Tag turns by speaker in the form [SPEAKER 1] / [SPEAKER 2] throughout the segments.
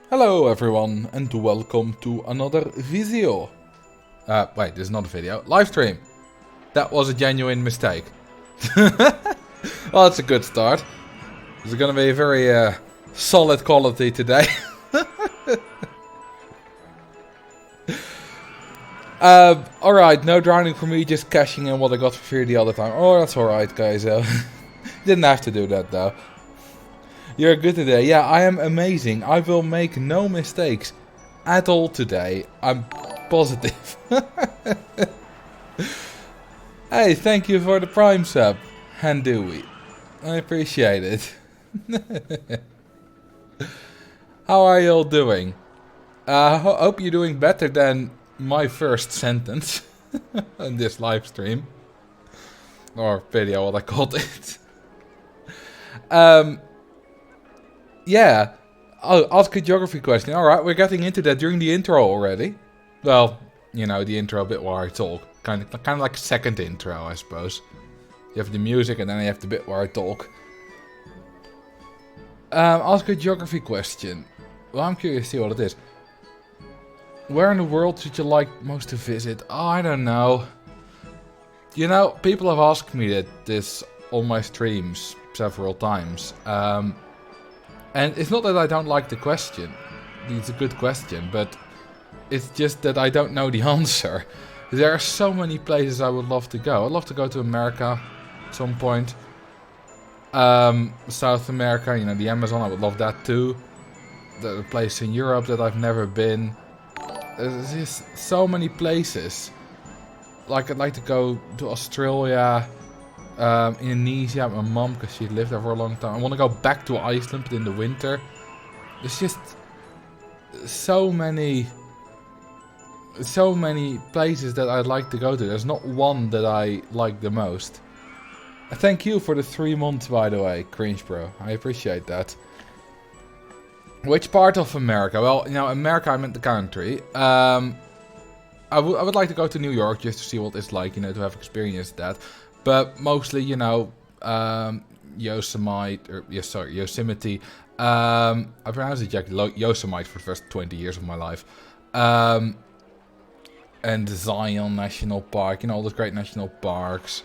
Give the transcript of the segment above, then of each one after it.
[SPEAKER 1] Hello everyone and welcome to another video. Wait, this is not a video. Livestream. That was a genuine mistake. Well, it's a good start. It's gonna be a very solid quality today. Alright, no drowning for me, just cashing in what I got for free the other time. Oh, that's alright guys. Didn't have to do that though. You're good today. Yeah, I am amazing. I will make no mistakes at all today. I'm positive. Hey, thank you for the Prime sub, Handooey. I appreciate it. How are you all doing? Hope you're doing better than my first sentence in this live stream. Or video, what I called it. Yeah, I'll ask a geography question. Alright, we're getting into that during the intro already. Well, you know, the intro bit where I talk. Kind of like a second intro, I suppose. You have the music and then you have the bit where I talk. Ask a geography question. Well, I'm curious to see what it is. Where in the world should you like most to visit? Oh, I don't know. You know, people have asked me this on my streams several times. And it's not that I don't like the question. It's a good question, but It's just that I don't know the answer. There are so many places I would love to go. I'd love to go to America at some point. South America, you know, the Amazon, I would love that too. The place in Europe that I've never been. There's just so many places. Like, I'd like to go to Australia, Indonesia with my mum, because she lived there for a long time. I want to go back to Iceland, but in the winter. There's just so many places that I'd like to go to. There's not one that I like the most. Thank you for the 3 months, by the way, Cringe Bro. I appreciate that. Which part of America? Well, you know, America, I meant the country. I would like to go to New York just to see what it's like, you know, to have experienced that. But mostly, you know, Yosemite, Yosemite. I pronounced it Yosemite for the first 20 years of my life. And Zion National Park, you know, all those great national parks.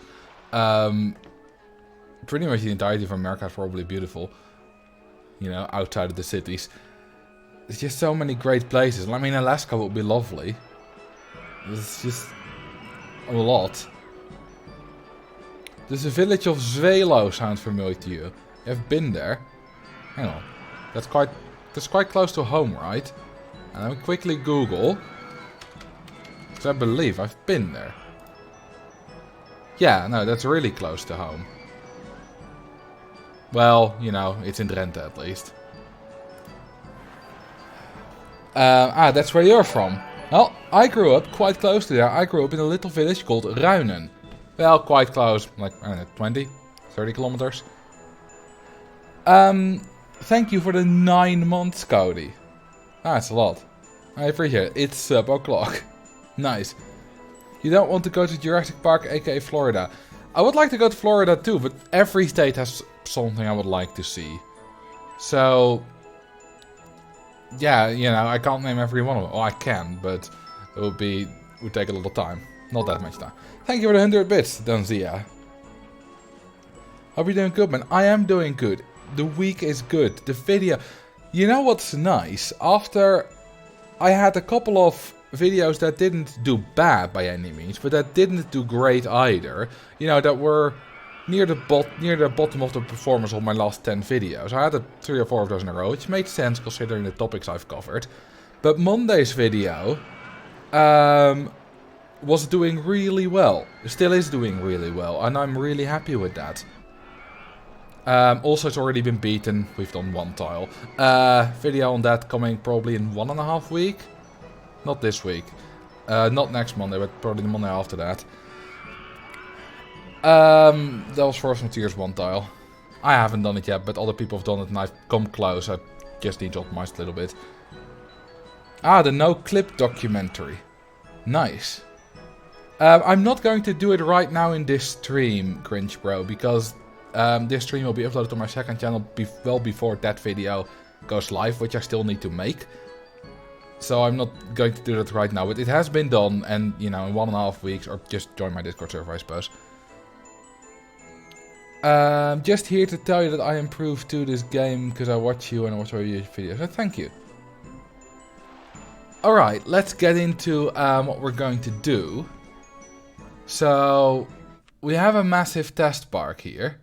[SPEAKER 1] Pretty much the entirety of America is probably beautiful. You know, outside of the cities. There's just so many great places. I mean, Alaska would be lovely. It's just a lot. Does the village of Zwelo sound familiar to you? You've been there? Hang on. That's quite close to home, right? And I'll quickly Google. Because I believe I've been there. Yeah, no, that's really close to home. Well, you know, it's in Drenthe at least. That's where you're from. Well, I grew up quite close to there. I grew up in a little village called Ruinen. Well, quite close, like, I don't know, 20, 30 kilometers. Thank you for the 9 months, Cody. That's a lot. I appreciate it. It's sub o'clock. Nice. You don't want to go to Jurassic Park, aka Florida. I would like to go to Florida too, but every state has something I would like to see. So, yeah, you know, I can't name every one of them. Well, I can, but it would take a little time. Not that much time. Thank you for the 100 bits, Donzia. Hope you're doing good, man. I am doing good. The week is good. The video... You know what's nice? After I had a couple of videos that didn't do bad by any means, but that didn't do great either. You know, that were near the bottom of the performance of my last 10 videos. I had 3 or 4 of those in a row, which made sense considering the topics I've covered. But Monday's video was doing really well. Still is doing really well, and I'm really happy with that. Also, it's already been beaten. We've done 1 tile. Video on that coming probably in 1.5 weeks. Not this week. Not next Monday, but probably the Monday after that. That was Forest Frontiers 1 tile. I haven't done it yet, but other people have done it and I've come close. I just need to optimize it a little bit. The no clip documentary. Nice. I'm not going to do it right now in this stream, Cringe Bro, because this stream will be uploaded to my second channel well before that video goes live, which I still need to make. So I'm not going to do that right now, but it has been done, and you know, in 1.5 weeks, or just join my Discord server, I suppose. Just here to tell you that I improved to this game because I watch you and also your videos. So thank you. Alright, let's get into what we're going to do. So, we have a massive test park here.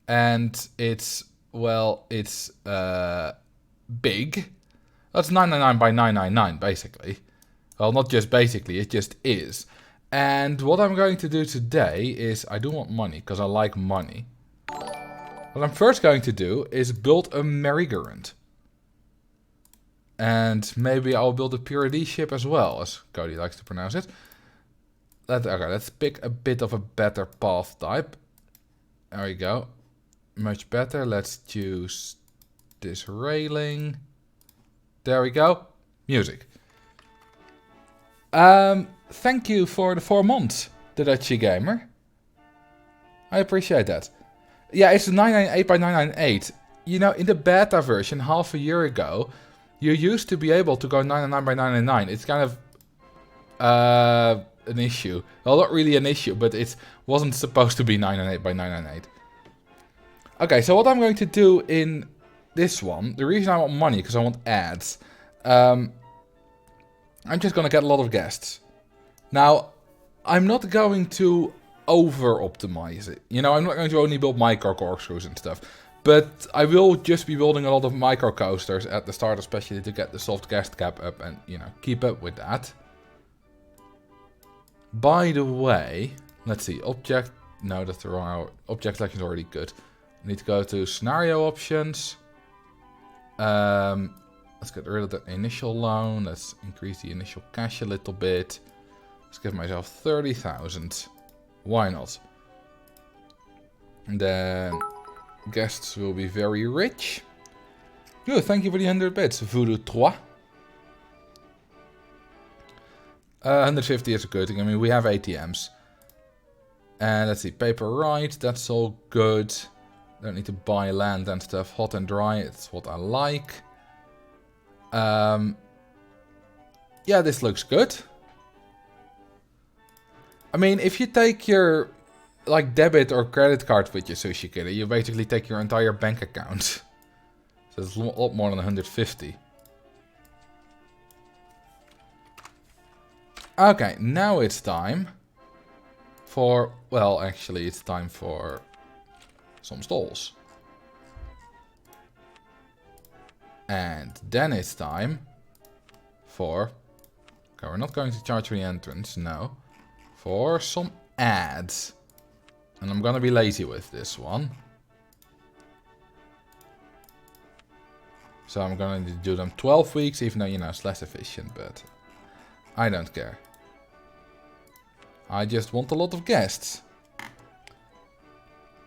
[SPEAKER 1] And it's, well, it's big. That's 999 by 999, basically. Well, not just basically, it just is. And what I'm going to do today is, I do want money, because I like money. What I'm first going to do is build a merry-go-round. And maybe I'll build a Purity ship as well, as Cody likes to pronounce it. Okay, let's pick a bit of a better path type. There we go. Much better. Let's choose this railing. There we go. Music. Thank you for the 4 months, the Dutchy Gamer. I appreciate that. Yeah, it's 998 by 998. You know, in the beta version, half a year ago, you used to be able to go 999 by 999. It's kind of an issue. Well, not really an issue, but it wasn't supposed to be 998 by 998. Okay, so what I'm going to do in this one, the reason I want money, because I want ads. I'm just gonna get a lot of guests. Now, I'm not going to over-optimize it. You know, I'm not going to only build micro corkscrews and stuff. But I will just be building a lot of micro coasters at the start, especially to get the soft guest cap up and, you know, keep up with that. By the way, let's see, object, no, that's the wrong, object selection is already good. I need to go to scenario options. Let's get rid of the initial loan, let's increase the initial cash a little bit. Let's give myself 30,000, why not? And then guests will be very rich. Good, thank you for the 100 bits, Voodoo 3. 150 is good. I mean, we have ATMs. And let's see, paper right, that's all good. Don't need to buy land and stuff. Hot and dry, it's what I like. Yeah, this looks good. I mean, if you take your, like, debit or credit card with your Sushi Killer, you basically take your entire bank account. So it's a lot more than 150. Okay, now it's time for, well, actually it's time for some stalls. And then it's time for, okay, we're not going to charge for the entrance, no. For some ads. And I'm gonna be lazy with this one. So I'm gonna do them 12 weeks, even though, you know, it's less efficient, but I don't care. I just want a lot of guests.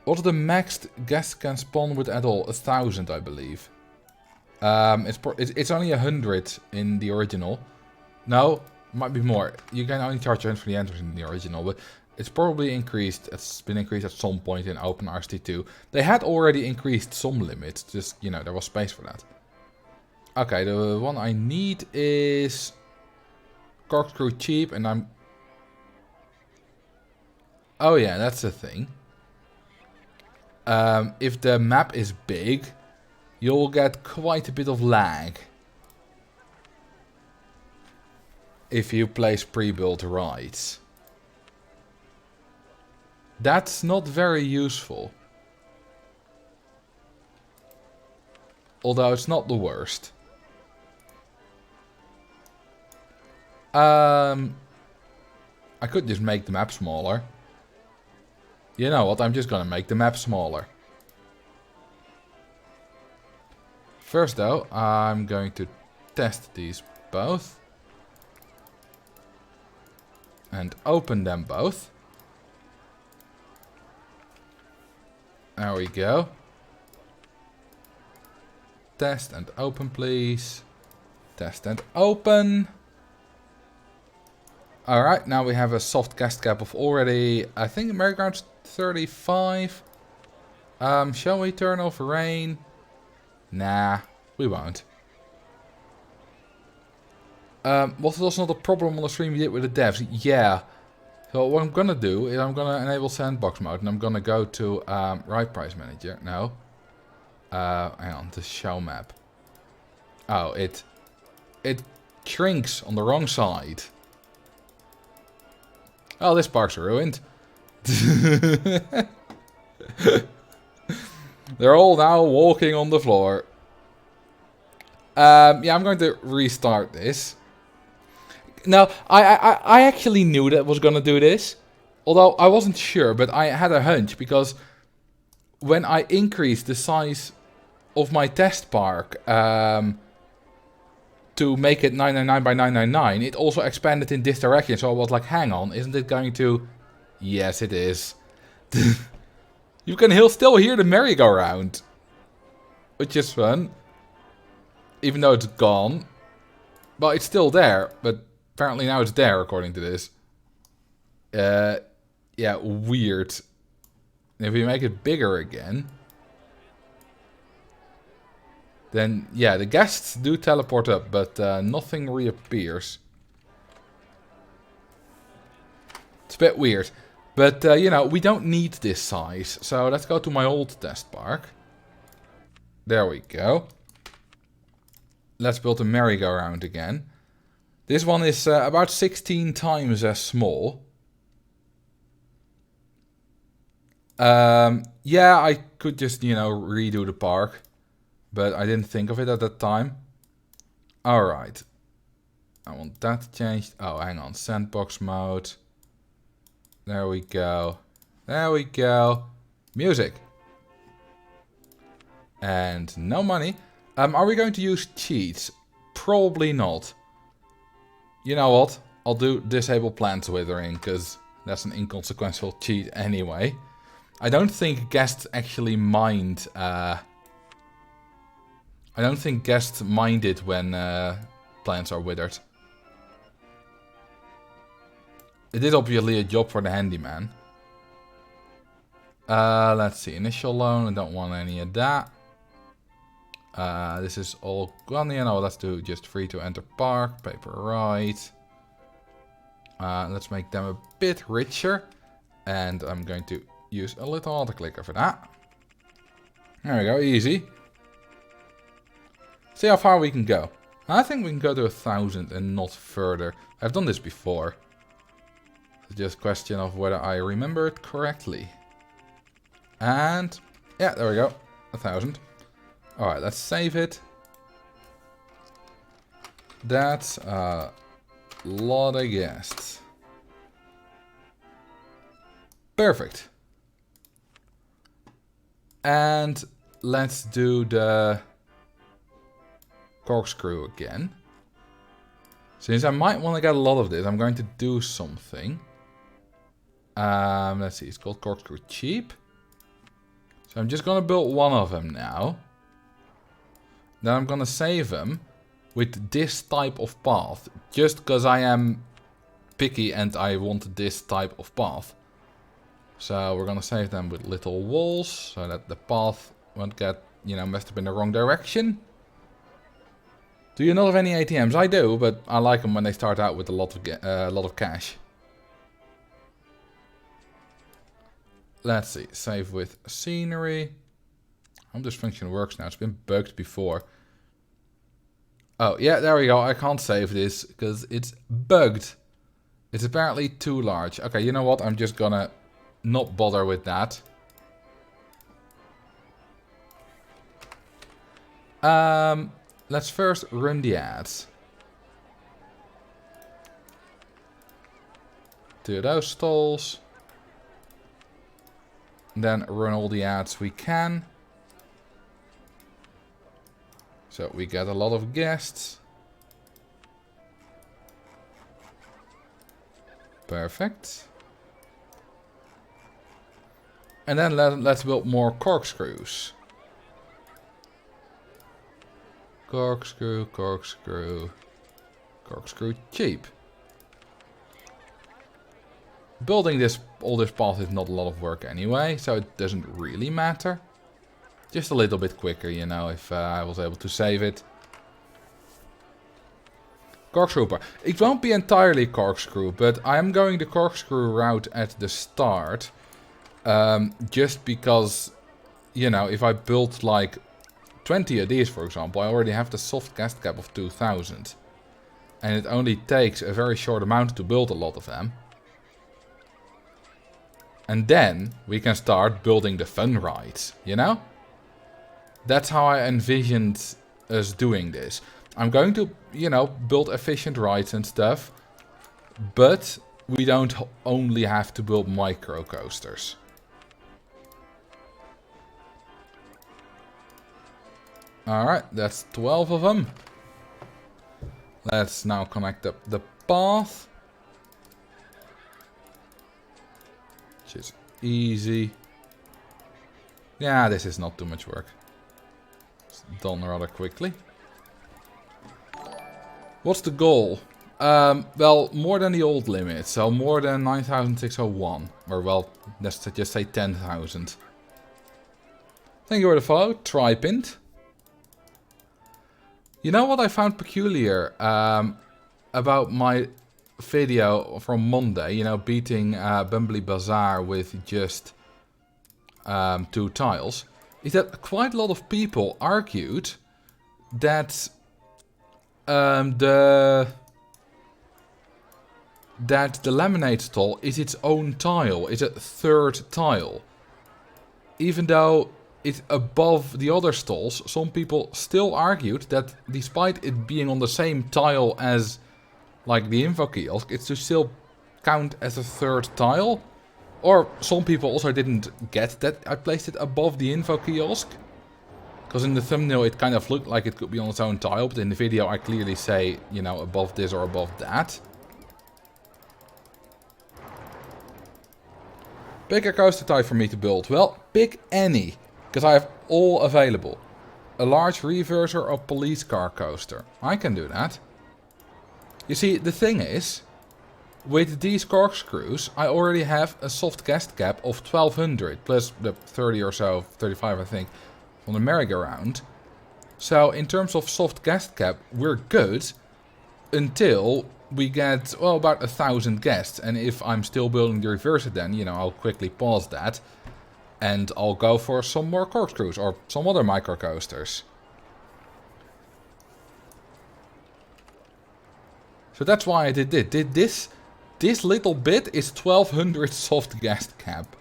[SPEAKER 1] What's the maxed guest can spawn with at all? 1,000, I believe. It's only 100 in the original. No, might be more. You can only charge 100 for the entrance in the original, but it's probably increased. It's been increased at some point in OpenRST2. They had already increased some limits, just, you know, there was space for that. Okay, the one I need is corkscrew cheap, and I'm... Oh yeah, that's the thing. If the map is big, you'll get quite a bit of lag. If you place pre-built rides. That's not very useful. Although it's not the worst. I could just make the map smaller. You know what, I'm just gonna make the map smaller. First though, I'm going to test these both. And open them both. There we go. Test and open, please. Test and open. Alright, now we have a soft guest cap of already, I think merry-go-round's 35. Shall we turn off rain? Nah, we won't. Was also not a problem on the stream we did with the devs? Yeah. So what I'm gonna do is I'm gonna enable sandbox mode and I'm gonna go to Ride Price Manager. No. Hang on, the show map. Oh, it shrinks on the wrong side. Oh, this park's ruined. They're all now walking on the floor. Yeah, I'm going to restart this. Now, I actually knew that was going to do this. Although I wasn't sure, but I had a hunch. Because when I increased the size of my test park to make it 999 by 999, it also expanded in this direction. So I was like, hang on, isn't it going to... Yes, it is. You can still hear the merry-go-round. Which is fun. Even though it's gone. But it's still there. But apparently now it's there, according to this. Yeah, weird. If we make it bigger again... Then, yeah, the guests do teleport up, but nothing reappears. It's a bit weird. But, you know, we don't need this size. So let's go to my old test park. There we go. Let's build a merry-go-round again. This one is about 16 times as small. Yeah, I could just, you know, redo the park. But I didn't think of it at that time. Alright. I want that changed. Oh, hang on. Sandbox mode. There we go. There we go. Music. And no money. Are we going to use cheats? Probably not. You know what? I'll do disable plant withering, because that's an inconsequential cheat anyway. I don't think guests actually mind. I don't think guests mind it when plants are withered. It is obviously a job for the handyman. Let's see. Initial loan. I don't want any of that. This is all gone. You know, let's do just free to enter park. Paper right. Let's make them a bit richer. And I'm going to use a little auto-clicker for that. There we go. Easy. See how far we can go. I think we can go to 1,000 and not further. I've done this before. It's just a question of whether I remember it correctly. And yeah, there we go. 1,000. Alright, let's save it. That's a lot of guests. Perfect. And let's do the corkscrew again. Since I might want to get a lot of this, I'm going to do something. Let's see, it's called corkscrew cheap. So I'm just going to build one of them now. Then I'm going to save them with this type of path. Just because I am picky and I want this type of path. So we're going to save them with little walls. So that the path won't get, you know, messed up in the wrong direction. Do you not have any ATMs? I do, but I like them when they start out with a lot of cash. Let's see. Save with scenery. How this function works now. It's been bugged before. Oh, yeah, there we go. I can't save this because it's bugged. It's apparently too large. Okay, you know what? I'm just gonna not bother with that. Let's first run the ads. Do those stalls. Then run all the ads we can. So we get a lot of guests. Perfect. And then let's build more corkscrews. Corkscrew, corkscrew, corkscrew cheap. Building all this path is not a lot of work anyway, so it doesn't really matter. Just a little bit quicker, you know, if I was able to save it. Corkscrew. It won't be entirely corkscrew, but I am going the corkscrew route at the start. Just because, you know, if I build like 20 of these, for example, I already have the soft guest cap of 2,000. And it only takes a very short amount to build a lot of them. And then we can start building the fun rides, you know? That's how I envisioned us doing this. I'm going to, you know, build efficient rides and stuff. But we don't only have to build micro coasters. Alright, that's 12 of them. Let's now connect up the path. Which is easy. Yeah, this is not too much work. It's done rather quickly. What's the goal? Well, more than the old limit. So more than 9,601. Or well, let's just say 10,000. Thank you for the follow. Tripint. You know what I found peculiar about my video from Monday, you know, beating Bumbly Bazaar with just 2 tiles, is that quite a lot of people argued that the that the lemonade stall is its own tile, is a third tile. Even though it's above the other stalls, some people still argued that despite it being on the same tile as like the info kiosk, it should still count as a third tile. Or some people also didn't get that I placed it above the info kiosk. Because in the thumbnail it kind of looked like it could be on its own tile, but in the video I clearly say, you know, above this or above that. Pick a coaster type for me to build. Well, pick any, because I have all available. A large reverser or police car coaster. I can do that. You see, the thing is, with these corkscrews, I already have a soft guest cap of 1200, plus the 30 or so, 35 I think, on the merry-go-round. So in terms of soft guest cap, we're good until we get, well, about 1,000 guests. And if I'm still building the reverser then, you know, I'll quickly pause that. And I'll go for some more corkscrews or some other micro coasters. So that's why I did this. This little bit is 1200 soft guest cap.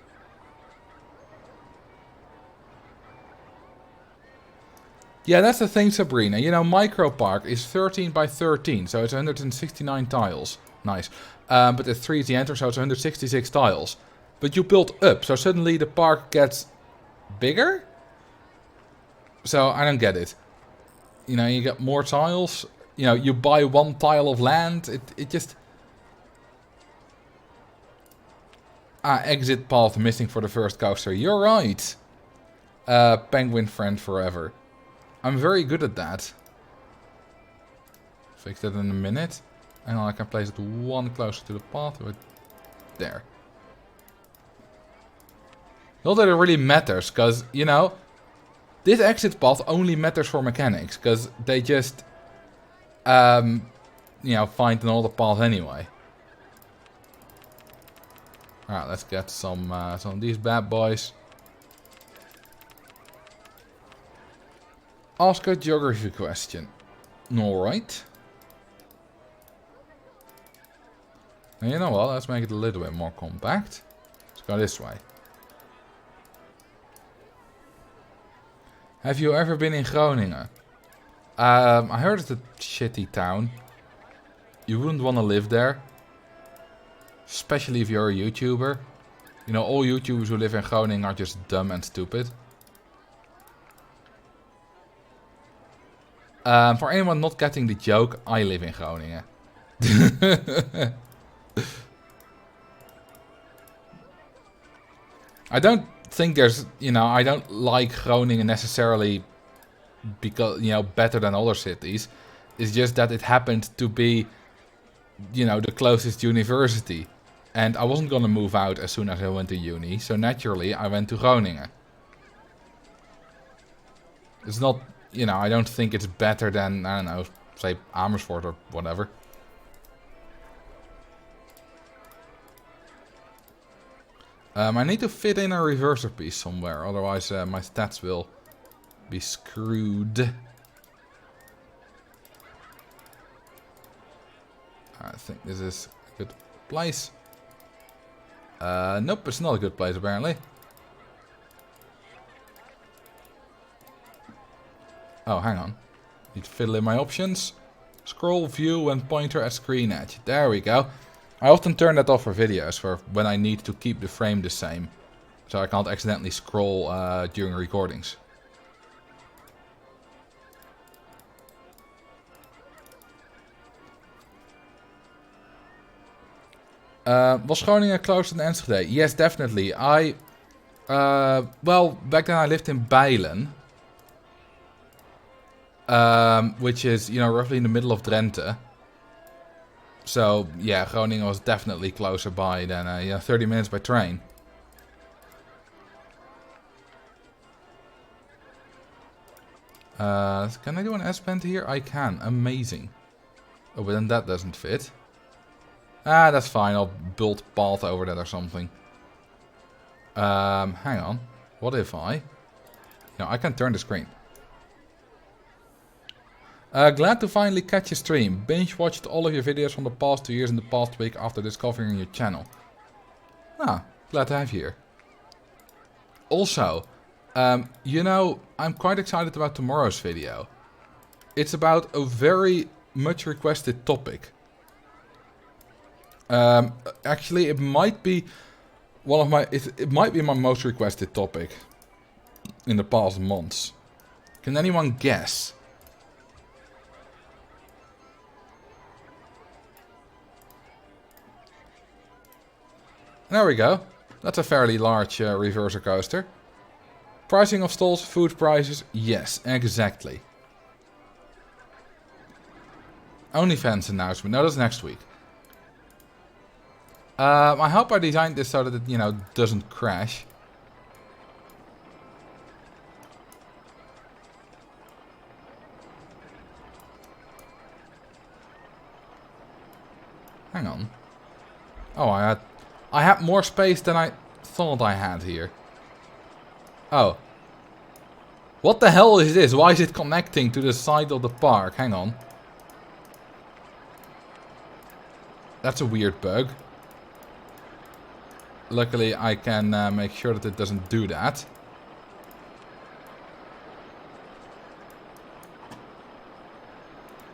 [SPEAKER 1] Yeah, that's the thing, Sabrina. You know, Micro Park is 13 by 13, so it's 169 tiles. Nice. But the 3 is the entrance, so it's 166 tiles. But you build up, so suddenly the park gets bigger? So, I don't get it. You know, you get more tiles. You know, you buy one tile of land. It just... exit path missing for the first coaster. You're right. Penguin friend forever. I'm very good at that. Fix that in a minute. And I can place it one closer to the path. Right there. Not that it really matters, because, you know, this exit path only matters for mechanics, because they just, you know, find another path anyway. Alright, let's get some of these bad boys. Ask a geography question. Alright. And you know what, let's make it a little bit more compact. Let's go this way. Have you ever been in Groningen? I heard it's a shitty town. You wouldn't want to live there. Especially if you're a YouTuber. You know, all YouTubers who live in Groningen are just dumb and stupid. For anyone not getting the joke, I live in Groningen. I don't think there's, you know, I don't like Groningen necessarily because, you know, better than other cities. It's just that it happened to be, you know, the closest university. And I wasn't gonna move out as soon as I went to uni, so naturally I went to Groningen. It's not, you know, I don't think it's better than, I don't know, say Amersfoort or whatever. I need to fit in a reverser piece somewhere, otherwise my stats will be screwed. I think this is a good place. Nope, it's not a good place apparently. Oh, hang on. Need to fiddle in my options. Scroll, view, and pointer at screen edge. There we go. I often turn that off for videos, for when I need to keep the frame the same. So I can't accidentally scroll during recordings. Was Groningen closer than Enschede? Yes, definitely. Well, back then I lived in Bijlen. Which is, you know, roughly in the middle of Drenthe. So, yeah, Groningen was definitely closer by than, yeah, 30 minutes by train. Can I do an S-bend here? I can. Amazing. Oh, but then that doesn't fit. Ah, that's fine. I'll build path over that or something. Hang on. What if I... No, I can turn the screen. Glad to finally catch a stream. Binge watched all of your videos from the past 2 years in the past week after discovering your channel. Ah, glad to have you here. Also, you know, I'm quite excited about tomorrow's video. It's about a very much requested topic. Actually, it might be one of my... It might be my most requested topic in the past months. Can anyone guess? There we go. That's a fairly large reverser coaster. Pricing of stalls, food prices. Yes, exactly. OnlyFans announcement. No, that's next week. I hope I designed this so that it, you know, doesn't crash. Hang on. Oh, I had more space than I thought I had here. Oh. What the hell is this? Why is it connecting to the side of the park? Hang on. That's a weird bug. Luckily, I can make sure that it doesn't do that.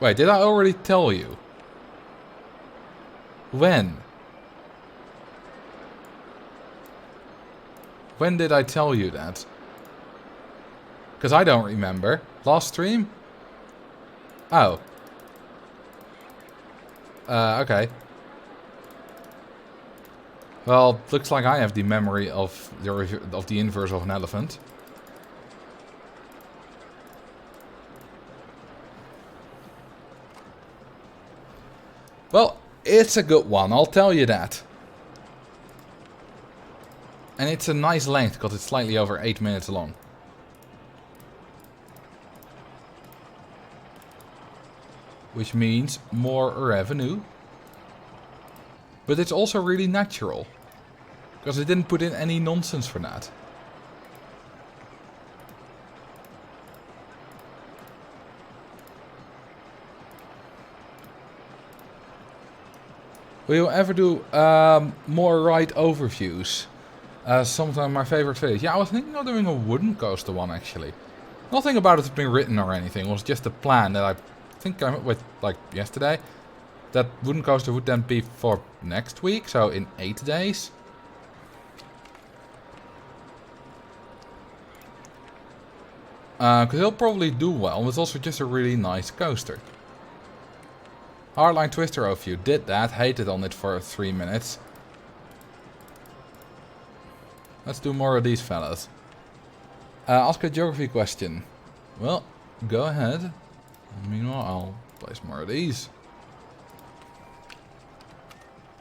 [SPEAKER 1] Wait, did I already tell you? When? When did I tell you that? Because I don't remember. Last stream? Oh. Okay. Well, looks like I have the memory of the inverse of an elephant. Well, it's a good one, I'll tell you that. And it's a nice length, because it's slightly over 8 minutes long. Which means more revenue. But it's also really natural. Because I didn't put in any nonsense for that. Will you ever do more ride overviews? Some of my favorite videos. Yeah, I was thinking of doing a wooden coaster one actually. Nothing about it has been written or anything. It was just a plan that I think I met with like yesterday. That wooden coaster would then be for next week, so in 8 days. Because he'll probably do well. It's also just a really nice coaster. Hardline Twister of you did that, hated on it for 3 minutes. Let's do more of these fellas. Ask a geography question. Well, go ahead. Meanwhile, I'll place more of these.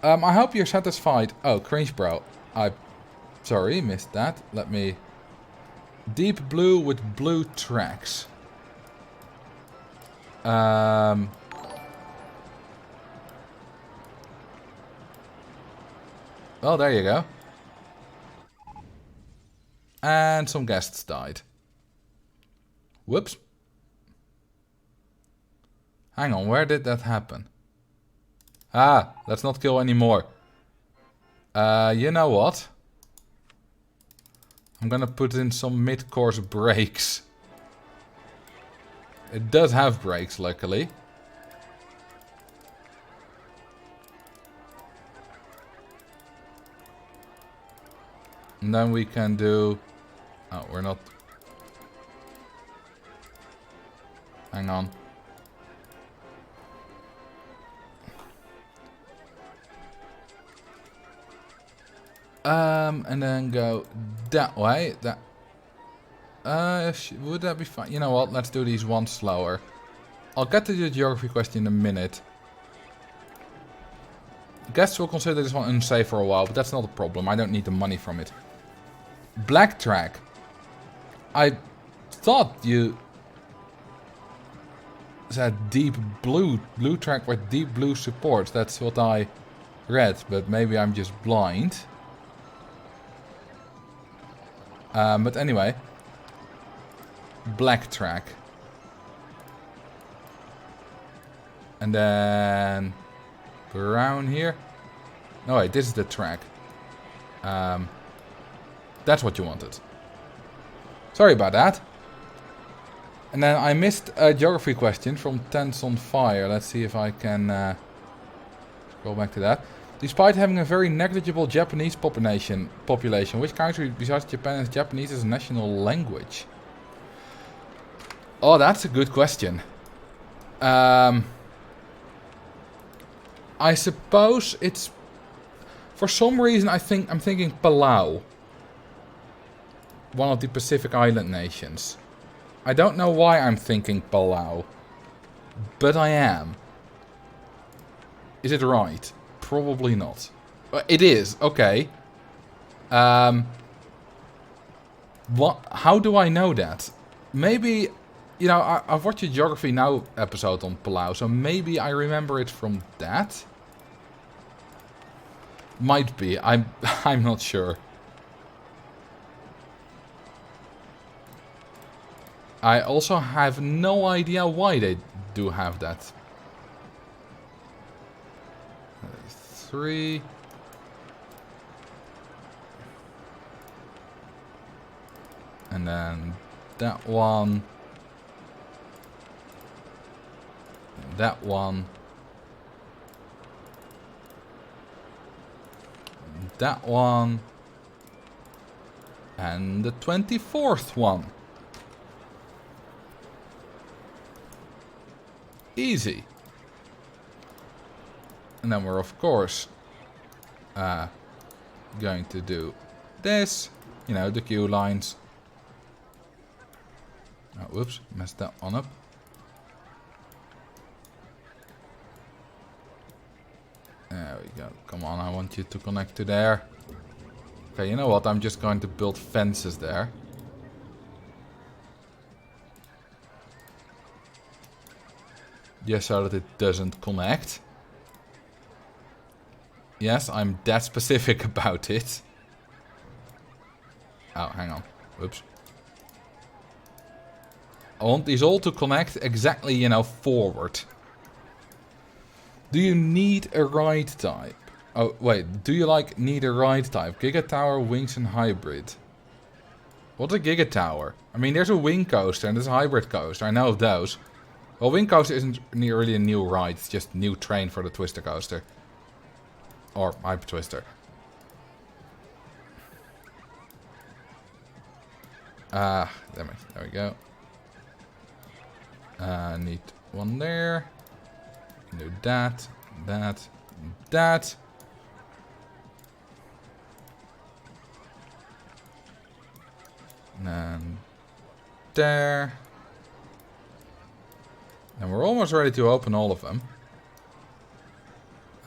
[SPEAKER 1] I hope you're satisfied. Oh, cringe bro. Sorry, missed that. Let me... Deep blue with blue tracks. Well, there you go. And some guests died. Whoops. Hang on, where did that happen? Ah, let's not kill anymore. You know what? I'm gonna put in some mid-course brakes. It does have brakes, luckily. And then we can do... Oh, we're not... Hang on. And then go that way. That. Would that be fine? You know what? Let's do these one slower. I'll get to the geography question in a minute. Guests will consider this one unsafe for a while, but that's not a problem. I don't need the money from it. Black track. I thought you said deep blue. Blue track with deep blue support. That's what I read, but maybe I'm just blind. But anyway. Black track. And then around here. No wait, this is the track. That's what you wanted. Sorry about that. And then I missed a geography question from Tents on Fire. Let's see if I can go back to that. Despite having a very negligible Japanese population, which country besides Japan has Japanese as a national language? Oh, that's a good question. I suppose it's... For some reason I'm thinking Palau. One of the Pacific Island nations. I don't know why I'm thinking Palau. But I am. Is it right? Probably not. It is, okay. What? How do I know that? Maybe, you know, I've watched a Geography Now episode on Palau, so maybe I remember it from that. Might be. I'm not sure. I also have no idea why they do have that. 3. And then that one. And that one. And that one. And the 24th one. Easy. And then we're of course going to do this, you know, the queue lines. Oh, whoops, messed that one up. There we go. Come on, I want you to connect to there. Okay, you know what? I'm just going to build fences there. Just so that it doesn't connect. Yes, I'm that specific about it. Oh, hang on. Whoops. I want these all to connect exactly, you know, forward. Do you need a ride type? Oh, wait. Do you need a ride type? Giga Tower, Wings and Hybrid. What's a Giga Tower? I mean, there's a Wing Coaster and there's a Hybrid Coaster. I know of those. Well, Wing Coaster isn't really a new ride. It's just a new train for the Twister Coaster. Or Hyper Twister. There we go. Need one there. Do that, that, that. And there. And we're almost ready to open all of them.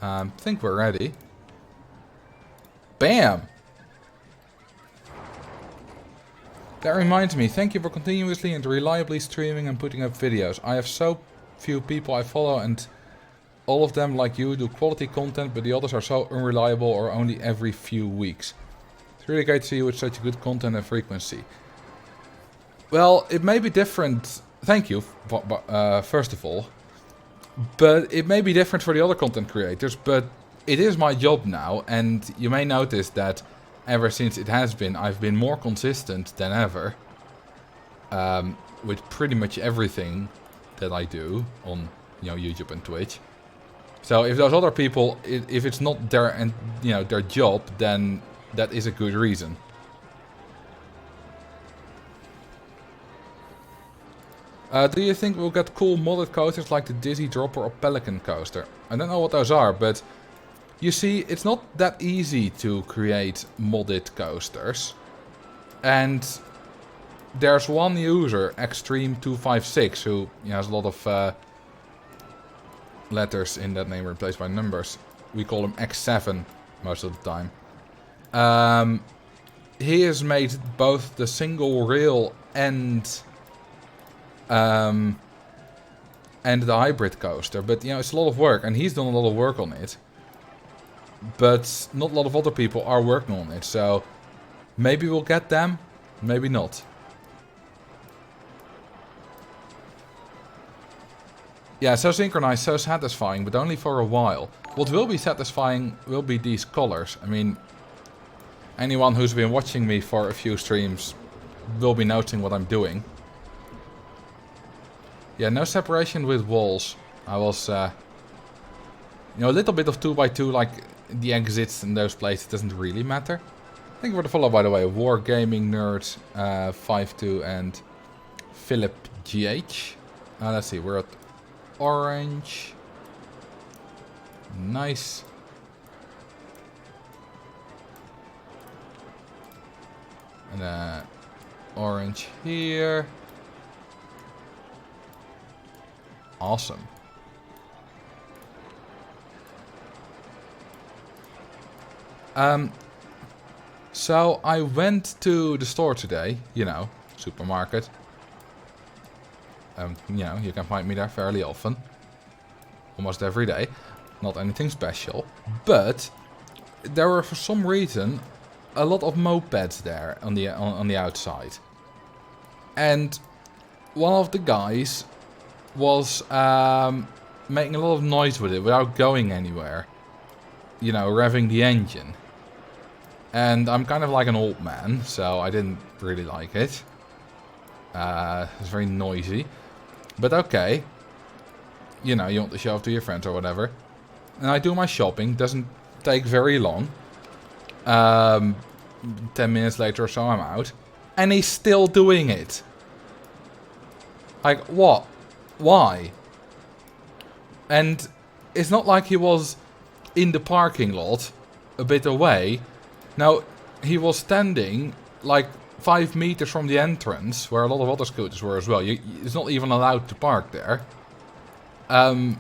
[SPEAKER 1] I think we're ready. Bam! That reminds me, thank you for continuously and reliably streaming and putting up videos. I have so few people I follow and all of them, like you, do quality content, but the others are so unreliable or only every few weeks. It's really great to see you with such good content and frequency. Well, it may be different. Thank you, first of all. But it may be different for the other content creators, but it is my job now, and you may notice that ever since it has been, I've been more consistent than ever. With pretty much everything that I do on, you know, YouTube and Twitch. So if those other people, if it's not their, and you know, their job, then that is a good reason. Do you think we'll get cool modded coasters like the Dizzy Dropper or Pelican Coaster? I don't know what those are, but you see, it's not that easy to create modded coasters. And there's one user, Extreme256, who, you know, has a lot of letters in that name replaced by numbers. We call him X7 most of the time. He has made both the single rail and the hybrid coaster, but you know, it's a lot of work, and he's done a lot of work on it. But not a lot of other people are working on it, so maybe we'll get them, maybe not. Yeah, so synchronized, so satisfying, but only for a while. What will be satisfying will be these colors. I mean, anyone who's been watching me for a few streams will be noticing what I'm doing. Yeah, no separation with walls. I was, you know, a little bit of 2x2, like the exits in those places doesn't really matter. Thank you for the follow, by the way. Wargaming Nerd, 52 and Philip GH. Let's see, we're at orange. Nice. And orange here. Awesome. So I went to the store today, you know, supermarket. You know, you can find me there fairly often. Almost every day. Not anything special. But there were, for some reason, a lot of mopeds there on the outside. And one of the guys was making a lot of noise with it without going anywhere. You know, revving the engine. And I'm kind of like an old man, so I didn't really like it. It's very noisy. But okay. You know, you want to show off to your friends or whatever. And I do my shopping. Doesn't take very long. 10 minutes later or so I'm out. And he's still doing it. Like, what? Why? And it's not like he was in the parking lot a bit away. Now, he was standing like 5 meters from the entrance, where a lot of other scooters were as well. It's not even allowed to park there. And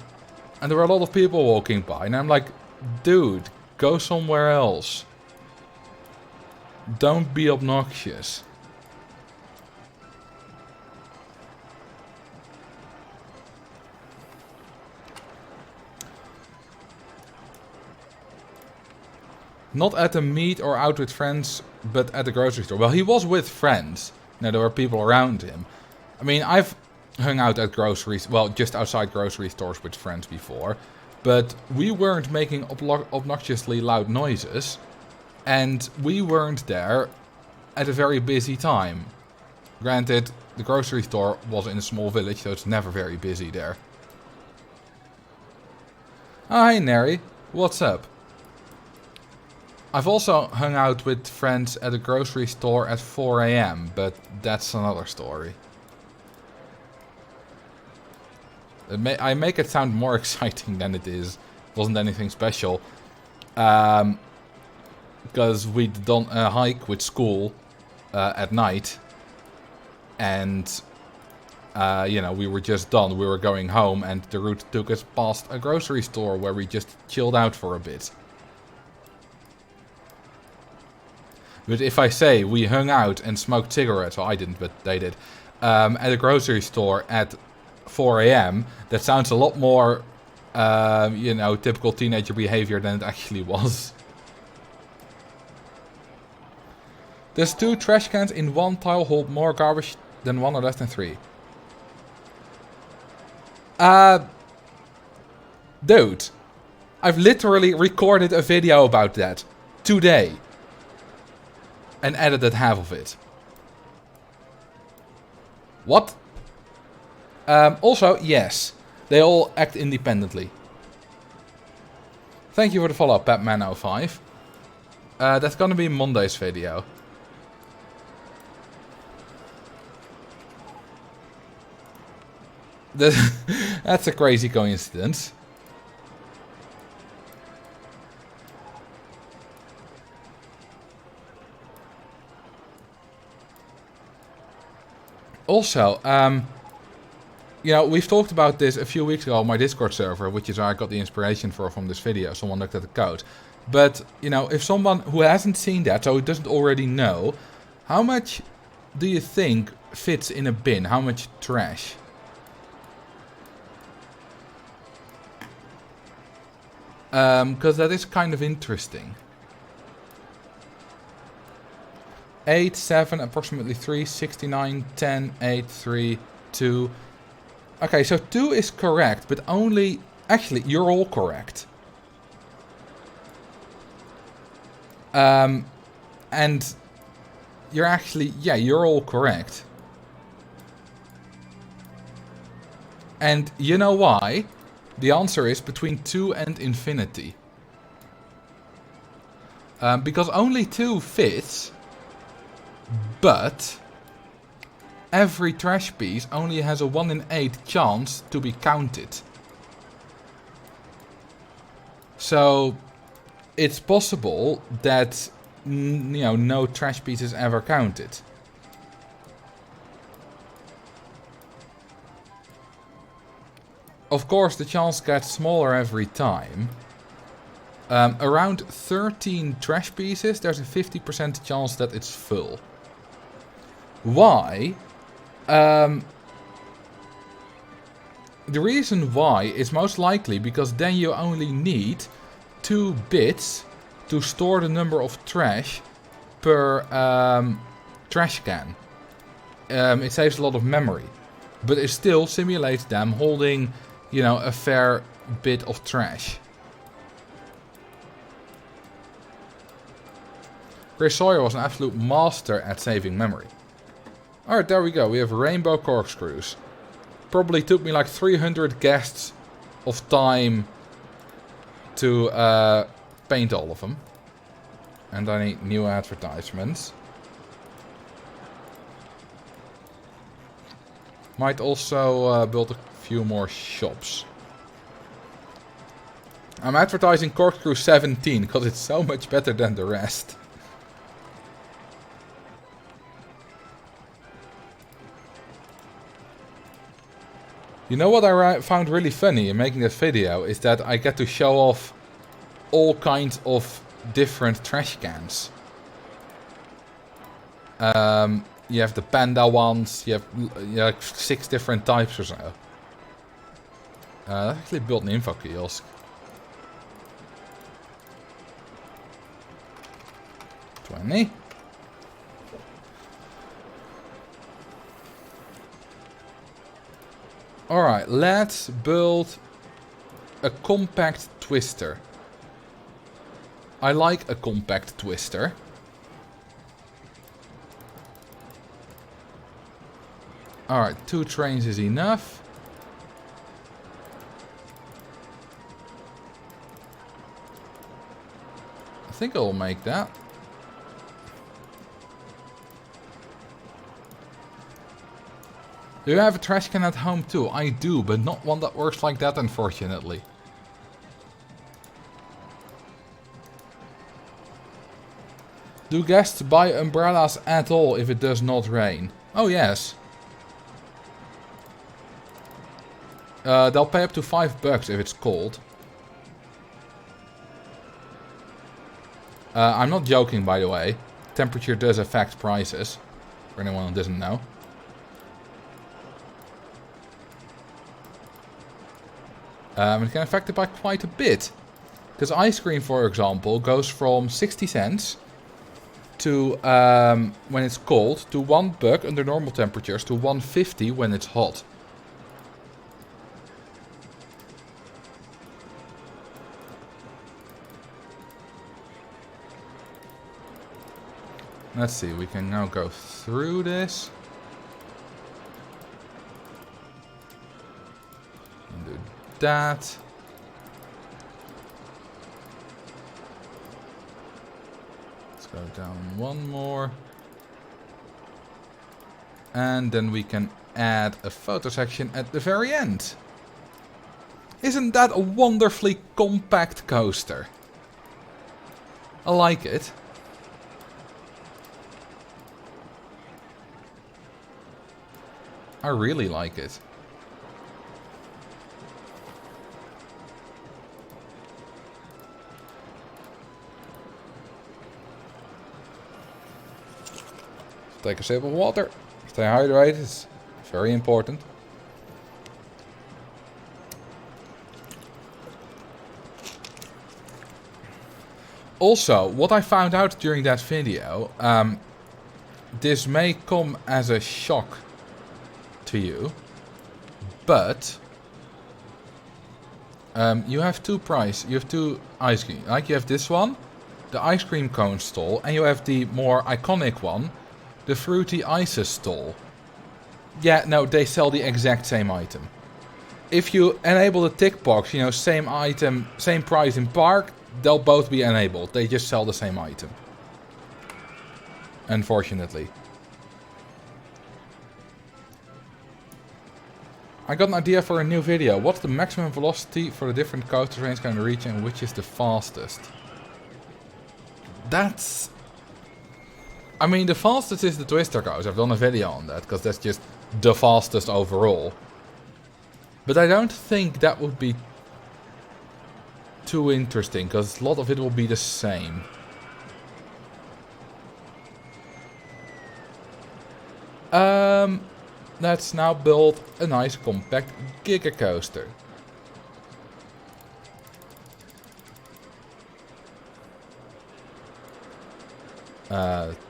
[SPEAKER 1] there were a lot of people walking by, and I'm like, dude, go somewhere else. Don't be obnoxious. Not at the meet or out with friends, but at the grocery store. Well, he was with friends. Now, there were people around him. I mean, I've hung out at groceries, well, just outside grocery stores with friends before. But we weren't making obnoxiously loud noises. And we weren't there at a very busy time. Granted, the grocery store was in a small village, so it's never very busy there. Oh, hey, Neri. What's up? I've also hung out with friends at a grocery store at 4 AM, but that's another story. I make it sound more exciting than it is. Wasn't anything special. Because we'd done a hike with school at night. And, you know, we were just done. We were going home and the route took us past a grocery store where we just chilled out for a bit. But if I say we hung out and smoked cigarettes, well, I didn't, but they did, at a grocery store at 4 AM, that sounds a lot more, you know, typical teenager behavior than it actually was. Does 2 trash cans in one tile hold more garbage than 1 or less than 3? Dude, I've literally recorded a video about that today. And edited half of it. What? Also, yes. They all act independently. Thank you for the follow, Batman05. That's gonna be Monday's video. That's a crazy coincidence. Also, you know, we've talked about this a few weeks ago on my Discord server, which is where I got the inspiration from this video. Someone looked at the code. But, you know, if someone who hasn't seen that, so who doesn't already know, how much do you think fits in a bin? How much trash? Because that is kind of interesting. 8, 7, approximately 3, 69, 10, 8, 3, 2. Okay, so 2 is correct, but only... Actually, you're all correct. And you're actually... Yeah, you're all correct. And you know why? The answer is between 2 and infinity. Because only 2 fits, but every trash piece only has a 1 in 8 chance to be counted. So it's possible that no trash piece is ever counted. Of course, the chance gets smaller every time. Around 13 trash pieces, there's a 50% chance that it's full. Why? The reason why is most likely because then you only need 2 bits to store the number of trash per trash can. It saves a lot of memory, but it still simulates them holding, a fair bit of trash. Chris Sawyer was an absolute master at saving memory. Alright, there we go. We have rainbow corkscrews. Probably took me like 300 guests of time to paint all of them. And I need new advertisements. Might also build a few more shops. I'm advertising corkscrew 17 because it's so much better than the rest. You know what I found really funny in making this video is that I get to show off all kinds of different trash cans. You have the panda ones, you have like 6 different types or so. Let's actually build an info kiosk. 20. Alright, let's build a compact twister. I like a compact twister. Alright, 2 trains is enough. I think I'll make that. Do you have a trash can at home too? I do, but not one that works like that, unfortunately. Do guests buy umbrellas at all if it does not rain? Oh yes. They'll pay up to $5 if it's cold. I'm not joking, by the way. Temperature does affect prices, for anyone who doesn't know. It can affect it by quite a bit. Because ice cream, for example, goes from 60 cents to, when it's cold, to $1 under normal temperatures, to $1.50 when it's hot. Let's see, we can now go through this. And do that. Let's go down one more. And then we can add a photo section at the very end. Isn't that a wonderfully compact coaster? I like it. I really like it. Take a sip of water. Stay hydrated. It's very important. Also, what I found out during that video, this may come as a shock to you, But you have two ice cream. Like you have this one, the ice cream cone stall, and you have the more iconic one, the fruity ices stall. Yeah, no, they sell the exact same item. If you enable the tick box, you know, same item, same price in park, they'll both be enabled. They just sell the same item. Unfortunately. I got an idea for a new video. What's the maximum velocity for the different coaster trains can reach and which is the fastest? That's... I mean, the fastest is the Twister coaster. I've done a video on that, because that's just the fastest overall. But I don't think that would be too interesting, because a lot of it will be the same. Let's now build a nice compact Giga Coaster.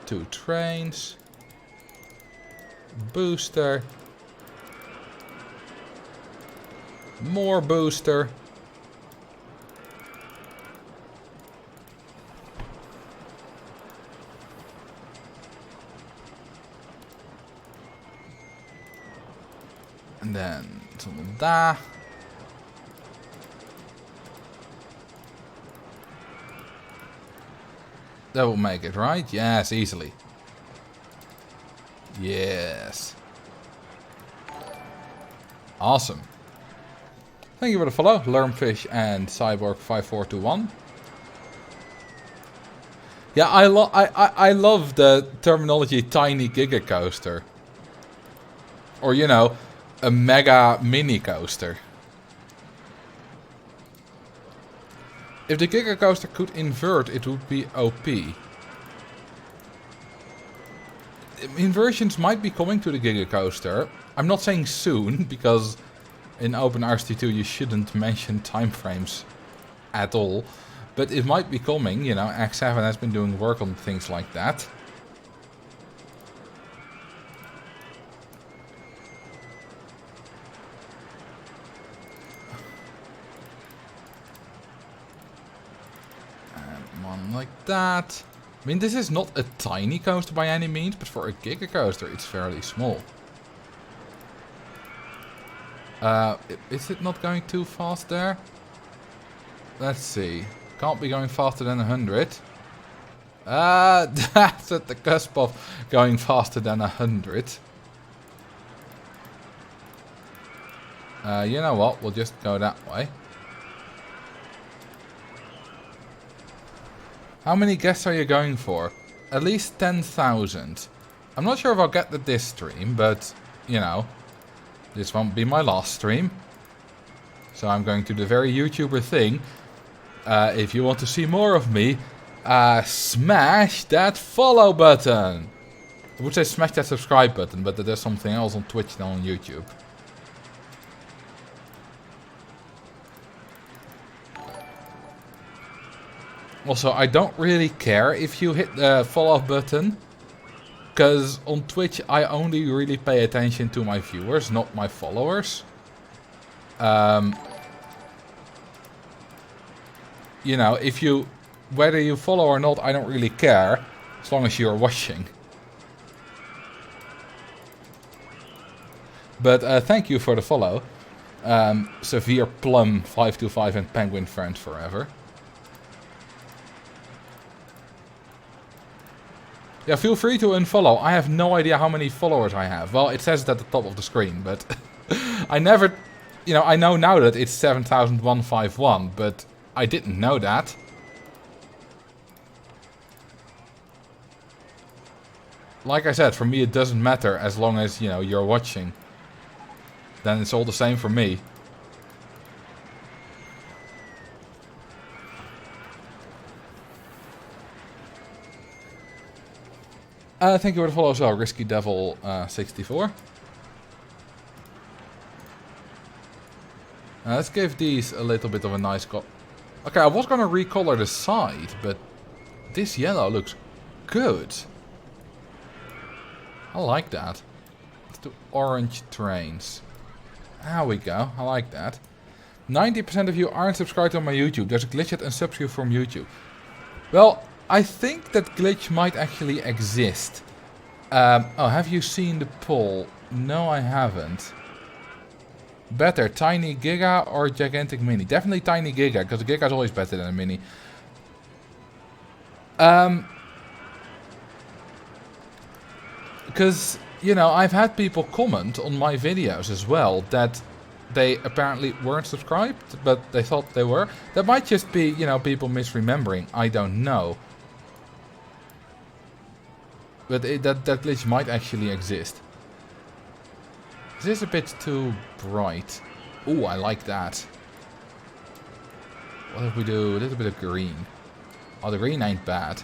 [SPEAKER 1] Two trains. Booster. More booster. And then something daar. That will make it, right? Yes, easily. Yes. Awesome. Thank you for the follow, Lermfish and Cyborg5421. Yeah, I love the terminology tiny Giga Coaster. Or, you know, a mega mini coaster. If the Giga Coaster could invert, it would be OP. Inversions might be coming to the Giga Coaster. I'm not saying soon, because in OpenRCT2 you shouldn't mention timeframes at all. But it might be coming, you know, X7 has been doing work on things like that. Like that. I mean, this is not a tiny coaster by any means, but for a Giga Coaster it's fairly small. Is it not going too fast there? Let's see. Can't be going faster than 100. That's at the cusp of going faster than 100. You know what? We'll just go that way. How many guests are you going for? At least 10,000. I'm not sure if I'll get that this stream, but, you know, this won't be my last stream. So I'm going to do the very YouTuber thing. If you want to see more of me, smash that follow button. I would say smash that subscribe button, but there's something else on Twitch than on YouTube. Also, I don't really care if you hit the follow button, because on Twitch I only really pay attention to my viewers, not my followers. You know, whether you follow or not, I don't really care, as long as you're watching. But thank you for the follow. Severe Plum 525 and Penguin Friend Forever. Yeah, feel free to unfollow. I have no idea how many followers I have. Well, it says it at the top of the screen, but I never... You know, I know now that it's 7,151, but I didn't know that. Like I said, for me it doesn't matter as long as, you know, you're watching. Then it's all the same for me. Thank you for the follow as well, Risky Devil 64. Let's give these a little bit of a nice color. Okay, I was gonna recolor the side, but this yellow looks good. I like that. Let's do orange trains. There we go. I like that. 90% of you aren't subscribed on my YouTube. There's a glitch at unsubscribe you from YouTube. Well, I think that glitch might actually exist. Oh, have you seen the poll? No, I haven't. Better, Tiny Giga or Gigantic Mini? Definitely Tiny Giga, because the Giga is always better than a Mini. Because, you know, I've had people comment on my videos as well that they apparently weren't subscribed, but they thought they were. That might just be, you know, people misremembering. I don't know. But that glitch might actually exist. Is this a bit too bright? Ooh, I like that. What if we do a little bit of green? Oh, the green ain't bad.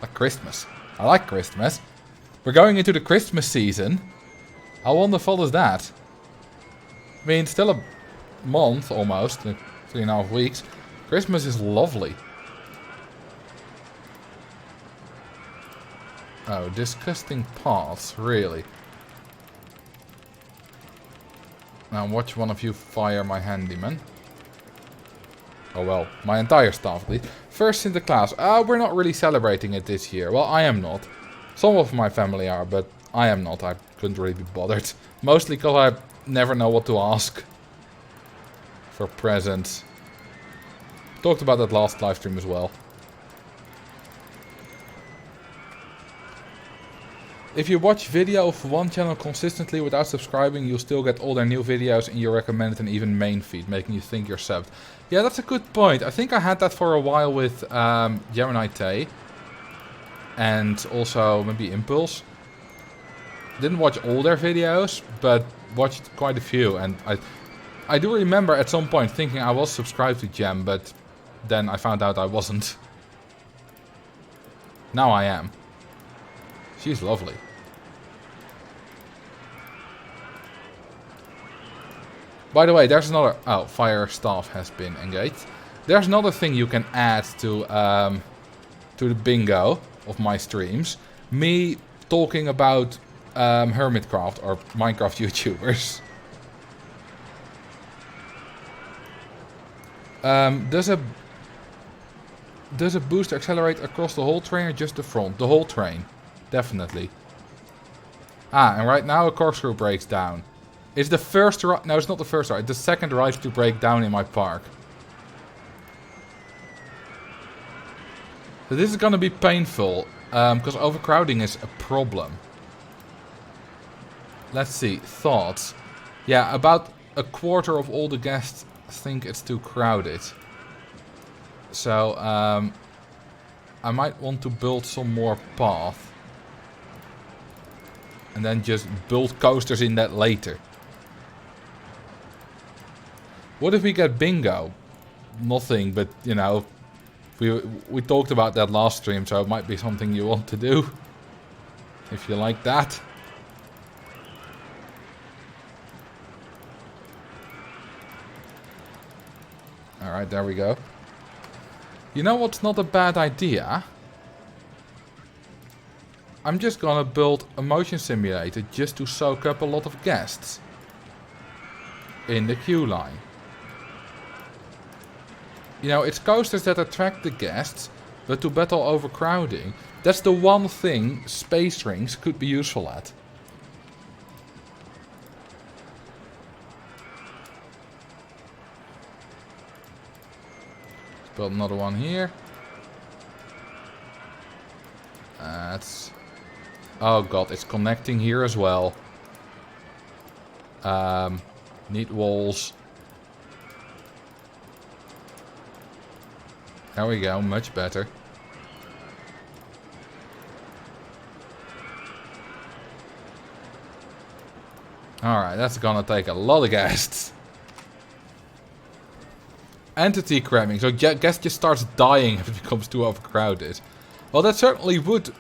[SPEAKER 1] Like Christmas. I like Christmas. We're going into the Christmas season. How wonderful is that? I mean, still a month almost. 3.5 weeks. Christmas is lovely. Oh, disgusting paths, really. Now watch one of you fire my handyman. Oh well, my entire staff at least. First in the class. We're not really celebrating it this year. Well, I am not. Some of my family are, but I am not. I couldn't really be bothered. Mostly because I never know what to ask for presents. Talked about that last live stream as well. If you watch video of one channel consistently without subscribing, you'll still get all their new videos in your recommended and even main feed, making you think you're subbed. Yeah, that's a good point. I think I had that for a while with Gemini Tay. And also maybe Impulse. Didn't watch all their videos, but watched quite a few. And I do remember at some point thinking I was subscribed to Gem, but then I found out I wasn't. Now I am. She's lovely. By the way, there's another... Oh, fire staff has been engaged. There's another thing you can add to the bingo of my streams. Me talking about Hermitcraft or Minecraft YouTubers. Does a boost accelerate across the whole train or just the front? The whole train. Definitely. Ah, and right now a corkscrew breaks down. It's the first ride... No, it's not the first ride. It's the second ride to break down in my park. So this is gonna be painful. Because overcrowding is a problem. Let's see. Thoughts. Yeah, about a quarter of all the guests think it's too crowded. So, I might want to build some more path. And then just build coasters in that later. What if we get bingo? Nothing, but, you know, we talked about that last stream, so it might be something you want to do. If you like that. Alright, there we go. You know what's not a bad idea? I'm just gonna build a motion simulator just to soak up a lot of guests. In the queue line. You know, it's coasters that attract the guests, but to battle overcrowding, that's the one thing space rings could be useful at. Let's build another one here. That's... Oh god, it's connecting here as well. Need walls. There we go, much better. Alright, that's gonna take a lot of guests. Entity cramming, so guest just starts dying if it becomes too overcrowded. Well, that certainly would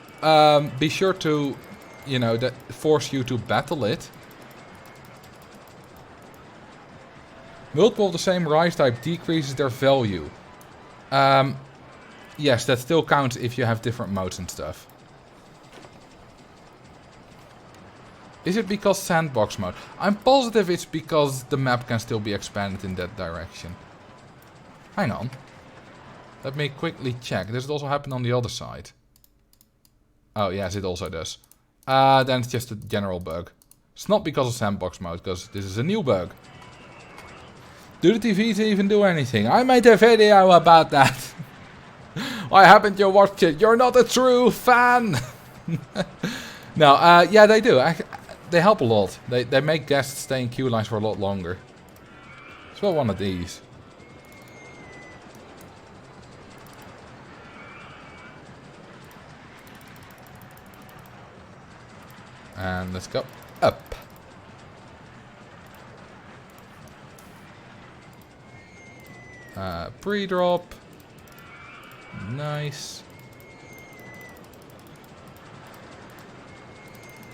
[SPEAKER 1] be sure to, you know, that force you to battle it. Multiple of the same rise type decreases their value. Yes, that still counts if you have different modes and stuff. Is it because sandbox mode? I'm positive it's because the map can still be expanded in that direction. Hang on. Let me quickly check. Does it also happen on the other side? Oh, yes, it also does. Then it's just a general bug. It's not because of sandbox mode, because this is a new bug. Do the TVs even do anything? I made a video about that. Why haven't you watched it? You're not a true fan. No, yeah, they do. They help a lot. They make guests stay in queue lines for a lot longer. It's well one of these. And let's go up. Pre-drop. Nice.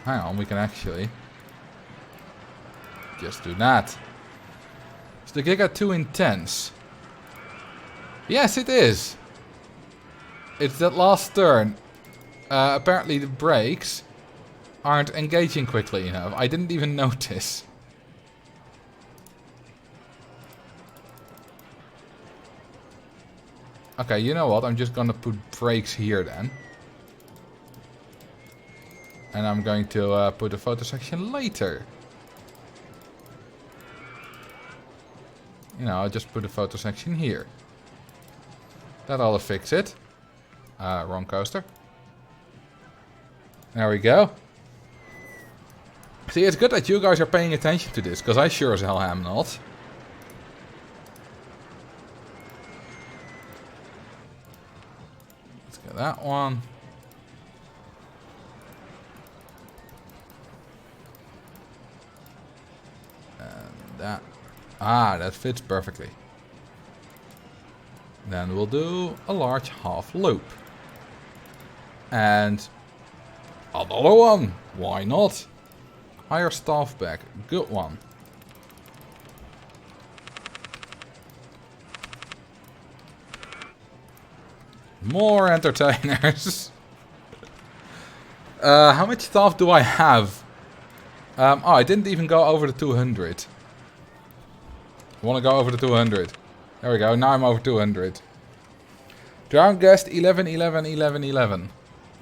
[SPEAKER 1] Hang on, we can actually just do that. Is the Giga too intense? Yes, it is. It's that last turn. Apparently the brakes aren't engaging quickly enough. I didn't even notice. Okay, you know what? I'm just gonna put brakes here then. And I'm going to put a photo section later. You know, I'll just put a photo section here. That ought to fix it. Wrong coaster. There we go. See, it's good that you guys are paying attention to this, because I sure as hell am not. Let's get that one. And that. Ah, that fits perfectly. Then we'll do a large half loop. And another one. Why not? Higher staff back. Good one. More entertainers. How much staff do I have? Oh, I didn't even go over the 200. I want to go over the 200. There we go. Now I'm over 200. Drown guest 11, 11, 11, 11.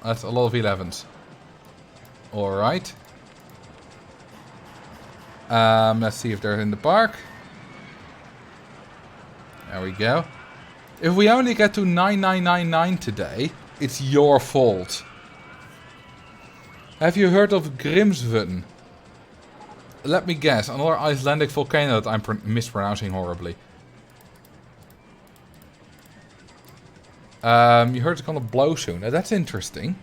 [SPEAKER 1] That's a lot of 11s. Alright. Let's see if they're in the park. There we go. If we only get to 9999 today, it's your fault. Have you heard of Grimsvön? Let me guess, another Icelandic volcano that I'm mispronouncing horribly. You heard it's gonna blow soon. Now, that's interesting.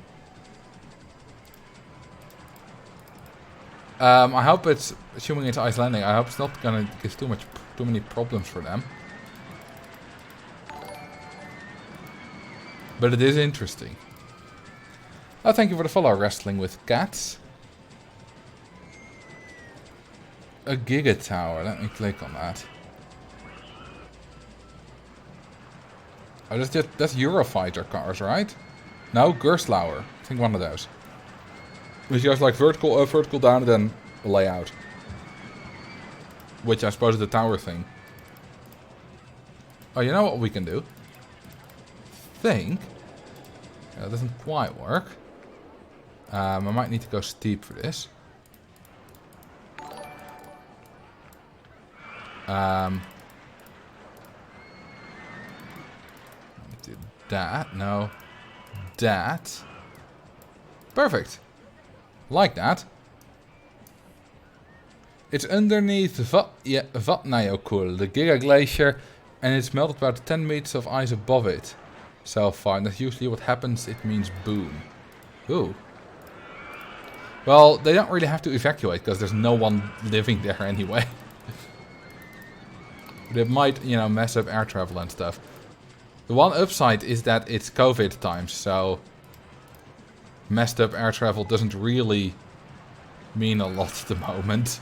[SPEAKER 1] I hope it's, assuming it's Icelandic, I hope it's not gonna give too many problems for them. But it is interesting. Oh, thank you for the follow, Wrestling with Cats. A Giga Tower. Let me click on that. Oh, that's Eurofighter cars, right? No, Gerstlauer. I think one of those. Which goes like vertical up, vertical down, and then a layout. Which I suppose is the tower thing. Oh, you know what we can do? Think. That doesn't quite work. I might need to go steep for this. Let me do that. No. That. Perfect. Like that. It's underneath Vatnajökull, the Giga Glacier, and it's melted about 10 meters of ice above it. So far, and that's usually what happens. It means boom. Ooh. Well, they don't really have to evacuate because there's no one living there anyway. It might, you know, mess up air travel and stuff. The one upside is that it's COVID times, so messed up air travel doesn't really mean a lot at the moment.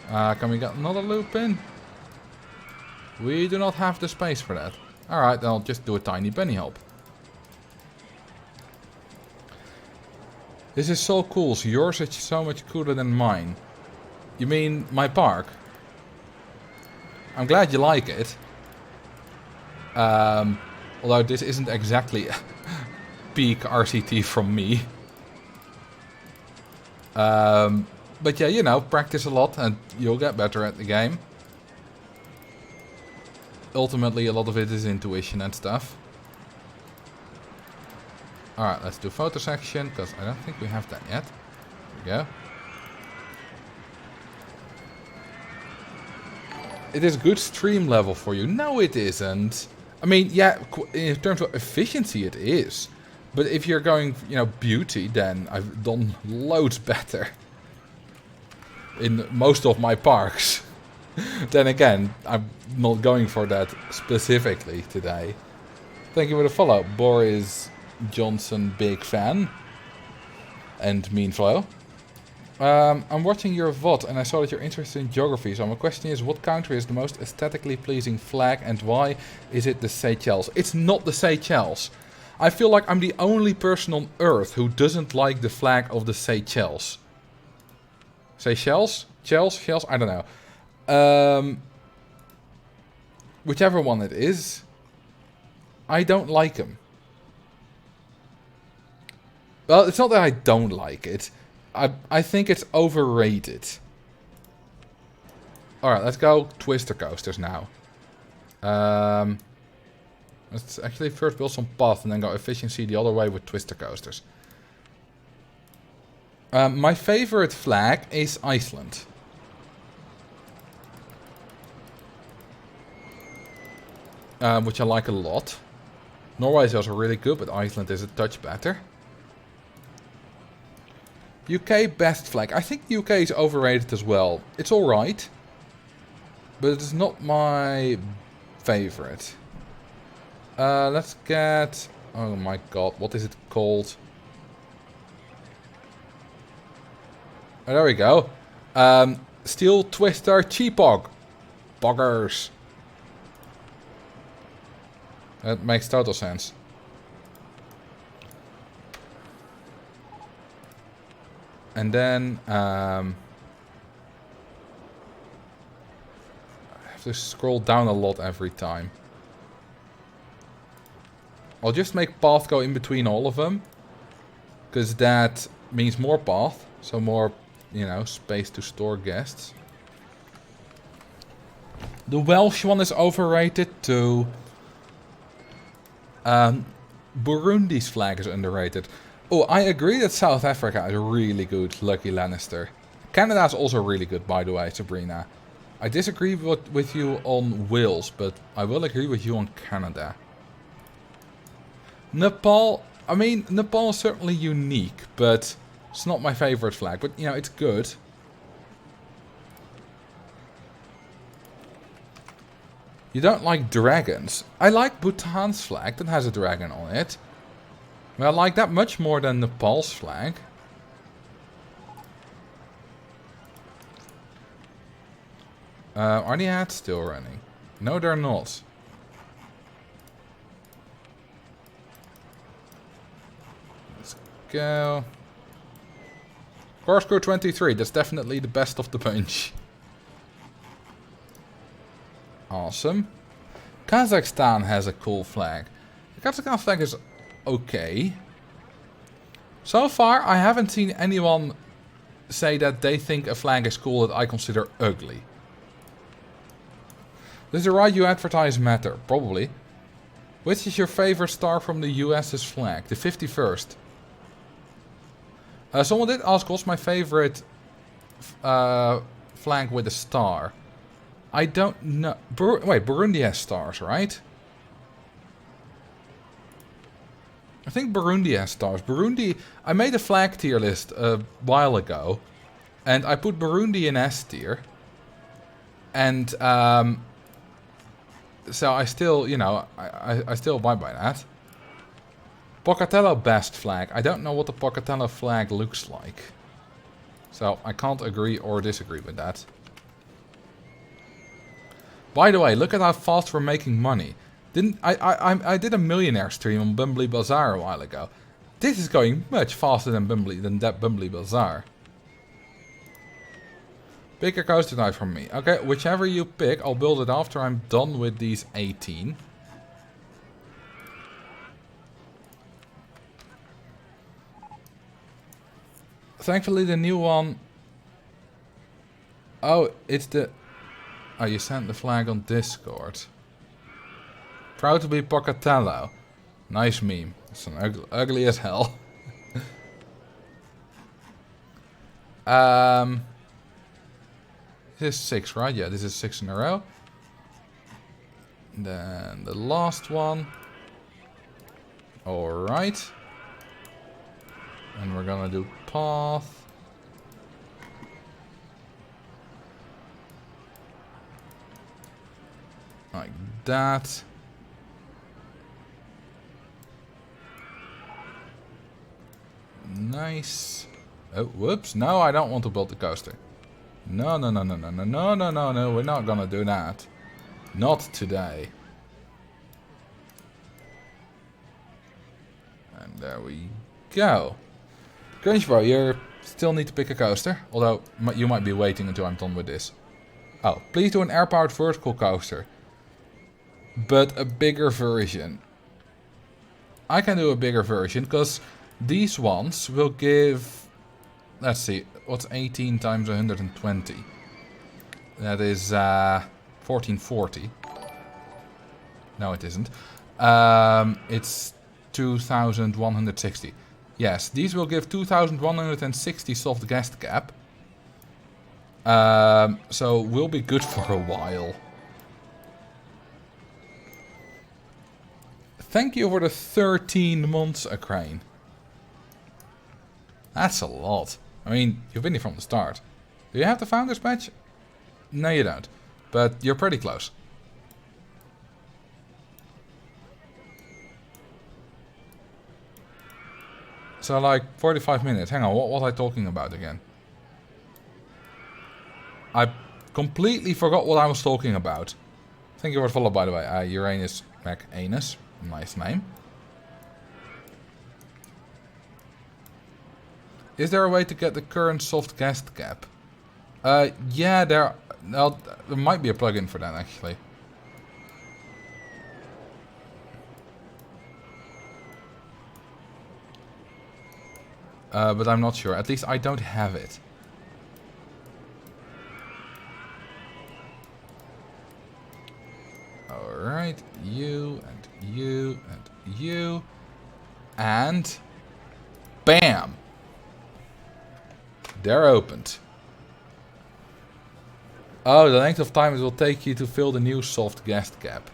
[SPEAKER 1] Can we get another loop in? We do not have the space for that. Alright, then I'll just do a tiny bunny hop. This is so cool. So yours is so much cooler than mine. You mean my park? I'm glad you like it. Although this isn't exactly peak RCT from me. But yeah, you know, practice a lot and you'll get better at the game. Ultimately, a lot of it is intuition and stuff. Alright, let's do photo section, because I don't think we have that yet. There we go. It is good stream level for you. No, it isn't. I mean, yeah, in terms of efficiency, it is. But if you're going, you know, beauty, then I've done loads better. In most of my parks. Then again, I'm not going for that specifically today. Thank you for the follow. Boris Johnson, big fan. And Meanflow. I'm watching your VOD and I saw that you're interested in geography. So my question is, what country is the most aesthetically pleasing flag and why is it the Seychelles? It's not the Seychelles. I feel like I'm the only person on Earth who doesn't like the flag of the Seychelles. Seychelles? Shells? I don't know. Whichever one it is, I don't like them. Well, it's not that I don't like it. I think it's overrated. Alright, let's go Twister Coasters now. Let's actually first build some path and then go efficiency the other way with Twister Coasters. My favorite flag is Iceland. Which I like a lot. Norway is also really good, but Iceland is a touch better. UK best flag. I think UK is overrated as well. It's alright. But it's not my favorite. Let's get... Oh my god, what is it called? Oh, there we go. Steel Twister Cheapog. Boggers. That makes total sense. And then I have to scroll down a lot every time. I'll just make path go in between all of them. Because that means more path. So more, you know, space to store guests. The Welsh one is overrated too. Burundi's flag is underrated. Oh, I agree that South Africa is really good, Lucky Lannister. Canada is also really good, by the way, Sabrina. I disagree with you on Wales, but I will agree with you on Canada. Nepal, I mean, Nepal is certainly unique, but it's not my favorite flag. But, you know, it's good. You don't like dragons. I like Bhutan's flag, that has a dragon on it. But I like that much more than Nepal's flag. Are the ads still running? No, they're not. Let's go. Corkscrew 23, that's definitely the best of the bunch. Awesome. Kazakhstan has a cool flag. The Kazakhstan flag is okay. So far, I haven't seen anyone say that they think a flag is cool that I consider ugly. Does the right you advertise matter? Probably. Which is your favorite star from the US's flag? The 51st. Someone did ask what's my favorite flag with a star. I don't know. Wait, Burundi has stars, right? I think Burundi has stars. Burundi... I made a flag tier list a while ago. And I put Burundi in S tier. And, so I still, you know, I still abide by that. Pocatello best flag. I don't know what the Pocatello flag looks like. So I can't agree or disagree with that. By the way, look at how fast we're making money. I did a millionaire stream on Bumbly Bazaar a while ago. This is going much faster than that Bumbly Bazaar. Pick a coaster type from me. Okay, whichever you pick, I'll build it after I'm done with these 18. Thankfully the new one... Oh, it's the... Oh, you sent the flag on Discord. Proud to be Pocatello. Nice meme. It's an ugly as hell. This is 6, right? Yeah, this is 6 in a row. Then the last one. Alright. And we're gonna do path. Like that. Nice. Oh, whoops. No, I don't want to build the coaster. No, no, no, no, no, no, no, no, no, no. We're not gonna do that. Not today. And there we go. Crunch Bro, you still need to pick a coaster. Although, you might be waiting until I'm done with this. Oh, please do an air-powered vertical coaster. But a bigger version. I can do a bigger version, because these ones will give... Let's see, what's 18 times 120? That is 1440. No, it isn't. It's 2160. Yes, these will give 2160 soft guest cap. So we'll be good for a while. Thank you for the 13 months, Ukraine. That's a lot. I mean, you've been here from the start. Do you have the Founders Badge? No, you don't. But you're pretty close. So like 45 minutes. Hang on, what was I talking about again? I completely forgot what I was talking about. Thank you for the follow, by the way. Uranus McAnus. Nice name. Is there a way to get the current soft guest cap? Yeah, there might be a plugin for that, actually. But I'm not sure. At least I don't have it. Alright, you, and you, and you. And... BAM! They're opened. Oh, the length of time it will take you to fill the new soft guest cap.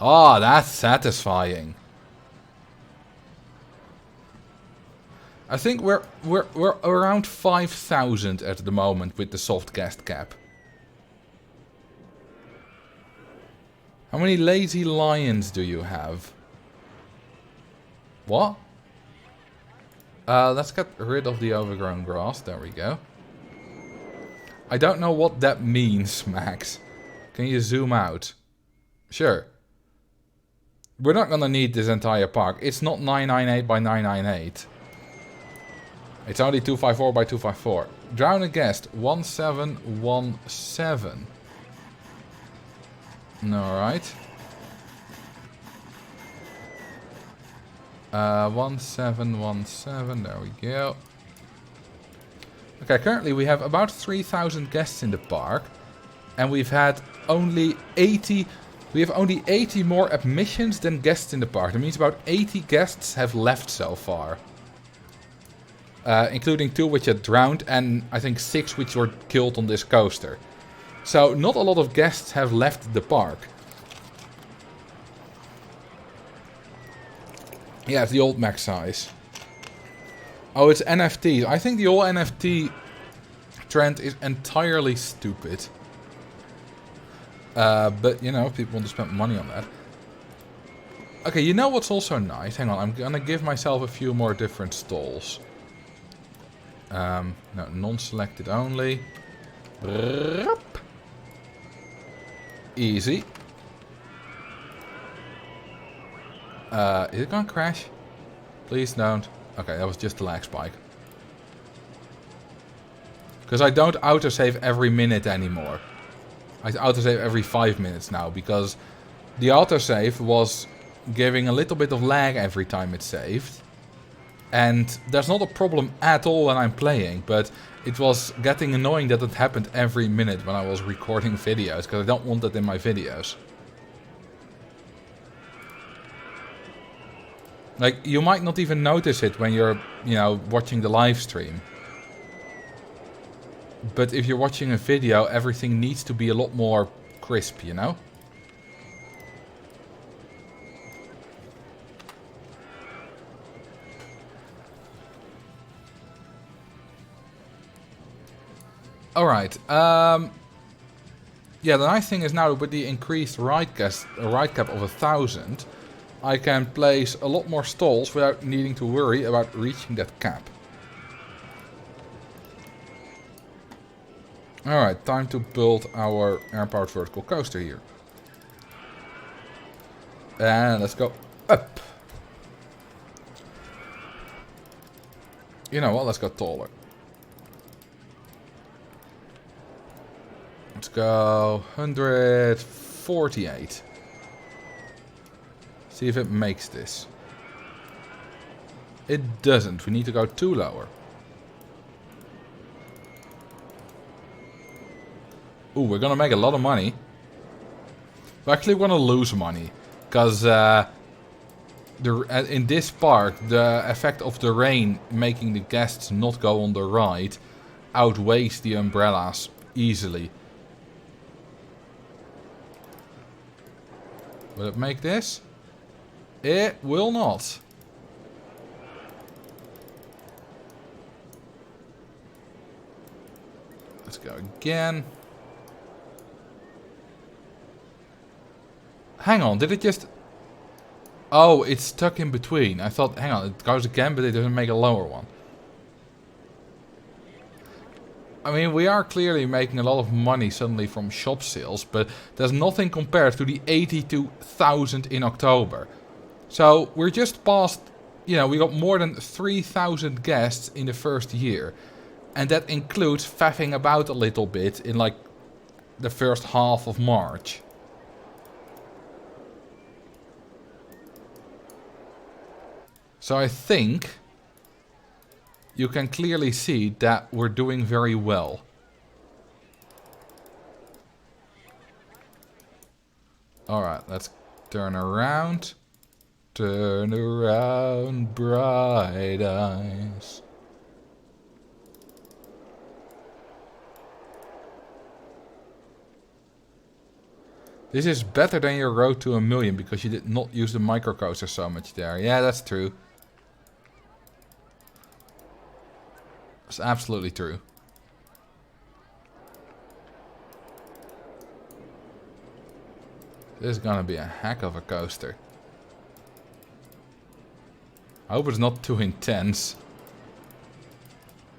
[SPEAKER 1] Oh, that's satisfying. I think we're around 5,000 at the moment with the soft guest cap. How many lazy lions do you have? What? Let's get rid of the overgrown grass. There we go. I don't know what that means, Max. Can you zoom out? Sure. We're not gonna need this entire park. It's not 998 by 998. It's only 254 by 254. Drown a guest. 1717. Alright. 1717, there we go. Okay, currently we have about 3,000 guests in the park. And we've had only 80... We have only 80 more admissions than guests in the park. That means about 80 guests have left so far. Including 2 which had drowned and I think 6 which were killed on this coaster. So not a lot of guests have left the park. Yeah, it's the old max size. Oh, it's NFTs. I think the whole NFT trend is entirely stupid. But, you know, people want to spend money on that. Okay, you know what's also nice? Hang on, I'm gonna give myself a few more different stalls. No, non-selected only. Easy. Is it gonna crash? Please don't. Okay, that was just the lag spike. Because I don't autosave every minute anymore. I autosave every 5 minutes now, because the autosave was giving a little bit of lag every time it saved. And that's not a problem at all when I'm playing, but it was getting annoying that it happened every minute when I was recording videos, because I don't want that in my videos. Like, you might not even notice it when you're, you know, watching the live stream. But if you're watching a video, everything needs to be a lot more crisp, you know? Alright, yeah, the nice thing is now with the increased ride cap of 1,000, I can place a lot more stalls without needing to worry about reaching that cap. Alright, time to build our air-powered vertical coaster here. And let's go up. You know what, let's go taller. Let's go 148. See if it makes this. It doesn't. We need to go 2 lower. Ooh, we're gonna make a lot of money. We're actually gonna lose money. Because in this park, the effect of the rain making the guests not go on the ride outweighs the umbrellas easily. Will it make this? It will not. Let's go again. Hang on, did it just... Oh, it's stuck in between. I thought, hang on, it goes again, but it doesn't make a lower one. I mean, we are clearly making a lot of money suddenly from shop sales, but there's nothing compared to the 82,000 in October. So, we're just past, you know, we got more than 3,000 guests in the first year. And that includes faffing about a little bit in, like, the first half of March. So I think you can clearly see that we're doing very well. Alright, let's turn around. Turn around, bright eyes. This is better than your road to 1,000,000 because you did not use the microcoaster so much there. Yeah, that's true. It's absolutely true. This is gonna be a heck of a coaster. I hope it's not too intense.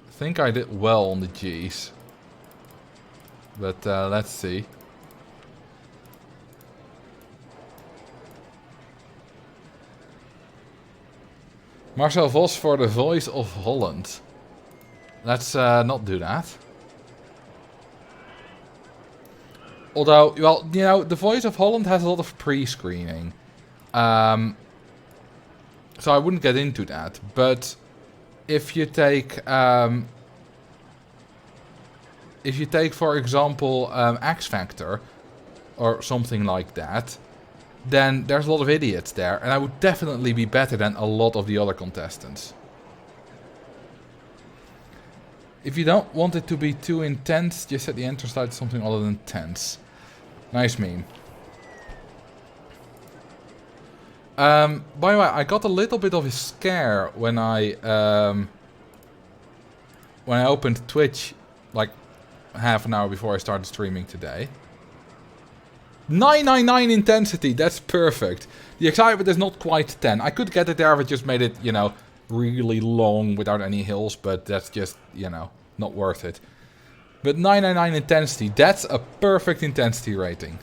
[SPEAKER 1] I think I did well on the G's. But let's see. Marcel Vos for the voice of Holland. Let's not do that. Although, well, you know, the voice of Holland has a lot of pre-screening. So I wouldn't get into that. But if you take, for example, X Factor or something like that, then there's a lot of idiots there, and I would definitely be better than a lot of the other contestants. If you don't want it to be too intense, just set the entrance light to something other than tense. Nice meme. By the way, I got a little bit of a scare when I opened Twitch, like half an hour before I started streaming today. 999 intensity, that's perfect. The excitement is not quite 10. I could get it there if I just made it, you know, really long without any hills, but that's just, you know, not worth it. But 999 intensity, that's a perfect intensity rating.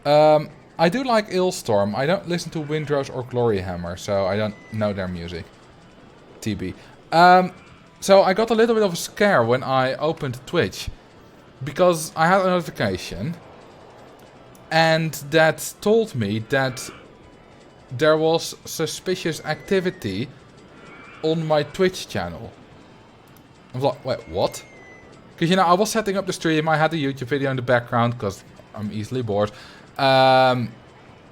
[SPEAKER 1] I do like Illstorm. I don't listen to Windrose or Gloryhammer, so I don't know their music. TB. So I got a little bit of a scare when I opened Twitch. Because I had a notification. And that told me that there was suspicious activity on my Twitch channel. I was like, wait, what? Because, you know, I was setting up the stream. I had a YouTube video in the background because I'm easily bored. I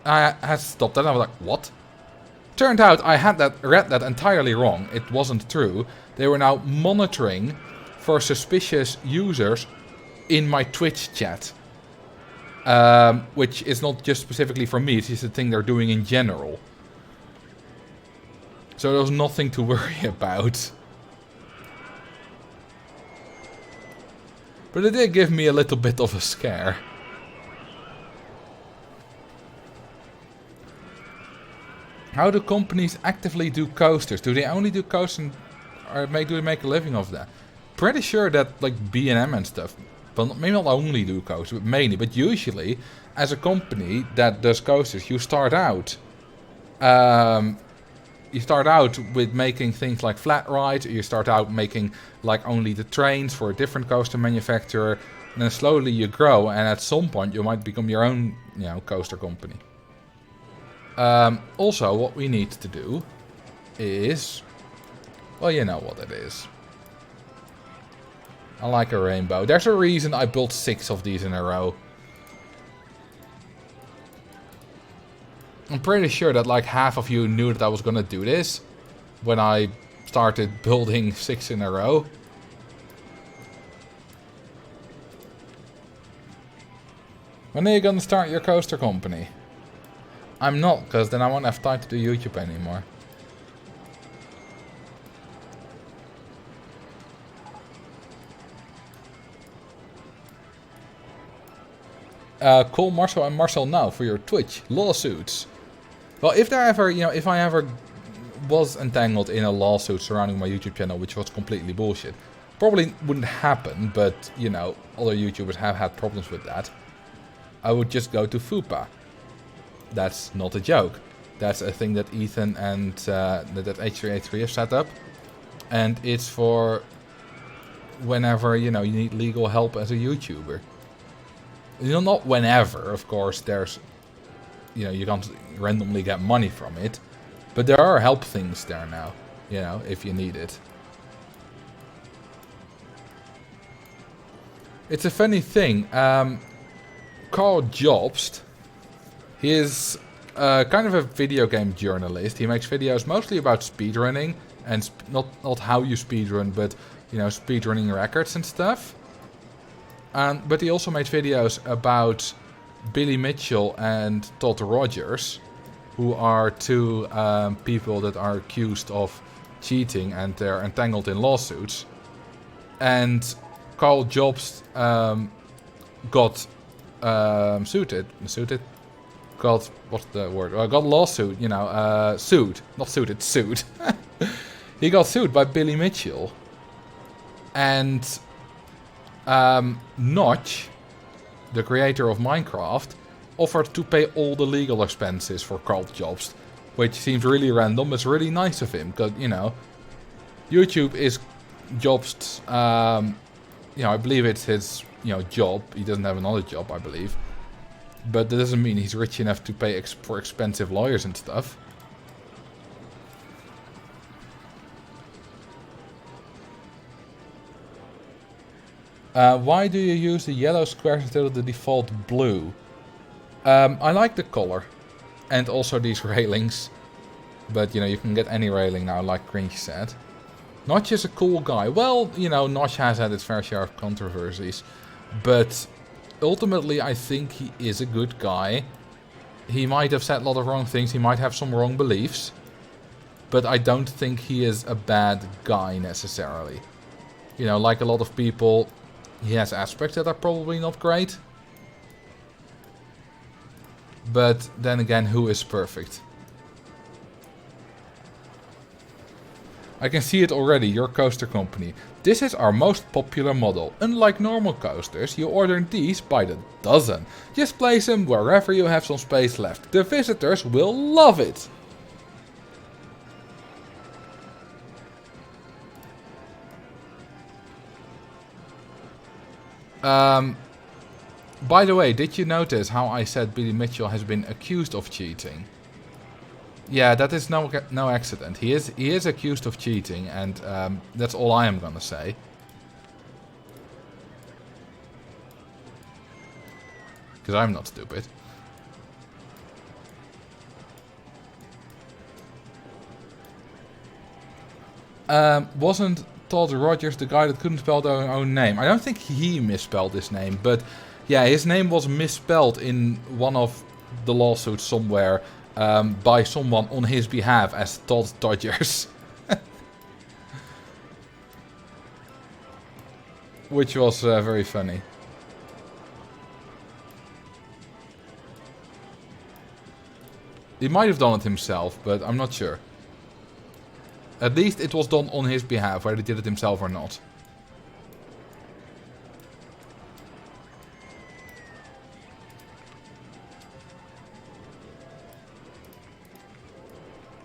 [SPEAKER 1] had stopped that. I was like, what? Turned out I had read that entirely wrong. It wasn't true. They were now monitoring for suspicious users in my Twitch chat. Which is not just specifically for me. It's just a thing they're doing in general. So there was nothing to worry about. But it did give me a little bit of a scare. How do companies actively do coasters? Do they only do coasters or do they make a living off that? Pretty sure that like B&M and stuff, but maybe not only do coasters, but mainly. But usually, as a company that does coasters, you start out with making things like flat rides, or you start out making like only the trains for a different coaster manufacturer, and then slowly you grow, and at some point you might become your own, you know, coaster company. Also, what we need to do is, well, you know what it is. I like a rainbow. There's a reason I built 6 of these in a row. I'm pretty sure that like half of you knew that I was gonna do this when I started building 6 in a row. When are you gonna start your coaster company? I'm not, because then I won't have time to do YouTube anymore. Call Marcel and Marcel now for your Twitch lawsuits. Well, if there ever, you know, if I ever was entangled in a lawsuit surrounding my YouTube channel, which was completely bullshit, probably wouldn't happen, but, you know, other YouTubers have had problems with that. I would just go to FUPA. That's not a joke. That's a thing that Ethan and that H3A3 have set up. And it's for whenever, you know, you need legal help as a YouTuber. You know, not whenever, of course, there's, you know, you can't randomly get money from it. But there are help things there now, you know, if you need it. It's a funny thing. Carl Jobst, he is kind of a video game journalist. He makes videos mostly about speedrunning, and not how you speedrun, but, you know, speedrunning records and stuff. But he also made videos about Billy Mitchell and Todd Rogers, who are 2 people that are accused of cheating and they're entangled in lawsuits. And Carl Jobst got sued. Got, what's the word? Got lawsuit, you know, sued. Not suited, sued. He got sued by Billy Mitchell. And Notch, the creator of Minecraft, offered to pay all the legal expenses for Carl Jobst, which seems really random. It's really nice of him, because, you know, YouTube is Jobst's, you know, I believe it's his, you know, job. He doesn't have another job, I believe. But that doesn't mean he's rich enough to pay for expensive lawyers and stuff. Why do you use the yellow squares instead of the default blue? I like the color. And also these railings. But, you know, you can get any railing now, like Grinch said. Notch is a cool guy. Well, you know, Notch has had its fair share of controversies. But ultimately, I think he is a good guy. He might have said a lot of wrong things. He might have some wrong beliefs. But I don't think he is a bad guy, necessarily. You know, like a lot of people, he has aspects that are probably not great. But then again, who is perfect? I can see it already, your coaster company. This is our most popular model. Unlike normal coasters, you order these by the dozen. Just place them wherever you have some space left. The visitors will love it. By the way, did you notice how I said Billy Mitchell has been accused of cheating? Yeah, that is no accident. He is accused of cheating, and that's all I am gonna say. Because I'm not stupid. Wasn't Todd Rogers the guy that couldn't spell their own name? I don't think he misspelled his name, but yeah, his name was misspelled in one of the lawsuits somewhere by someone on his behalf as Todd Dodgers. Which was very funny. He might have done it himself, but I'm not sure. At least it was done on his behalf, whether he did it himself or not.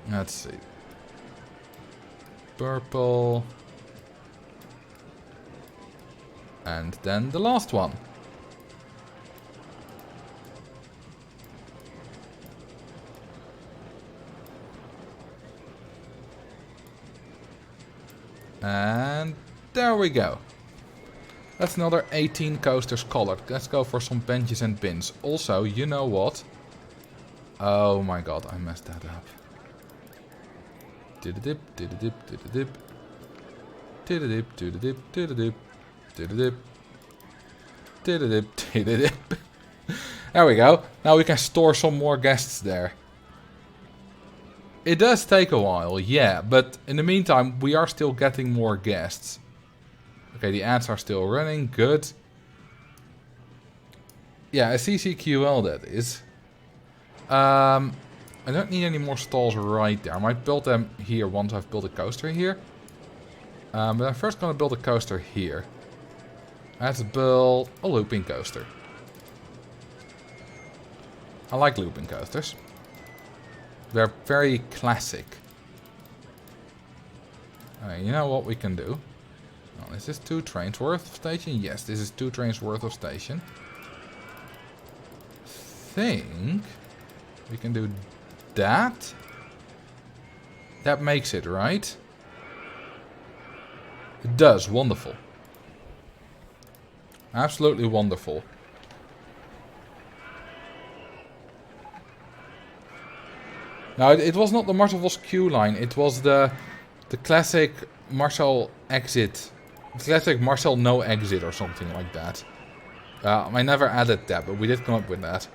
[SPEAKER 1] Let's see. Purple. And then the last one. And there we go. That's another 18 coasters colored. Let's go for some benches and bins. Also, you know what? Oh my god, I messed that up. Did-a-dip, did-a-dip, did-a-dip. Did-a-dip, did-a-dip, did-a-dip. Did-a-dip. Did-a-dip, did-a-dip. There we go. Now we can store some more guests there. It does take a while, yeah, but in the meantime, we are still getting more guests. Okay, the ads are still running, good. Yeah, a CCQL that is. I don't need any more stalls right there. I might build them here once I've built a coaster here. But I'm first going to build a coaster here. Let's build a looping coaster. I like looping coasters. They're very classic. You know what we can do? Oh, is this 2 trains worth of station? Yes, this is 2 trains worth of station. Think we can do that. That makes it, right? It does, wonderful. Absolutely wonderful. Now, it was not the Marcel Vos Q line, it was the classic Marcel exit. The classic Marcel no exit or something like that. I never added that, but we did come up with that.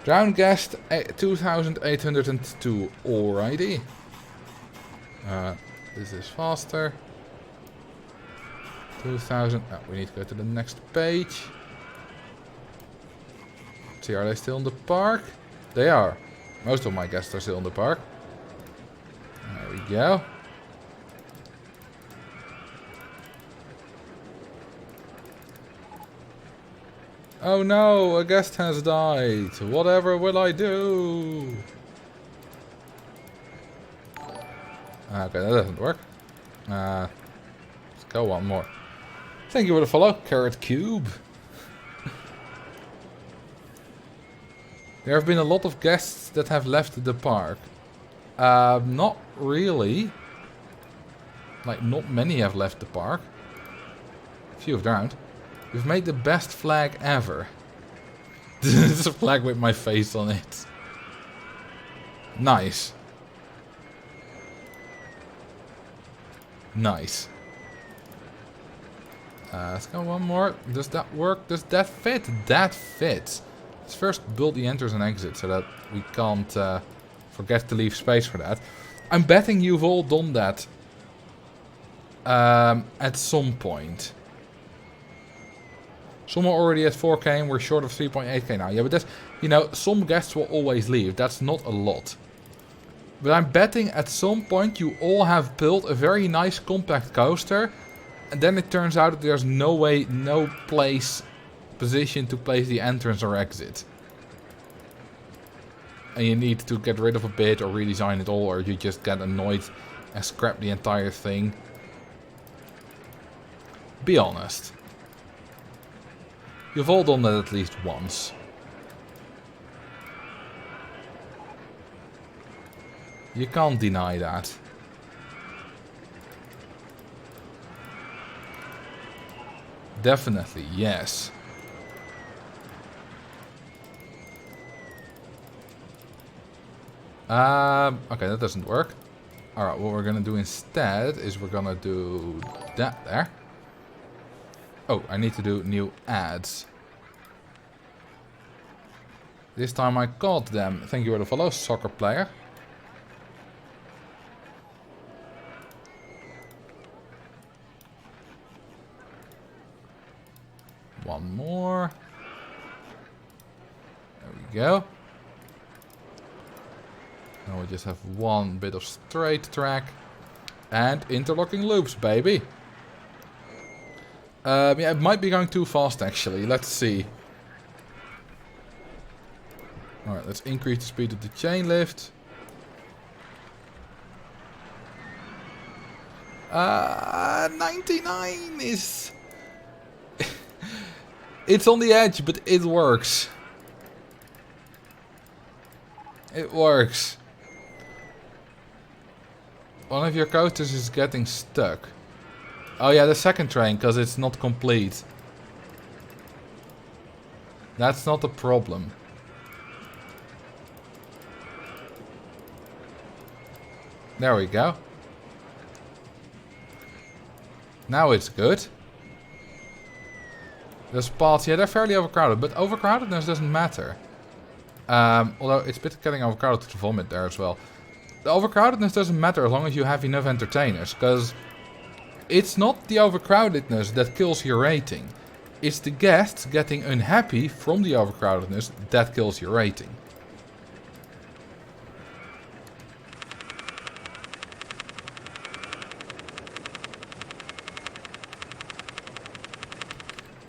[SPEAKER 1] Drown guest 2802, alrighty. This is faster. 2000, oh, we need to go to the next page. See, are they still in the park? They are. Most of my guests are still in the park. There we go. Oh no, a guest has died. Whatever will I do? Okay, that doesn't work. Let's go one more. Thank you for the follow, Carrot Cube. There have been a lot of guests that have left the park. Not really. Like, not many have left the park. A few have drowned. We've made the best flag ever. This is a flag with my face on it. Nice. Nice. Let's go one more. Does that work? Does that fit? That fits. Let's first build the enters and exits so that we can't forget to leave space for that. I'm betting you've all done that at some point. Some are already at 4k and we're short of 3.8k now. Yeah, but that's, you know, some guests will always leave. That's not a lot. But I'm betting at some point you all have built a very nice compact coaster. And then it turns out that there's no way, no position to place the entrance or exit. And you need to get rid of a bit or redesign it all, or you just get annoyed and scrap the entire thing. Be honest. You've all done that at least once. You can't deny that. Definitely, yes. Okay, that doesn't work. Alright, what we're gonna do instead is we're gonna do that there. Oh, I need to do new ads. This time I called them. Thank you for the follow, soccer player. One more. There we go. Now we just have one bit of straight track. And interlocking loops, baby. Yeah, it might be going too fast actually. Let's see. Alright, let's increase the speed of the chain lift. 99 is... It's on the edge, but it works. It works. One of your coasters is getting stuck. Oh yeah, the second train, because it's not complete. That's not a problem. There we go. Now it's good. The spots, yeah, they're fairly overcrowded, but overcrowdedness doesn't matter. Although it's a bit getting overcrowded to vomit there as well. The overcrowdedness doesn't matter as long as you have enough entertainers, because it's not the overcrowdedness that kills your rating. It's the guests getting unhappy from the overcrowdedness that kills your rating.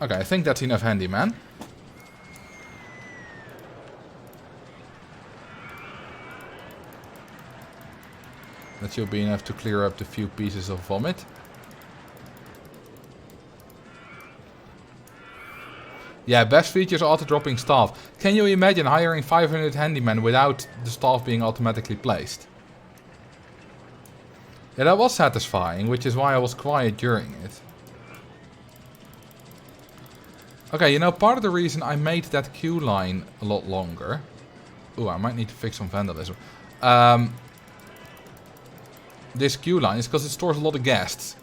[SPEAKER 1] Okay, I think that's enough handyman. That should be enough to clear up the few pieces of vomit. Yeah, best features auto-dropping staff. Can you imagine hiring 500 handymen without the staff being automatically placed? Yeah, that was satisfying, which is why I was quiet during it. Okay, you know, part of the reason I made that queue line a lot longer... Ooh, I might need to fix some vandalism. This queue line is because it stores a lot of guests.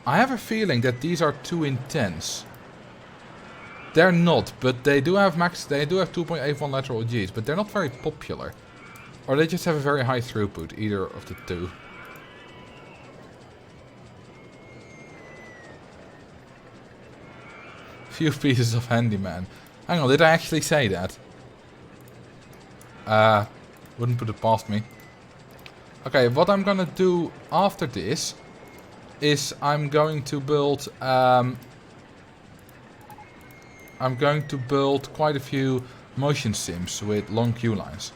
[SPEAKER 1] I have a feeling that these are too intense. They're not, but they do have 2.81 lateral Gs, but they're not very popular. Or they just have a very high throughput, either of the two. Few pieces of handyman. Hang on, did I actually say that? Wouldn't put it past me. Okay, what I'm gonna do after this is I'm going to build quite a few motion sims with long queue lines.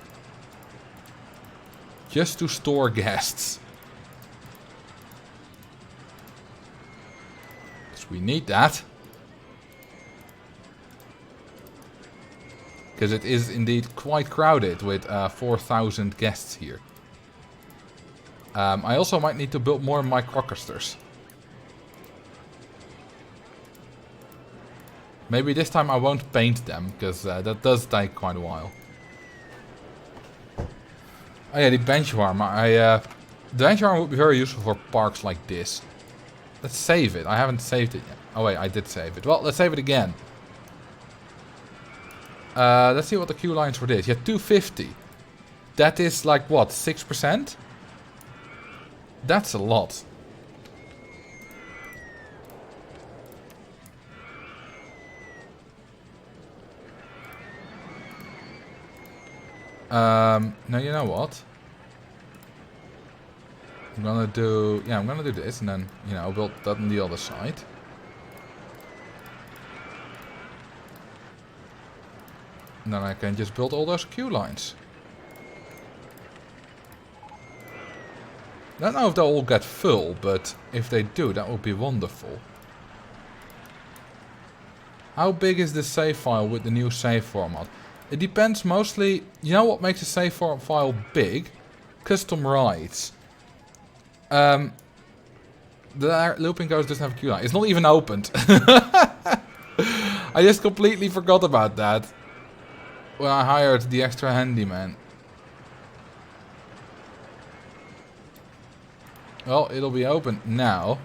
[SPEAKER 1] Just to store guests. Because we need that. Because it is indeed quite crowded with 4,000 guests here. I also might need to build more microcasters. Maybe this time I won't paint them, because that does take quite a while. Oh yeah, the bench warmer. The bench warmer would be very useful for parks like this. Let's save it. I haven't saved it yet. Oh wait, I did save it. Well, let's save it again. Let's see what the queue lines for this. Yeah, 250. That is like what, 6%? That's a lot. Now you know what? I'm gonna do, I'm gonna do this and then, I'll build that on the other side. And then I can just build all those queue lines. I don't know if they'll all get full, but if they do, that would be wonderful. How big is the save file with the new save format? It depends mostly... You know what makes a save file big? Custom rides. The looping coast doesn't have a queue line. It's not even opened. I just completely forgot about that. When I hired the extra handyman. Well, it'll be open now.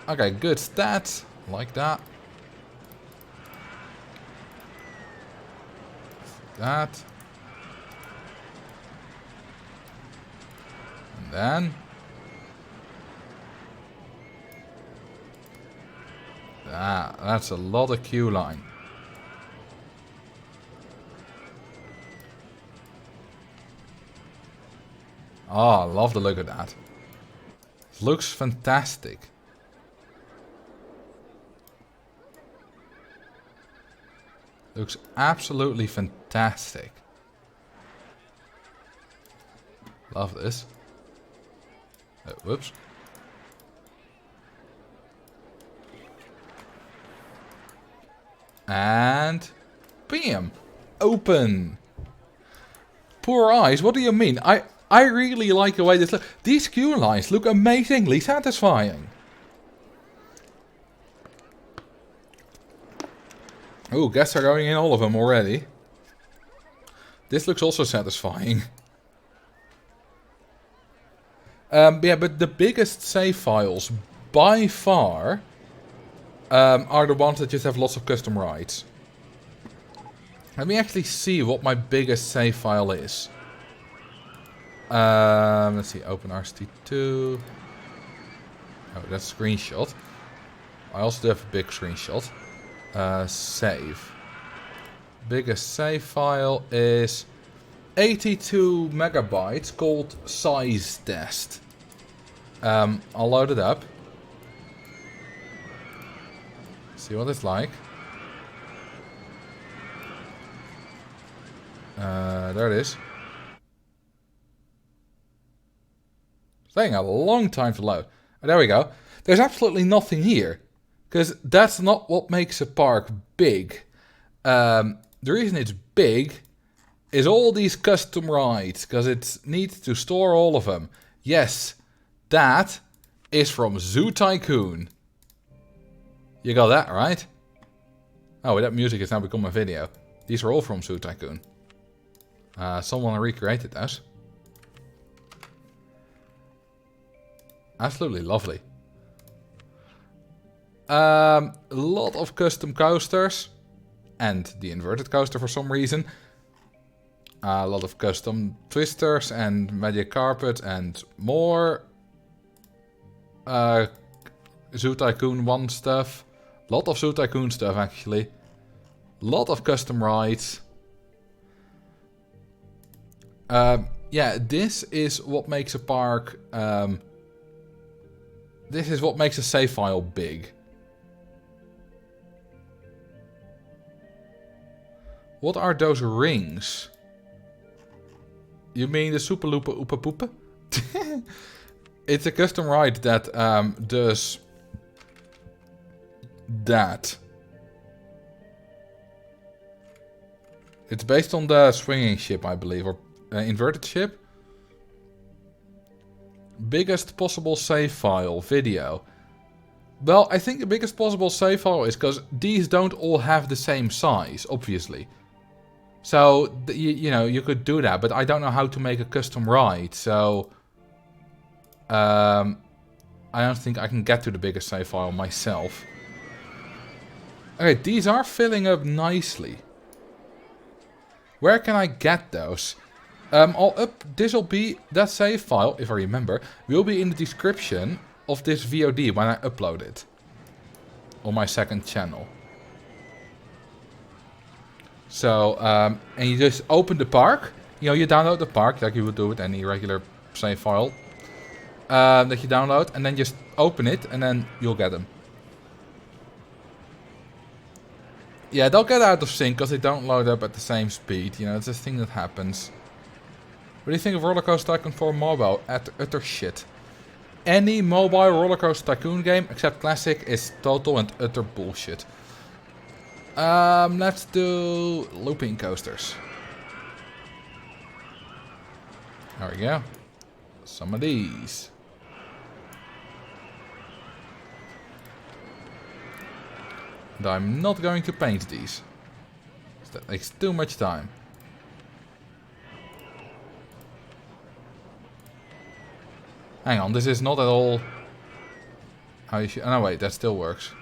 [SPEAKER 1] Okay, good stats. Like that. That. And then. That's a lot of queue line. Oh, I love the look of that. Looks fantastic. Looks absolutely fantastic. Love this. Oh, whoops. And... bam! Open! Poor eyes, what do you mean? I really like the way this looks. These queue lines look amazingly satisfying. Oh, guests are going in all of them already. This looks also satisfying. Yeah, but the biggest save files, by far, are the ones that just have lots of custom rides. Let me actually see what my biggest save file is. Let's see, open RST2. Oh, that's a screenshot. I also do have a big screenshot. Save. Biggest save file is 82 megabytes called size test. I'll load it up. See what it's like. There it is. It's taking a long time to load. Oh, there we go. There's absolutely nothing here. Because that's not what makes a park big. The reason it's big is all these custom rides. Because it needs to store all of them. Yes, that is from Zoo Tycoon. You got that, right? Oh, that music has now become a video. These are all from Zoo Tycoon. Someone recreated those. Absolutely lovely. A lot of custom coasters. And the inverted coaster for some reason. A lot of custom twisters and magic carpet and more. Zoo Tycoon 1 stuff. A lot of Zoo Tycoon stuff actually. A lot of custom rides. Yeah, this is what makes a park... this is what makes a save file big. What are those rings? You mean the Super Loopa Oopa Poopa? It's a custom ride that does that. It's based on the swinging ship, I believe, or inverted ship. Biggest possible save file video. Well, I think the biggest possible save file is because these don't all have the same size, obviously. So, you know, you could do that, but I don't know how to make a custom ride, so... I don't think I can get to the biggest save file myself. Okay, these are filling up nicely. Where can I get those? This'll be, that save file, if I remember, will be in the description of this VOD when I upload it. On my second channel. So, and you just open the park. You know, you download the park like you would do with any regular save file that you download, and then just open it, and then you'll get them. Yeah, they'll get out of sync because they don't load up at the same speed. You know, it's a thing that happens. What do you think of Roller Coaster Tycoon 4 mobile? Utter shit. Any mobile Roller Coaster Tycoon game except Classic is total and utter bullshit. Let's do looping coasters. There we go. Some of these. And I'm not going to paint these. That takes too much time. Hang on, this is not at all how you should... Oh no, wait, that still works.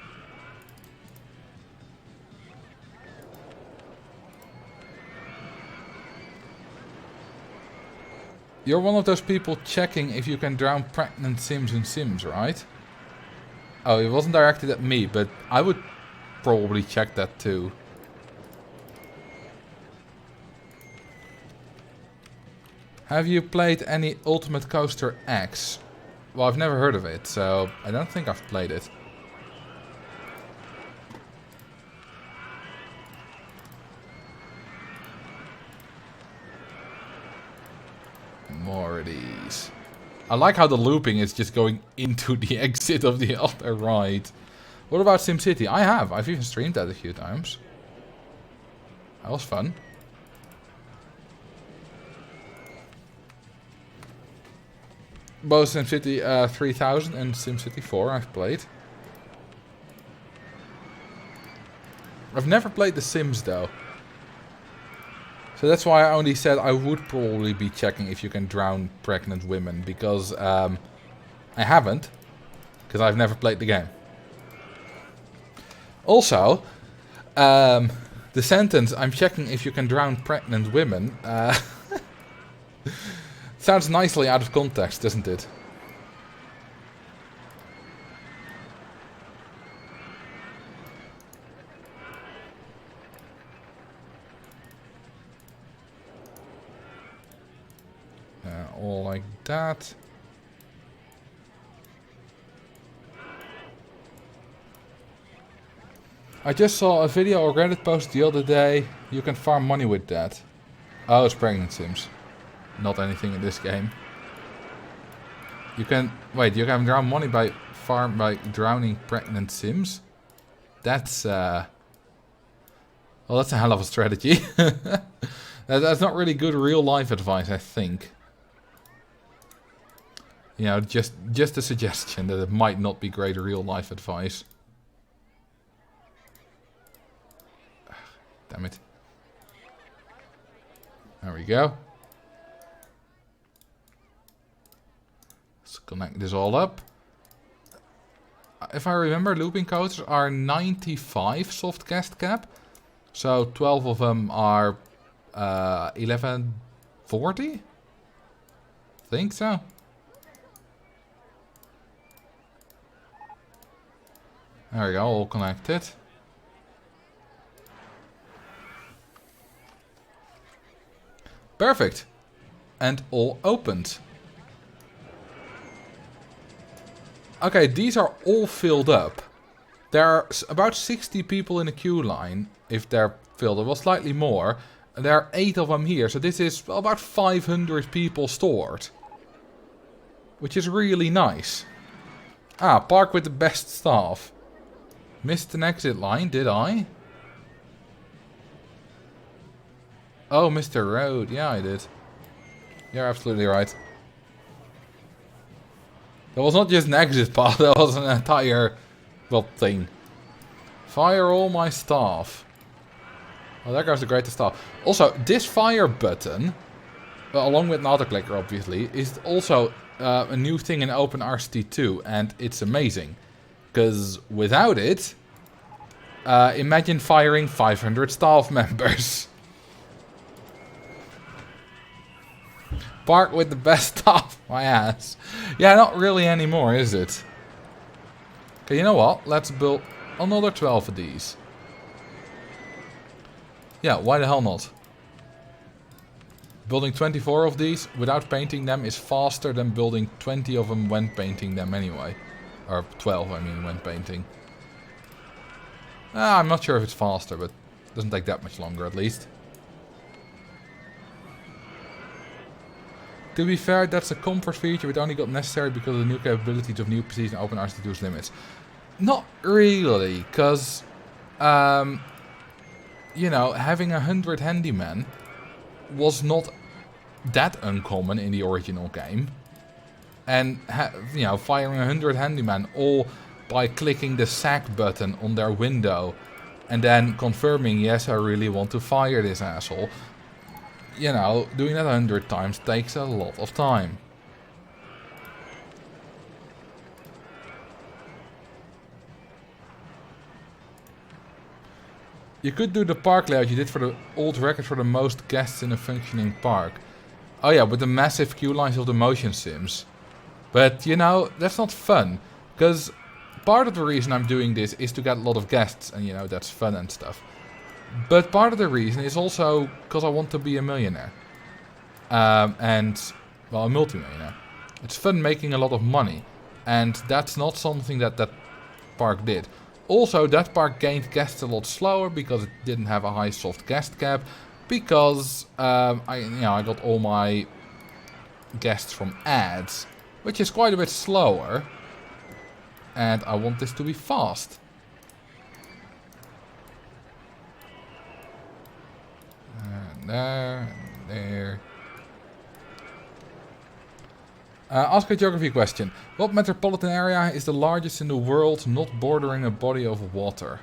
[SPEAKER 1] You're one of those people checking if you can drown pregnant Sims in Sims, right? Oh, it wasn't directed at me, but I would probably check that too. Have you played any Ultimate Coaster X? Well, I've never heard of it, so I don't think I've played it. More of these. I like how the looping is just going into the exit of the other ride. What about SimCity? I have. I've even streamed that a few times. That was fun. Both SimCity 3000 and SimCity 4 I've played. I've never played The Sims though. So that's why I only said I would probably be checking if you can drown pregnant women. Because I haven't. Because I've never played the game. Also, the sentence, I'm checking if you can drown pregnant women. Sounds nicely out of context, doesn't it? All like that. I just saw a video or Reddit post the other day. You can farm money with that. Oh, it's pregnant Sims. Not anything in this game. You can... Wait, you can drown money by drowning pregnant Sims? That's, well, that's a hell of a strategy. That's not really good real life advice, I think. You know, just a suggestion that it might not be great real life advice. Damn it. There we go. Let's connect this all up. If I remember, looping coasters are 95 soft cast cap. So 12 of them are 1140? Think so. There we go, all connected. Perfect. And all opened. Okay, these are all filled up. There are about 60 people in the queue line, if they're filled up. Well, slightly more. And there are 8 of them here, so this is about 500 people stored. Which is really nice. Ah, park with the best staff. Missed an exit line, did I? Oh, Mr. Road. Yeah, I did. You're absolutely right. That was not just an exit path, that was an entire, well, thing. Fire all my staff. Oh, there goes the greatest staff. Also, this fire button, well, along with an auto clicker, obviously, is also a new thing in OpenRCT 2, and it's amazing. Because without it, imagine firing 500 staff members. Park with the best staff, my ass. Yeah, not really anymore, is it? Okay, you know what? Let's build another 12 of these. Yeah, why the hell not? Building 24 of these without painting them is faster than building 20 of them when painting them anyway. Or 12, I mean, when painting. I'm not sure if it's faster, but it doesn't take that much longer at least. To be fair, that's a comfort feature which only got necessary because of the new capabilities of new PCs and open RC2's limits. Not really, because, you know, having 100 handymen was not that uncommon in the original game. And, you know, firing 100 handymen all by clicking the sack button on their window and then confirming, yes, I really want to fire this asshole. You know, doing that 100 times takes a lot of time. You could do the park layout you did for the old record for the most guests in a functioning park. Oh yeah, with the massive queue lines of the motion sims. But, you know, that's not fun. Because part of the reason I'm doing this is to get a lot of guests. And, you know, that's fun and stuff. But part of the reason is also because I want to be a millionaire. And, well, a multimillionaire. It's fun making a lot of money. And that's not something that that park did. Also, that park gained guests a lot slower because it didn't have a high soft guest cap. Because I got all my guests from ads, which is quite a bit slower. And I want this to be fast. There, there. Ask a geography question. What metropolitan area is the largest in the world not bordering a body of water?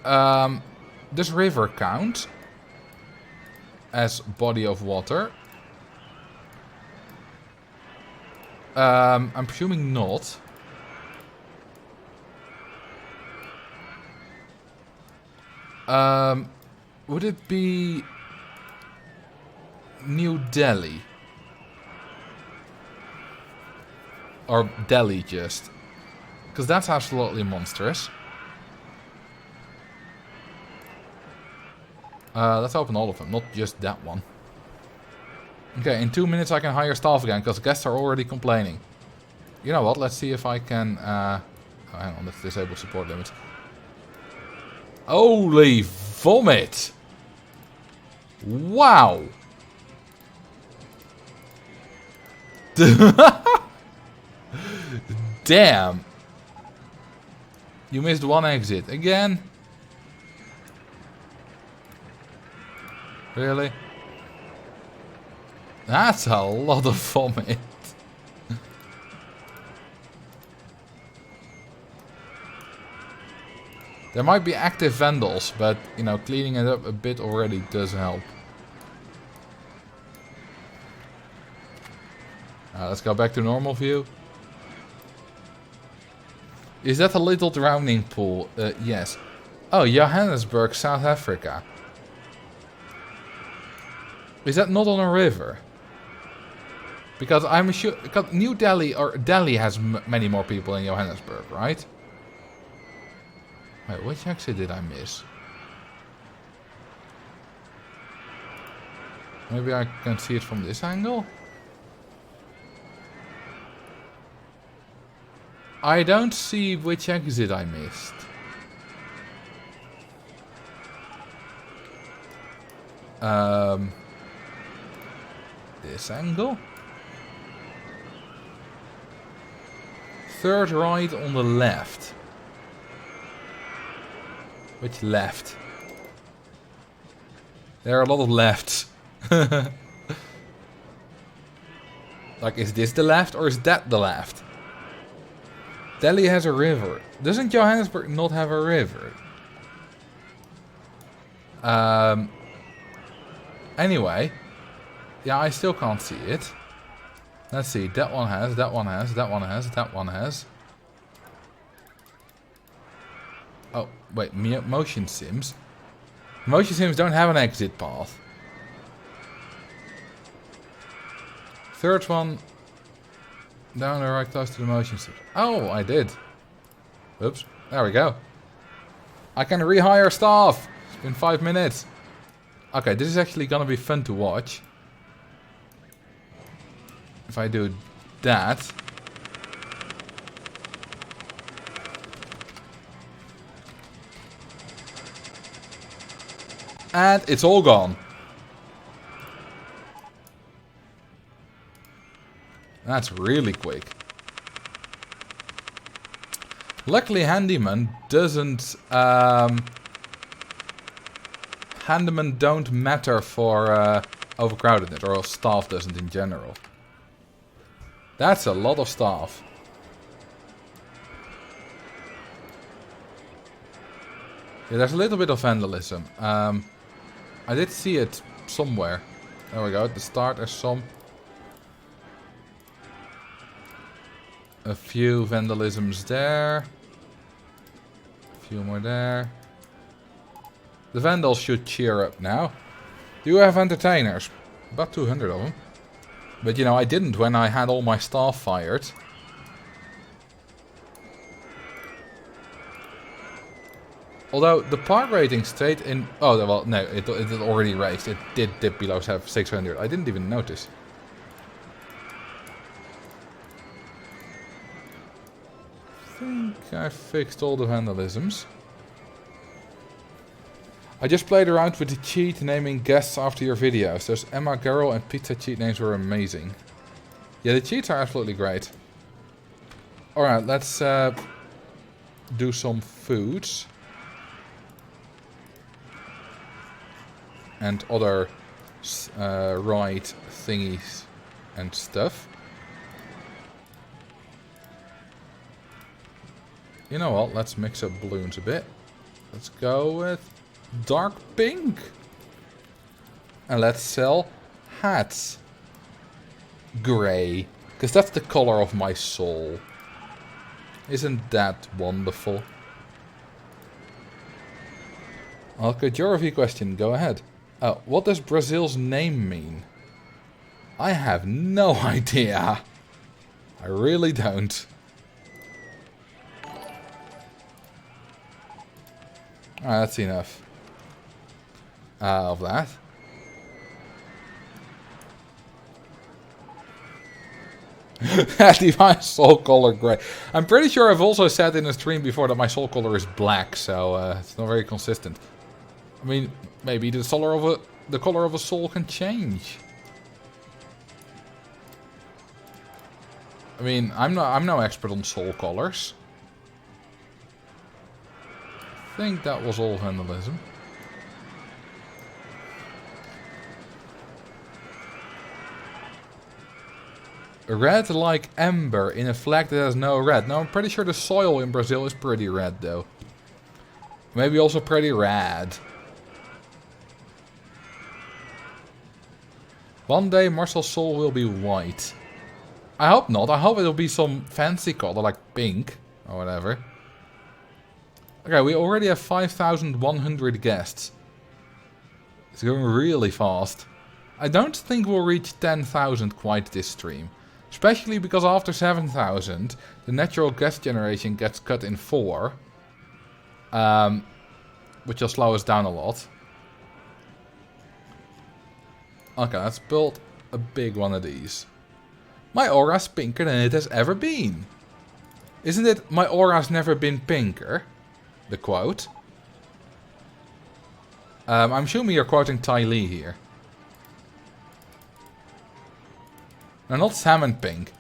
[SPEAKER 1] Does river count as body of water? I'm presuming not. Would it be New Delhi? Or Delhi just? Because that's absolutely monstrous. Let's open all of them, not just that one. Okay, in 2 minutes I can hire staff again, because guests are already complaining. You know what, let's see if I can... oh, hang on, let's disable support limits. Holy vomit! Wow! Damn! You missed one exit. Again? Really? That's a lot of vomit. There might be active vandals, but, you know, cleaning it up a bit already does help. Let's go back to normal view. Is that a little drowning pool? Yes. Oh, Johannesburg, South Africa. Is that not on a river? Because I'm sure... Because New Delhi, or Delhi has many more people than Johannesburg, right? Wait, which exit did I miss? Maybe I can see it from this angle? I don't see which exit I missed. This angle? Third right on the left. Which left? There are a lot of lefts. Like, is this the left or is that the left? Delhi has a river. Doesn't Johannesburg not have a river? Anyway. Yeah, I still can't see it. Let's see. That one has, that one has, that one has, that one has. Oh, wait. Motion sims. Motion sims don't have an exit path. Third one. Down the right close to the motion sims. Oh, I did. Oops. There we go. I can rehire staff. It's been 5 minutes. Okay, this is actually gonna be fun to watch. If I do that. And it's all gone. That's really quick. Luckily, Handyman doesn't... Handyman don't matter for overcrowdedness, or staff doesn't in general. That's a lot of staff. Yeah, there's a little bit of vandalism. I did see it somewhere. There we go, at the start there's some. A few vandalisms there. A few more there. The vandals should cheer up now. Do you have entertainers? About 200 of them. But you know, I didn't when I had all my staff fired. Although the park rating stayed in... Oh, well, no, it had already raised. It did dip below 600. I didn't even notice. I think I fixed all the vandalisms. I just played around with the cheat naming guests after your videos. Those Emma Girl and Pizza cheat names were amazing. Yeah, the cheats are absolutely great. Alright, let's do some foods. And other ride thingies and stuff. You know what, let's mix up balloons a bit. Let's go with dark pink. And let's sell hats. Grey. Because that's the color of my soul. Isn't that wonderful? Okay, Jorvy question, go ahead. What does Brazil's name mean? I have no idea. I really don't. That's enough of that. Divine soul color grey. I'm pretty sure I've also said in a stream before that my soul color is black, so it's not very consistent. I mean, maybe the color of a soul can change. I mean, I'm no expert on soul colors. I think that was all vandalism. Red like ember in a flag that has no red. No, I'm pretty sure the soil in Brazil is pretty red though. Maybe also pretty rad. One day Marcel's soul will be white. I hope not. I hope it'll be some fancy color like pink or whatever. Okay, we already have 5,100 guests. It's going really fast. I don't think we'll reach 10,000 quite this stream. Especially because after 7,000, the natural guest generation gets cut in 4. Which will slow us down a lot. Okay, let's build a big one of these. My aura's pinker than it has ever been. Isn't it, my aura's never been pinker? The quote. I'm assuming you're quoting Ty Lee here. No, not salmon pink.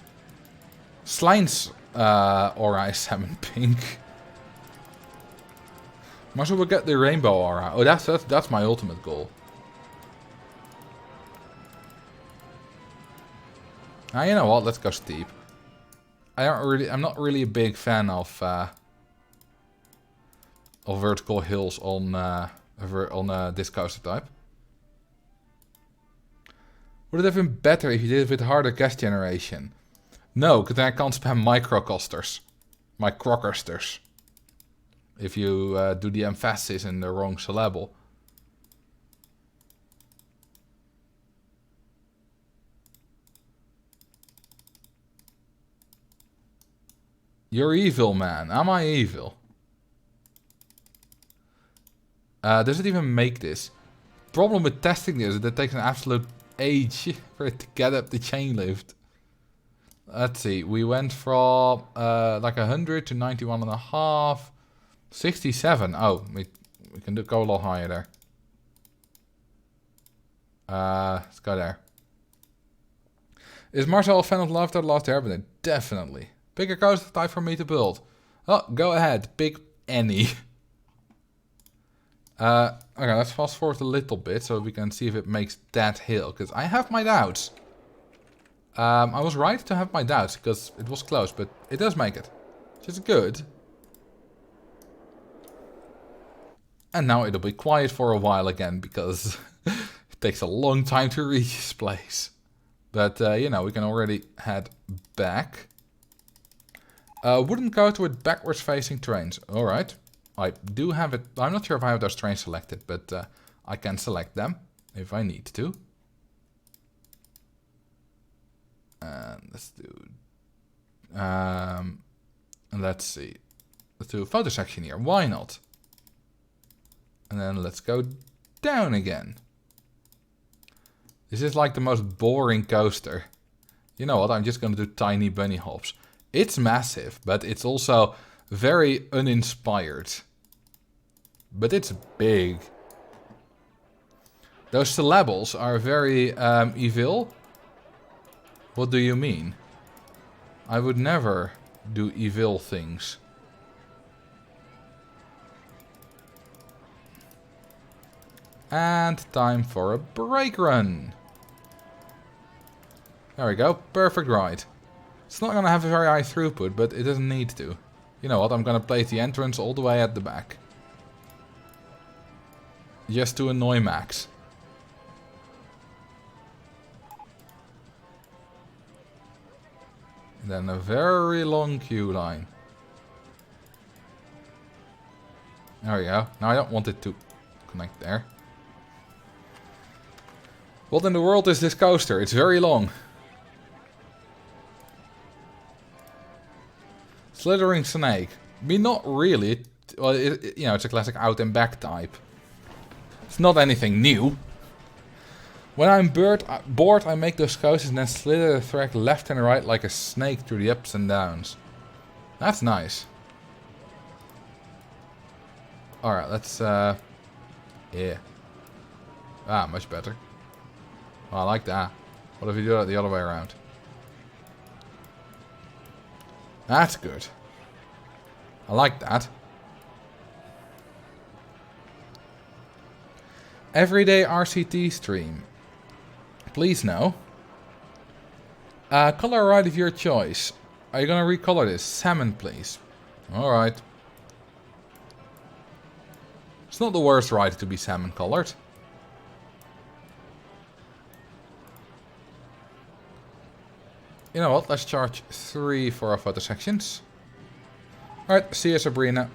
[SPEAKER 1] Sline's aura is salmon pink. Might as well get the rainbow aura. Oh, that's my ultimate goal. Ah, you know what? Let's go steep. I'm not really a big fan of vertical hills on this coaster type. Would it have been better if you did it with harder guest generation? No, because then I can't spam microcosters. Microcosters. If you do the emphasis in the wrong syllable. You're evil, man. Am I evil? Does it even make this? Problem with testing this is that it takes an absolute age for it to get up the chain lift. Let's see, we went from like 100 to 91.5, 67. Oh, we can go a lot higher there. Let's go there. Is Marcel a fan of Love That Lost Airbender? Definitely. Pick a coaster type for me to build. Oh, go ahead. Pick any. Okay, let's fast forward a little bit so we can see if it makes that hill. Because I have my doubts. I was right to have my doubts because it was close, but it does make it. Which is good. And now it'll be quiet for a while again because it takes a long time to reach this place. But, you know, we can already head back. Wooden coaster with backwards facing trains. Alright. I do have it. I'm not sure if I have those trains selected, but I can select them if I need to. And let's do... let's see. Let's do a photo section here. Why not? And then let's go down again. This is like the most boring coaster. You know what? I'm just going to do tiny bunny hops. It's massive, but it's also very uninspired. But it's big. Those syllables are very evil. What do you mean? I would never do evil things. And time for a brake run. There we go, perfect ride. It's not going to have a very high throughput, but it doesn't need to. You know what, I'm going to place the entrance all the way at the back. Just to annoy Max. And then a very long queue line. There we go. Now I don't want it to connect there. What in the world is this coaster? It's very long. Slithering snake. I mean, not really. Well, you know, it's a classic out and back type. It's not anything new. When I'm bored, I make those coasters and then slither the track left and right like a snake through the ups and downs. That's nice. Alright, let's, yeah. Ah, much better. Well, I like that. What if you do it the other way around? That's good. I like that. Everyday RCT stream. Please no. Color ride of your choice. Are you gonna recolor this? Salmon, please. Alright. It's not the worst ride to be salmon colored. You know what, let's charge 3 for our photo sections. Alright, see you, Sabrina.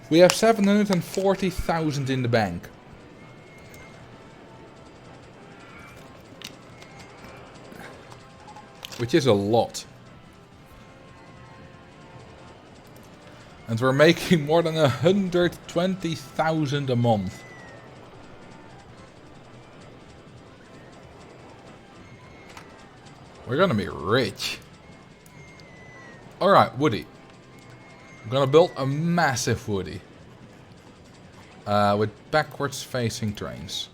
[SPEAKER 1] We have 740,000 in the bank. Which is a lot. And we're making more than 120,000 a month. We're gonna be rich. Alright, Woody. I'm gonna build a massive Woody. With backwards facing trains.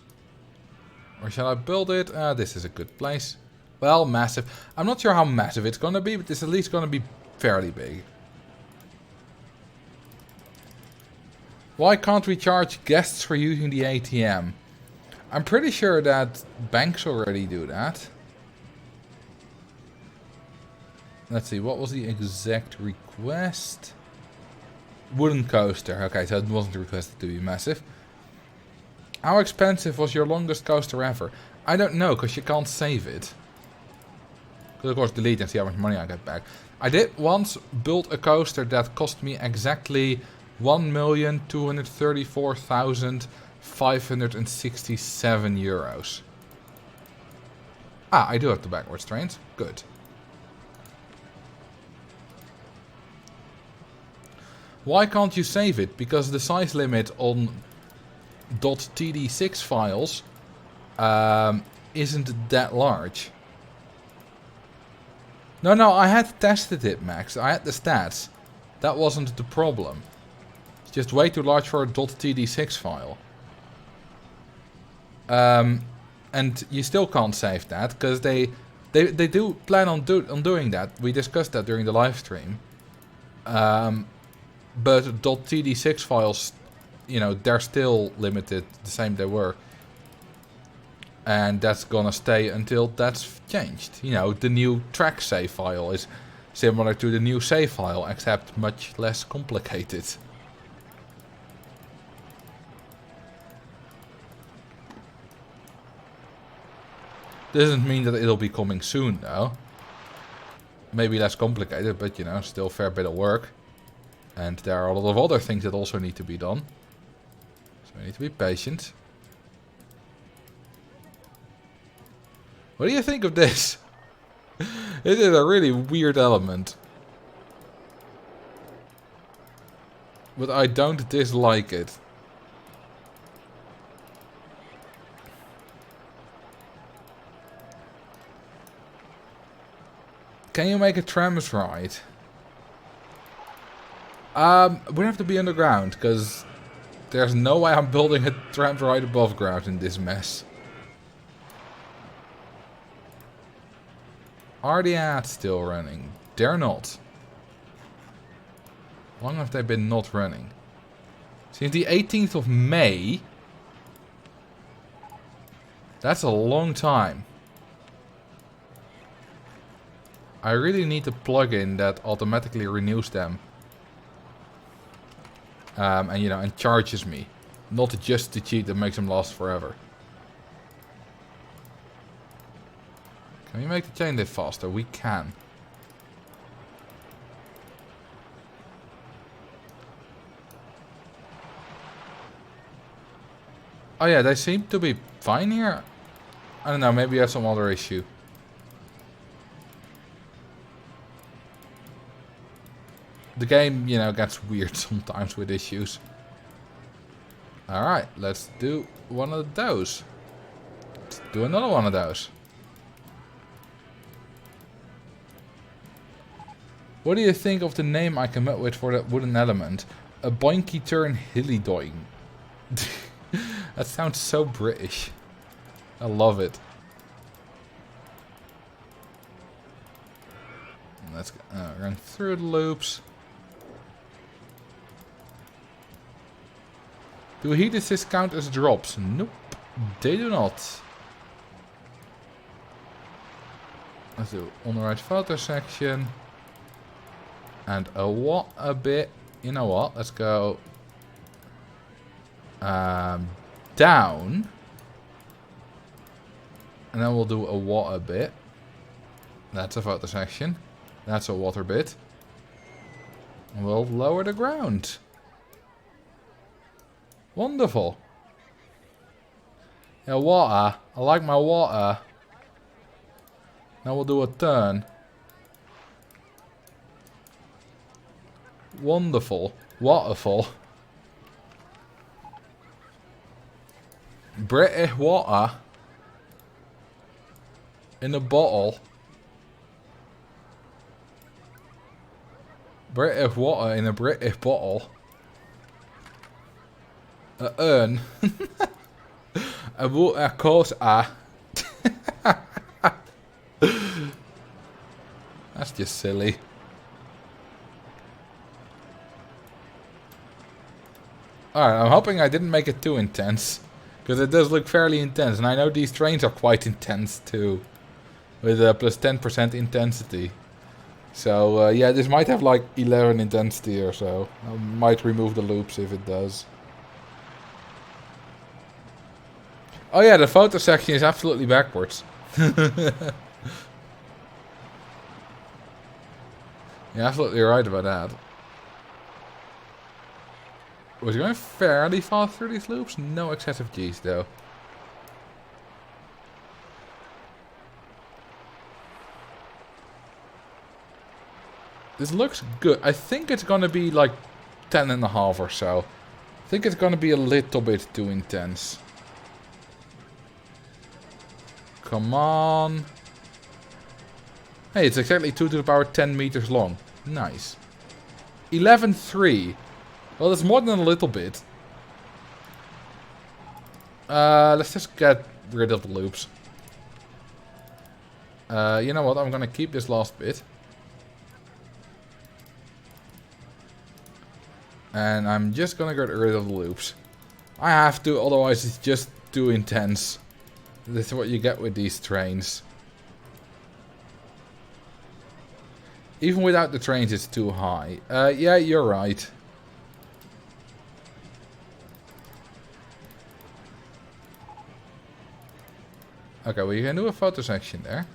[SPEAKER 1] Or shall I build it? This is a good place. Well, massive. I'm not sure how massive it's gonna be, but it's at least gonna be fairly big. Why can't we charge guests for using the ATM? I'm pretty sure that banks already do that. Let's see, what was the exact request? Wooden coaster. Okay, so it wasn't requested to be massive. How expensive was your longest coaster ever? I don't know, because you can't save it. Because of course delete and see how much money I get back. I did once build a coaster that cost me exactly 1,234,567 euros. Ah, I do have the backwards trains. Good. Why can't you save it? Because the size limit on .td6 files isn't that large. No, I had tested it, Max. I had the stats. That wasn't the problem. It's just way too large for a .td6 file. And you still can't save that, because they do plan on doing that. We discussed that during the live stream. But .td6 files, you know, they're still limited the same they were. And that's gonna stay until that's changed. You know, the new track save file is similar to the new save file, except much less complicated. Doesn't mean that it'll be coming soon though. Maybe less complicated, but you know, still a fair bit of work. And there are a lot of other things that also need to be done. So we need to be patient. What do you think of this? It is a really weird element. But I don't dislike it. Can you make a trams ride? We have to be underground, because there's no way I'm building a trams ride above ground in this mess. Are the ads still running? They're not. How long have they been not running? Since the 18th of May. That's a long time. I really need a plugin that automatically renews them. And you know, and charges me. Not just the cheat that makes them last forever. Can we make the chain lift faster? We can. Oh yeah, they seem to be fine here. I don't know, maybe I have some other issue. The game, you know, gets weird sometimes with issues. Alright, let's do one of those. Let's do another one of those. What do you think of the name I came up with for that wooden element? A boinky turn hilly doing. That sounds so British. I love it. Let's run through the loops. Do heat assists count as drops? Nope, they do not. Let's do on the right photo section. And a bit. You know what? Let's go down. And then we'll do a water bit. That's a photo section. That's a water bit. And we'll lower the ground. Wonderful. Yeah, water. I like my water. Now we'll do a turn. Wonderful. Waterfall. British water. In a bottle. British water in a British bottle. A urn. A water course. That's just silly. Alright, I'm hoping I didn't make it too intense. Because it does look fairly intense. And I know these trains are quite intense too. With a plus 10% intensity. So yeah, this might have like 11 intensity or so. I might remove the loops if it does. Oh yeah, the photo section is absolutely backwards. You're absolutely right about that. Was he going fairly fast through these loops? No excessive G's though. This looks good. I think it's gonna be like 10.5 or so. I think it's gonna be a little bit too intense. Come on. Hey, it's exactly 2 to the power 10 meters long. Nice. 11.3. Well, that's more than a little bit. Let's just get rid of the loops. You know what? I'm gonna keep this last bit. And I'm just gonna get rid of the loops. I have to, otherwise it's just too intense. This is what you get with these trains. Even without the trains it's too high. Yeah, you're right. Okay, well you can do a photo section there.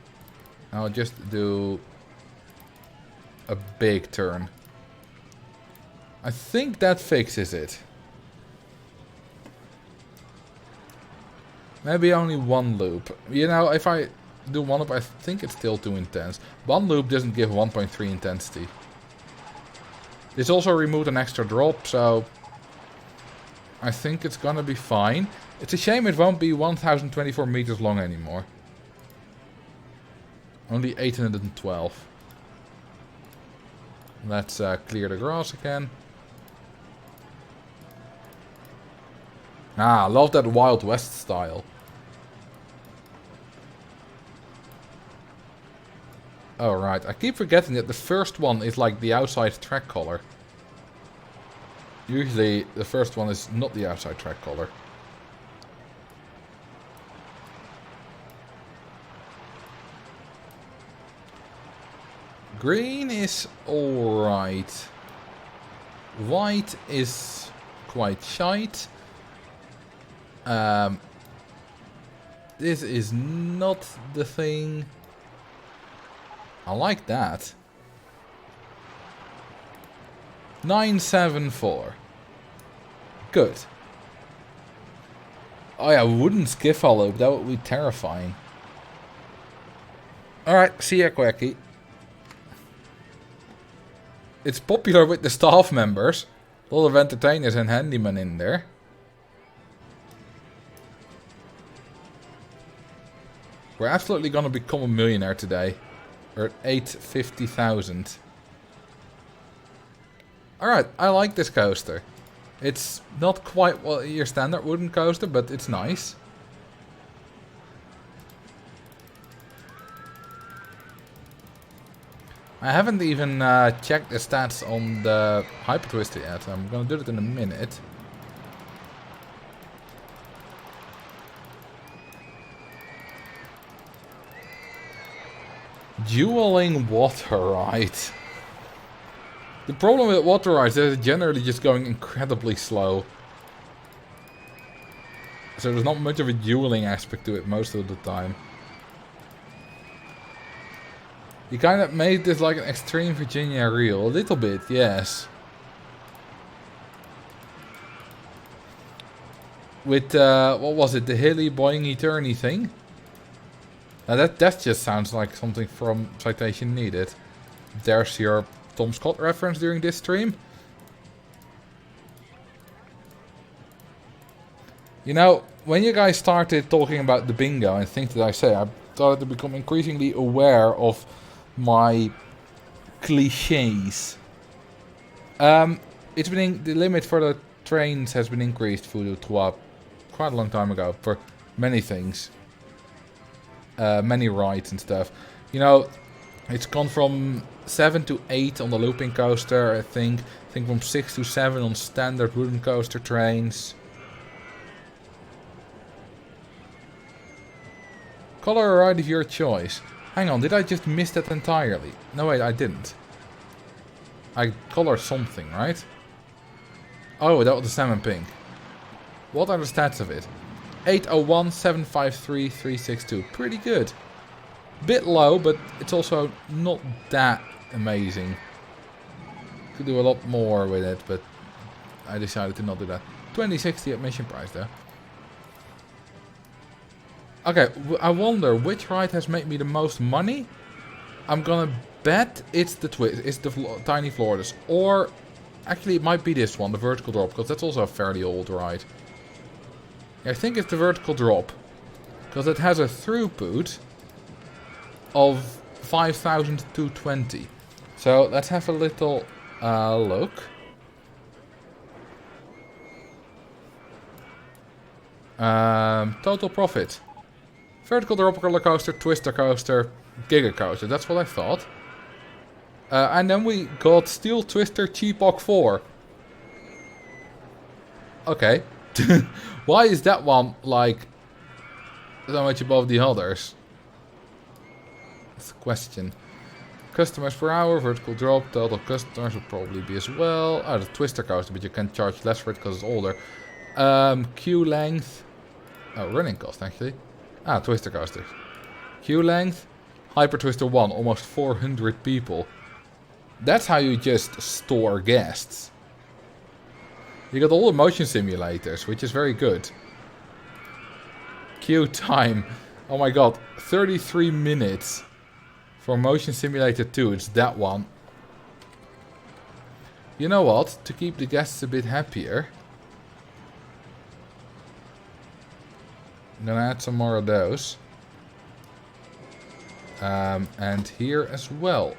[SPEAKER 1] I'll just do a big turn. I think that fixes it. Maybe only one loop. You know, if I do one loop, I think it's still too intense. One loop doesn't give 1.3 intensity. This also removed an extra drop, so I think it's gonna be fine. It's a shame it won't be 1024 meters long anymore. Only 812. Let's clear the grass again. Ah, I love that Wild West style. Oh right, I keep forgetting that the first one is like the outside track color. Usually the first one is not the outside track color. Green is alright. White is quite shite. This is not the thing. I like that. 974. Good. Oh yeah, wooden skiffle loop. That would be terrifying. Alright, see ya, Quacky. It's popular with the staff members. A lot of entertainers and handymen in there. We're absolutely gonna become a millionaire today. We're at 850,000. Alright, I like this coaster. It's not quite well, your standard wooden coaster, but it's nice. I haven't even checked the stats on the Hyper Twister yet. I'm gonna do it in a minute. Dueling water ride. The problem with water rides is it's generally just going incredibly slow. So there's not much of a dueling aspect to it most of the time. You kind of made this like an Extreme Virginia reel. A little bit, yes. With, what was it? The hilly boingy turny thing? Now that just sounds like something from Citation Needed. There's your Tom Scott reference during this stream. You know, when you guys started talking about the bingo and things that I say, I started to become increasingly aware of my cliches. It's been the limit for the trains has been increased for quite a long time ago for many things. Many rides and stuff. You know, it's gone from 7 to 8 on the looping coaster, I think from 6 to 7 on standard wooden coaster trains. Color a ride of your choice. Hang on, did I just miss that entirely? No wait, I didn't. I colored something, right? Oh, that was the salmon pink. What are the stats of it? 801, 753, 362. Pretty good. Bit low, but it's also not that amazing. Could do a lot more with it, but I decided to not do that. 2060 admission price though. Okay, I wonder which ride has made me the most money. I'm gonna bet it's the Tiny Floridas, or Actually, it might be this one, the vertical drop, because that's also a fairly old ride. Yeah, I think it's the vertical drop. Because it has a throughput of 5,220. So let's have a little look. Total profit. Vertical drop roller coaster, twister coaster, giga coaster. That's what I thought. And then we got Steel Twister Cheapok 4. Okay. Why is that one like so much above the others? That's the question. Customers per hour, vertical drop, total customers would probably be as well. Oh, the twister coaster, but you can charge less for it because it's older. Queue length. Oh, running cost actually. Ah, twister coaster. Queue length. Hyper Twister 1, almost 400 people. That's how you just store guests. You got all the motion simulators, which is very good. Queue time. Oh my god, 33 minutes. For Motion Simulator 2, it's that one. You know what? To keep the guests a bit happier, I'm gonna add some more of those. And here as well.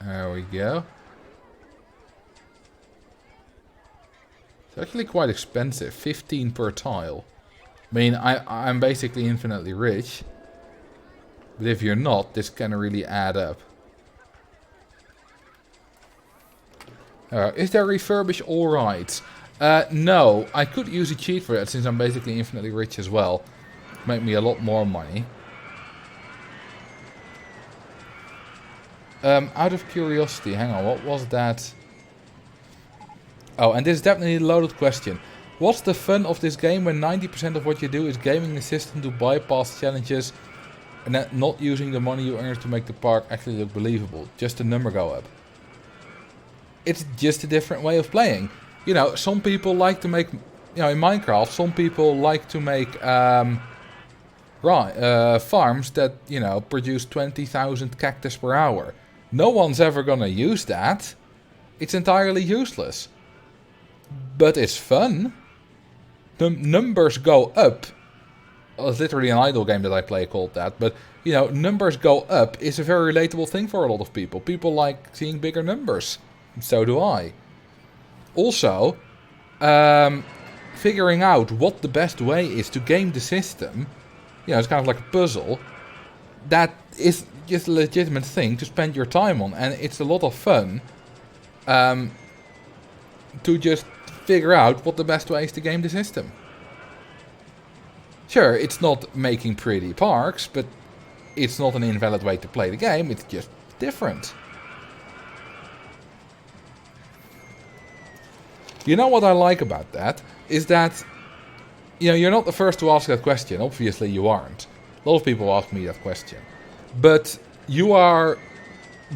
[SPEAKER 1] There we go. It's actually quite expensive, 15 per tile. I mean, I'm basically infinitely rich. But if you're not, this can really add up. Is there refurbish all rides? No, I could use a cheat for that since I'm basically infinitely rich as well. Make me a lot more money. Out of curiosity, hang on, what was that? Oh, and this is definitely a loaded question. What's the fun of this game when 90% of what you do is gaming the system to bypass challenges and then not using the money you earn to make the park actually look believable? Just the number go up. It's just a different way of playing. You know, some people like to make, you know, in Minecraft, some people like to make farms that, you know, produce 20,000 cactus per hour. No one's ever gonna use that. It's entirely useless. But it's fun. The numbers go up. Well, it's literally an idle game that I play called that. But, you know, numbers go up is a very relatable thing for a lot of people. People like seeing bigger numbers. So do I. Also, figuring out what the best way is to game the system, you know, it's kind of like a puzzle. That is just a legitimate thing to spend your time on. And it's a lot of fun to just figure out what the best way is to game the system. Sure, it's not making pretty parks, but it's not an invalid way to play the game, it's just different. You know what I like about that? Is that, you know, you're not the first to ask that question. Obviously you aren't. A lot of people ask me that question. But you are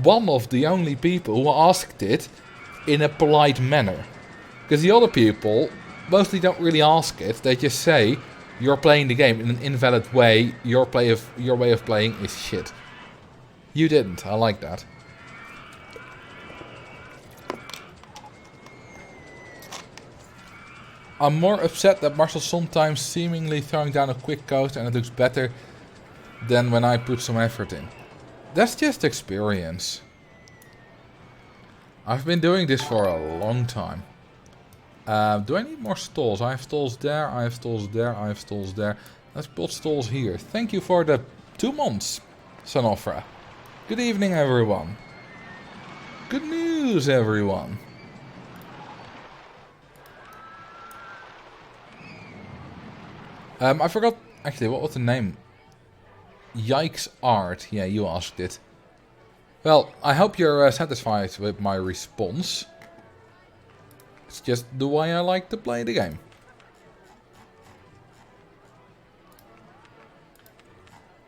[SPEAKER 1] one of the only people who asked it in a polite manner. Because the other people mostly don't really ask it. They just say, you're playing the game in an invalid way. Your way of playing is shit. You didn't. I like that. I'm more upset that Marcel's sometimes seemingly throwing down a quick coast and it looks better than when I put some effort in. That's just experience. I've been doing this for a long time. Do I need more stalls? I have stalls there, I have stalls there, I have stalls there. Let's put stalls here. Thank you for the 2 months, Sonofra. Good evening, everyone. Good news, everyone. I forgot, actually, what was the name? Yikes Art. Yeah, you asked it. Well, I hope you're satisfied with my response. It's just the way I like to play the game.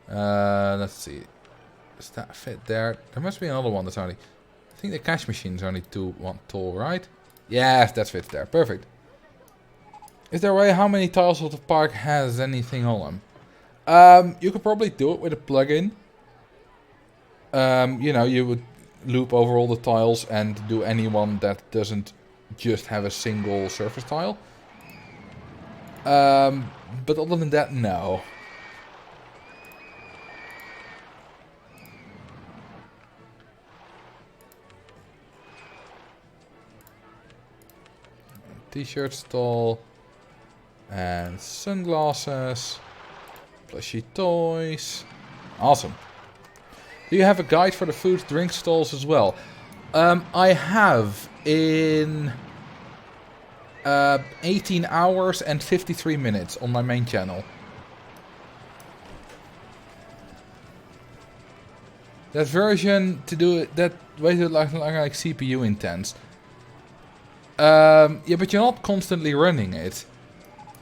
[SPEAKER 1] Let's see. Does that fit there? There must be another one that's only... I think the cash machine's only 1 tall, right? Yes, that fits there. Perfect. Is there a way how many tiles of the park has anything on them? You could probably do it with a plugin. You know, you would loop over all the tiles and do any one that doesn't just have a single surface tile. But other than that, no. T-shirt stall. And sunglasses. Plushy toys. Awesome. Do you have a guide for the food, drink stalls as well? I have in 18 hours and 53 minutes on my main channel. That version to do it, that way to like CPU intense. Yeah, but you're not constantly running it.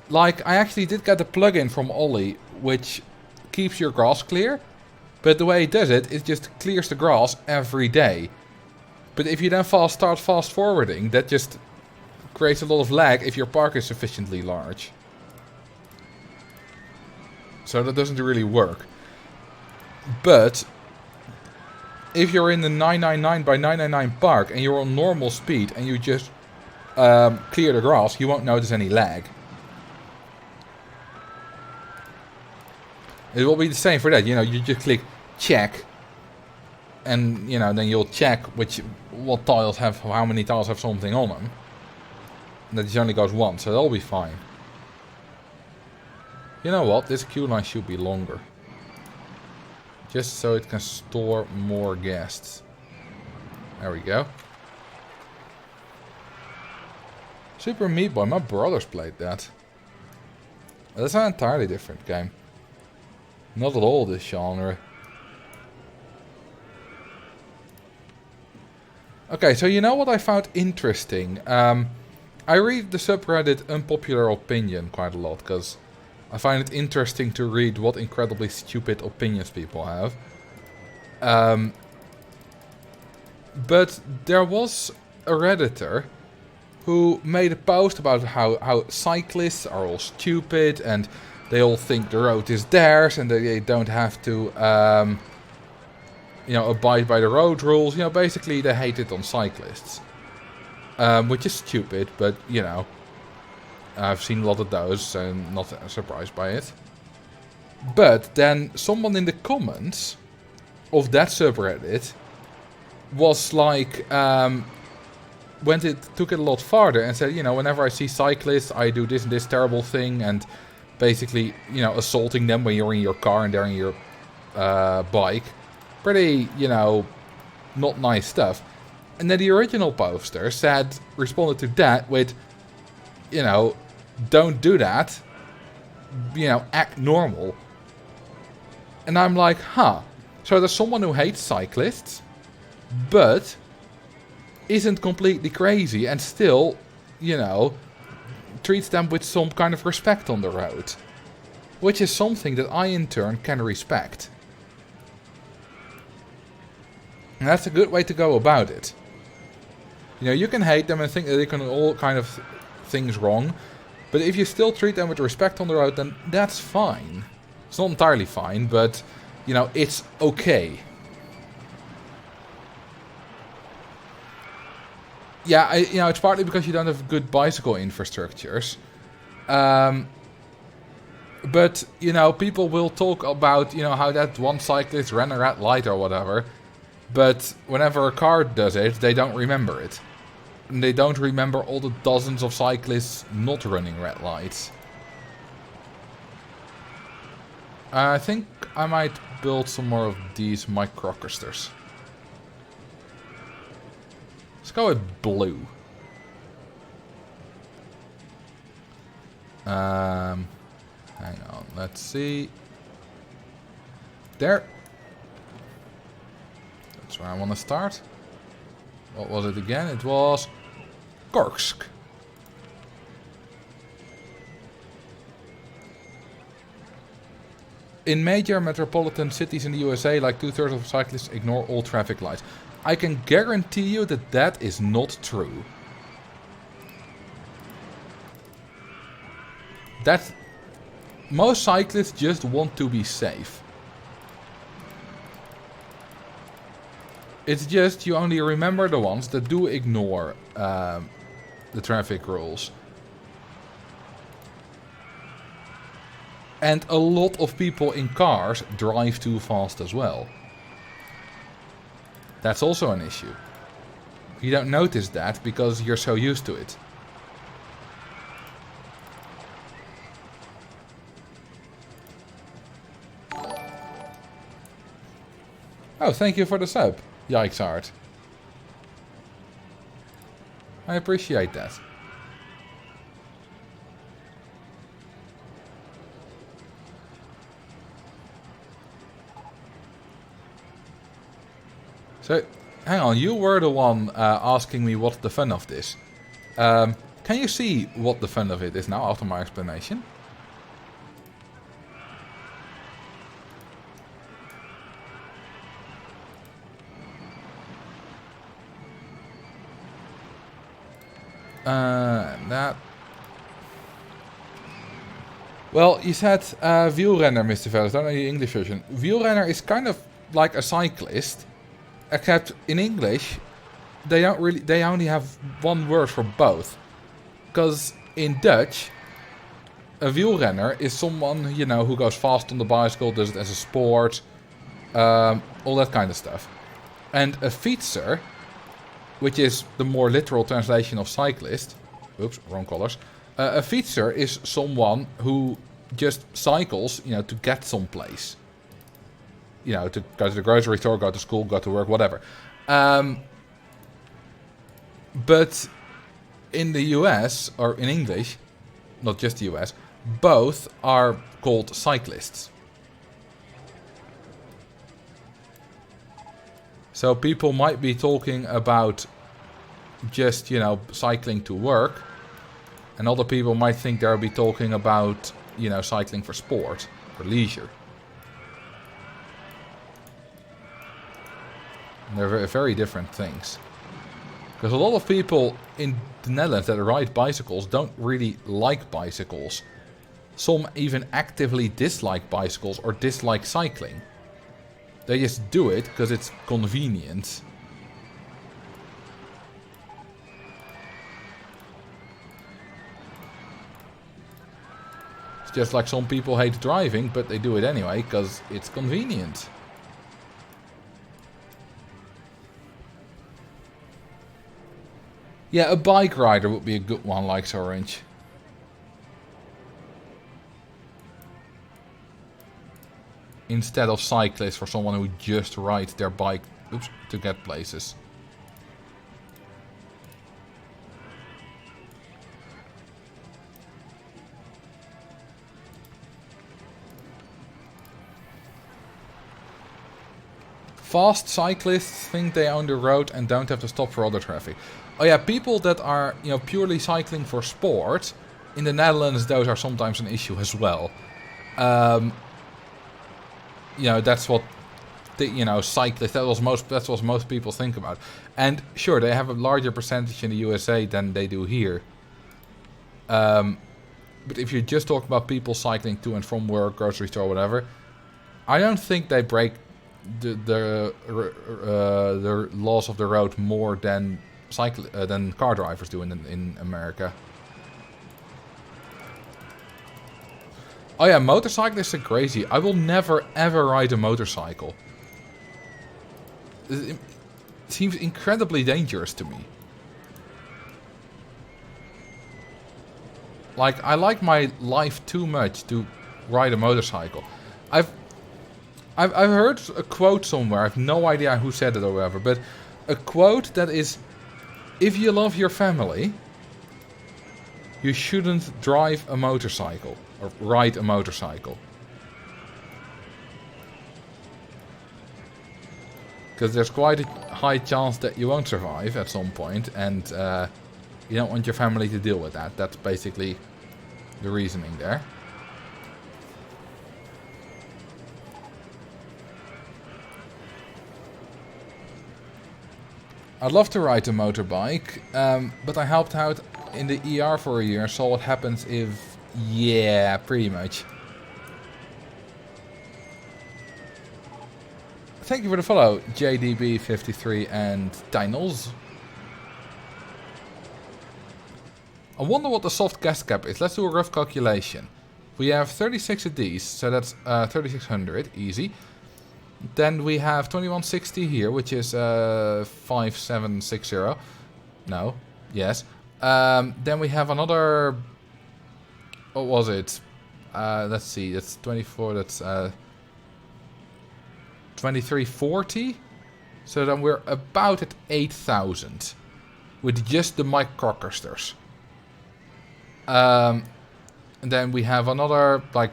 [SPEAKER 1] Like, I actually did get a plugin from Ollie, which keeps your grass clear. But the way it does it, it just clears the grass every day. But if you then start fast forwarding, that just creates a lot of lag if your park is sufficiently large. So that doesn't really work. But if you're in the 999 by 999 park and you're on normal speed and you just clear the grass, you won't notice any lag. It will be the same for that, you know, you just click check. And, you know, then you'll check what tiles have, how many tiles have something on them. And that only goes once, so that'll be fine. You know what, this queue line should be longer. Just so it can store more guests. There we go. Super Meat Boy, my brothers played that. That's an entirely different game. Not at all this genre. Okay, so you know what I found interesting? I read the subreddit Unpopular Opinion quite a lot, because I find it interesting to read what incredibly stupid opinions people have. But there was a Redditor who made a post about how cyclists are all stupid and they all think the road is theirs and they don't have to, you know, abide by the road rules. You know, basically they hate it on cyclists. Which is stupid, but, you know, I've seen a lot of those, so I'm not surprised by it. But then someone in the comments of that subreddit was like, took it a lot farther and said, you know, whenever I see cyclists, I do this and this terrible thing, and basically, you know, assaulting them when you're in your car and they're in your bike. Pretty, you know, not nice stuff. And then the original poster responded to that with, you know, don't do that. You know, act normal. And I'm like, huh. So there's someone who hates cyclists, but isn't completely crazy and still, you know, treats them with some kind of respect on the road. Which is something that I in turn can respect. And that's a good way to go about it. You know, you can hate them and think that they can do all kind of things wrong. But if you still treat them with respect on the road, then that's fine. It's not entirely fine, but, you know, it's okay. Yeah, you know, it's partly because you don't have good bicycle infrastructures. But, you know, people will talk about, you know, how that one cyclist ran a red light or whatever. But whenever a car does it, they don't remember it. And they don't remember all the dozens of cyclists not running red lights. I think I might build some more of these microcasters. Let's go with blue. Hang on, let's see. There. That's where I want to start. What was it again? It was Korsk. In major metropolitan cities in the USA, like 2/3 of cyclists ignore all traffic lights. I can guarantee you that that is not true. Most cyclists just want to be safe. It's just you only remember the ones that do ignore the traffic rules. And a lot of people in cars drive too fast as well. That's also an issue. You don't notice that because you're so used to it. Oh, thank you for the sub, Yikesart. I appreciate that. So, hang on, you were the one asking me what's the fun of this. Can you see what the fun of it is now after my explanation? That... Well, you said wielrenner, Mr. Velis, don't know the English version. Wielrenner is kind of like a cyclist. Except in English, they only have one word for both. Because in Dutch, a wielrenner is someone, you know, who goes fast on the bicycle, does it as a sport, all that kind of stuff. And a fietser, which is the more literal translation of cyclist, oops, wrong colors. A fietser is someone who just cycles, you know, to get someplace. You know, to go to the grocery store, go to school, go to work, whatever. But in the US, or in English, not just the US, both are called cyclists. So people might be talking about just, you know, cycling to work. And other people might think they'll be talking about, you know, cycling for sport, for leisure. They're very different things. Because a lot of people in the Netherlands that ride bicycles don't really like bicycles. Some even actively dislike bicycles or dislike cycling. They just do it because it's convenient. It's just like some people hate driving, but they do it anyway because it's convenient. Yeah, a bike rider would be a good one, likes Orange. Instead of cyclists, for someone who just rides their bike, oops, to get places. Fast cyclists think they own the road and don't have to stop for other traffic. Oh yeah, people that are, you know, purely cycling for sport, in the Netherlands those are sometimes an issue as well. You know, that's what the, you know, cyclists, that's what most people think about. And sure, they have a larger percentage in the USA than they do here. But if you just talk about people cycling to and from work, grocery store, whatever, I don't think they break the laws of the road more than car drivers do in America. Oh yeah, motorcyclists are crazy. I will never ever ride a motorcycle. It seems incredibly dangerous to me. Like, I like my life too much to ride a motorcycle. I've heard a quote somewhere, I have no idea who said it or whatever, but a quote that is, if you love your family, you shouldn't drive a motorcycle or ride a motorcycle. Because there's quite a high chance that you won't survive at some point, and you don't want your family to deal with that. That's basically the reasoning there. I'd love to ride a motorbike, but I helped out in the ER for a year, saw what happens if... Yeah, pretty much. Thank you for the follow, JDB53 and Dinals. I wonder what the soft gas cap is. Let's do a rough calculation. We have 36 of these, so that's 3600, easy. Then we have 2160 here, which is 5760. No, yes. Then we have another... What was it? Let's see, that's 24, that's 2340. So then we're about at 8000 with just the microcasters. And then we have another like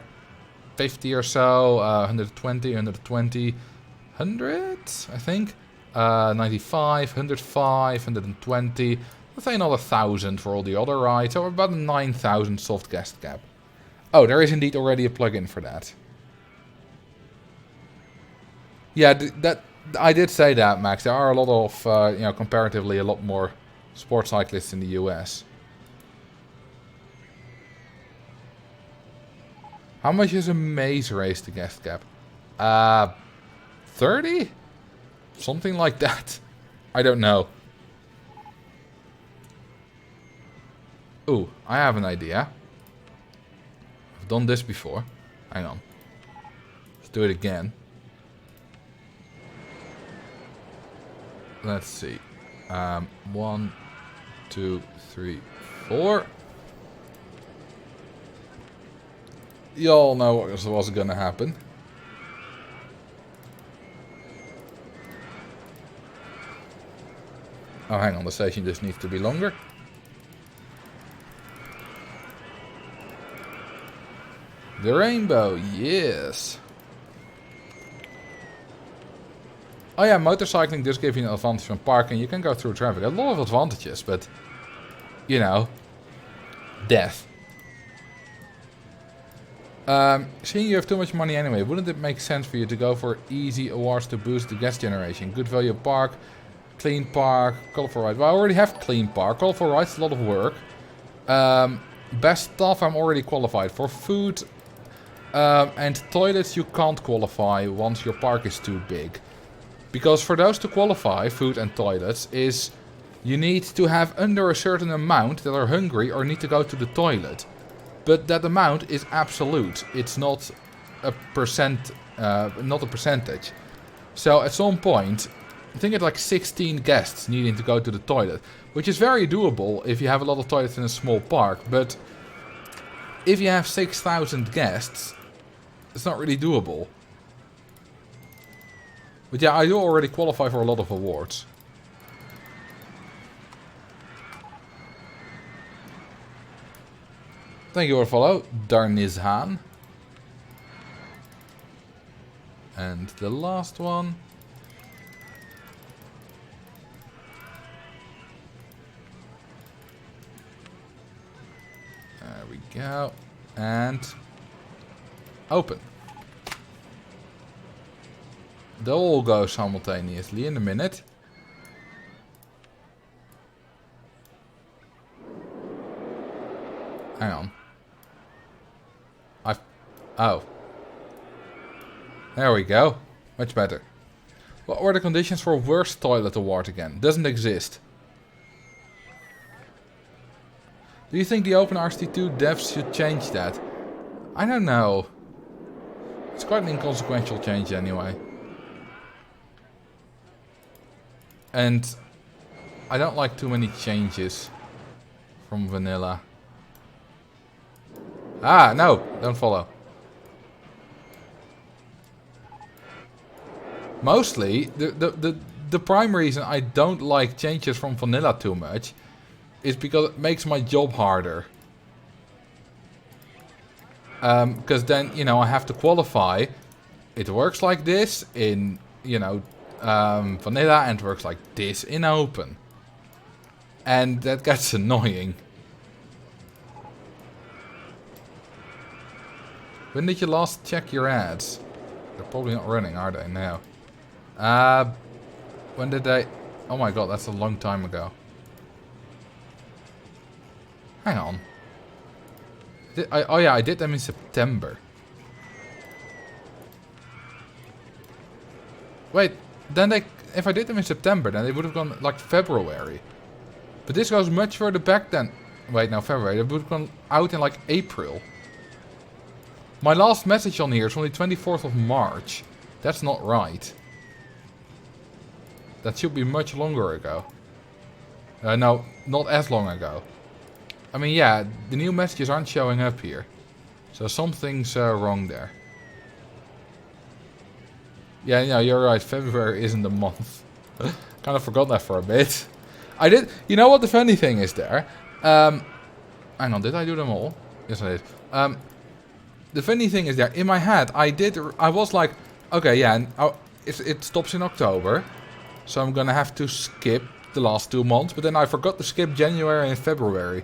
[SPEAKER 1] 50 or so, 120, 100, I think. 95, 105, 120. Let's say another 1000 for all the other rides. So about 9000 soft gas cap. Oh, there is indeed already a plugin for that. Yeah, that I did say that, Max. There are a lot of, comparatively a lot more sports cyclists in the US. How much is a maze race to gas cap? 30? Something like that. I don't know. Ooh, I have an idea. I've done this before. Hang on. Let's do it again. Let's see. 1, 2, 3, 4. You all know what was gonna happen. Oh, hang on. The station just needs to be longer. The rainbow, yes. Oh yeah, motorcycling does give you an advantage from parking. You can go through traffic. A lot of advantages, but... You know... Death. Seeing you have too much money anyway, wouldn't it make sense for you to go for easy awards to boost the gas generation? Good value park, clean park, colorful ride. Well, I already have clean park. Colorful ride's a lot of work. Best stuff I'm already qualified for. Food and toilets you can't qualify once your park is too big. Because for those to qualify, food and toilets, is you need to have under a certain amount that are hungry or need to go to the toilet. But that amount is absolute. It's not a percent, not a percentage. So at some point, I think it's like 16 guests needing to go to the toilet. Which is very doable if you have a lot of toilets in a small park. But if you have 6,000 guests, it's not really doable. But yeah, I do already qualify for a lot of awards. Thank you for the follow, Darnizhan. And the last one. There we go. And open. They'll all go simultaneously in a minute. Hang on. Oh. There we go. Much better. What were the conditions for worst toilet award again? Doesn't exist. Do you think the OpenRCT2 devs should change that? I don't know. It's quite an inconsequential change anyway. And I don't like too many changes from vanilla. Ah, no, don't follow. Mostly, the prime reason I don't like changes from vanilla too much is because it makes my job harder. Because then, you know, I have to qualify. It works like this in, you know, vanilla, and it works like this in open. And that gets annoying. When did you last check your ads? They're probably not running, are they? Now. When did they... Oh my god, that's a long time ago. Hang on. Oh yeah, I did them in September. Wait, then they... If I did them in September, then they would have gone like February. But this goes much further back than... Wait, no, February. They would have gone out in like April. My last message on here is on the 24th of March. That's not right. That should be much longer ago. No, not as long ago. I mean, yeah, the new messages aren't showing up here. So something's wrong there. Yeah, no, you're right. February isn't a month. Kind of forgot that for a bit. I did... You know what the funny thing is there? Hang on, did I do them all? Yes, I did. The funny thing is there, in my head, I was like, okay, yeah, it stops in October. So I'm gonna have to skip the last 2 months. But then I forgot to skip January and February.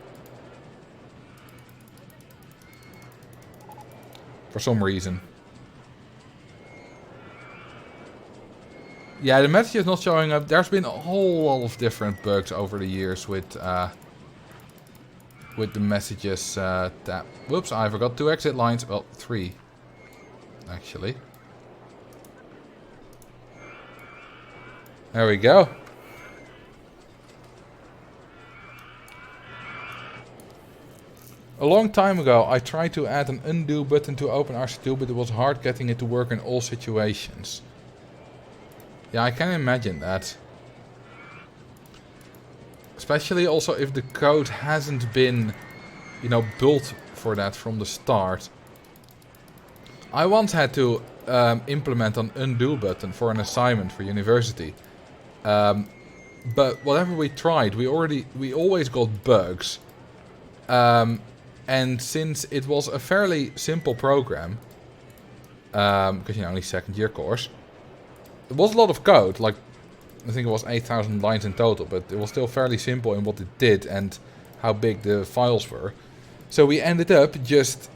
[SPEAKER 1] For some reason. Yeah, the message is not showing up. There's been a whole lot of different bugs over the years with the messages tab. Whoops, I forgot 2 exit lines. Well, 3. Actually. There we go. A long time ago, I tried to add an undo button to OpenRC2, but it was hard getting it to work in all situations. Yeah, I can imagine that. Especially also if the code hasn't been, you know, built for that from the start. I once had to implement an undo button for an assignment for university. But whatever we tried, we always got bugs. And since it was a fairly simple program, because you know, only second year course, it was a lot of code, like I think it was 8,000 lines in total, but it was still fairly simple in what it did and how big the files were. So we ended up just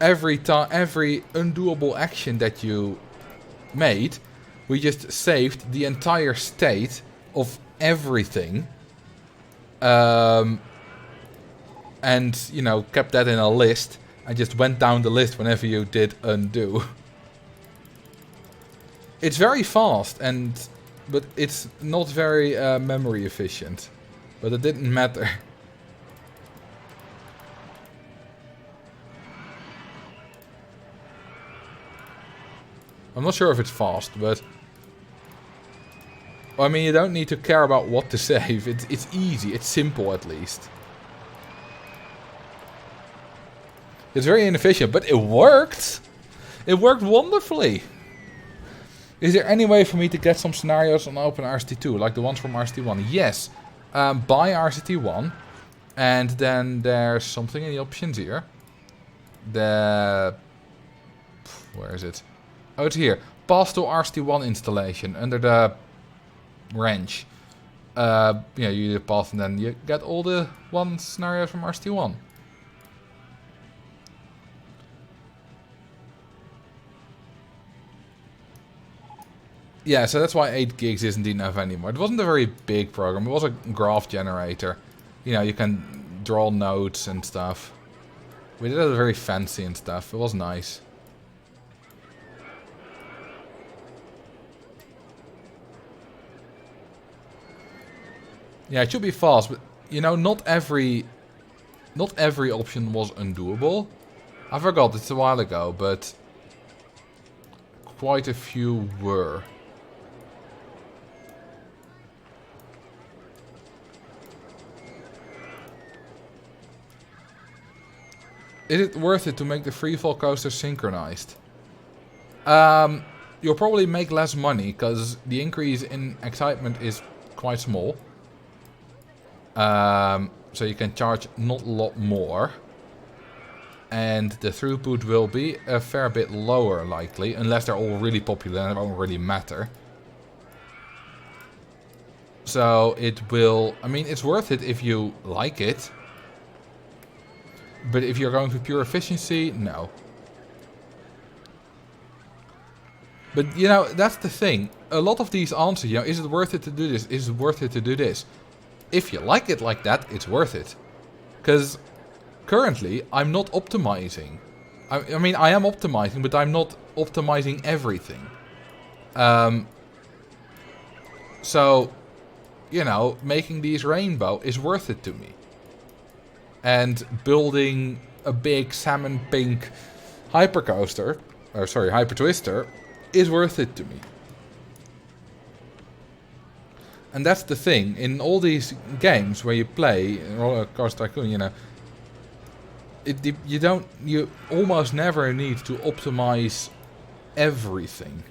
[SPEAKER 1] every undoable action that you made, we just saved the entire state of everything. And, you know, kept that in a list and just went down the list whenever you did undo. It's very fast, but it's not very memory efficient. But it didn't matter. I'm not sure if it's fast, but... I mean, you don't need to care about what to save. It's easy, it's simple at least. It's very inefficient, but it worked! It worked wonderfully! Is there any way for me to get some scenarios on OpenRCT2, like the ones from RCT1? Yes. Buy RCT1. And then there's something in the options here. Where is it? Oh, it's here. Pass to RCT1 installation under the wrench. Yeah, you pass and then you get all the scenarios from RCT1. Yeah, so that's why 8 gigs isn't enough anymore. It wasn't a very big program. It was a graph generator. You know, you can draw nodes and stuff. We did it very fancy and stuff. It was nice. Yeah, it should be fast, but you know, not every option was undoable. I forgot, it's a while ago, but quite a few were. Is it worth it to make the freefall coaster synchronized? You'll probably make less money because the increase in excitement is quite small. So you can charge not a lot more. And the throughput will be a fair bit lower likely, unless they're all really popular and it won't really matter. So it will, I mean, it's worth it if you like it. But if you're going for pure efficiency, no. But, you know, that's the thing. A lot of these answers, you know, is it worth it to do this? Is it worth it to do this? If you like it like that, it's worth it. Because currently, I'm not optimizing. I mean, I am optimizing, but I'm not optimizing everything. So, you know, making these rainbow is worth it to me. And building a big salmon pink hypercoaster, or sorry, hyper twister, is worth it to me. And that's the thing, in all these games where you play, Roller Coaster Tycoon, you know, you almost never need to optimize everything.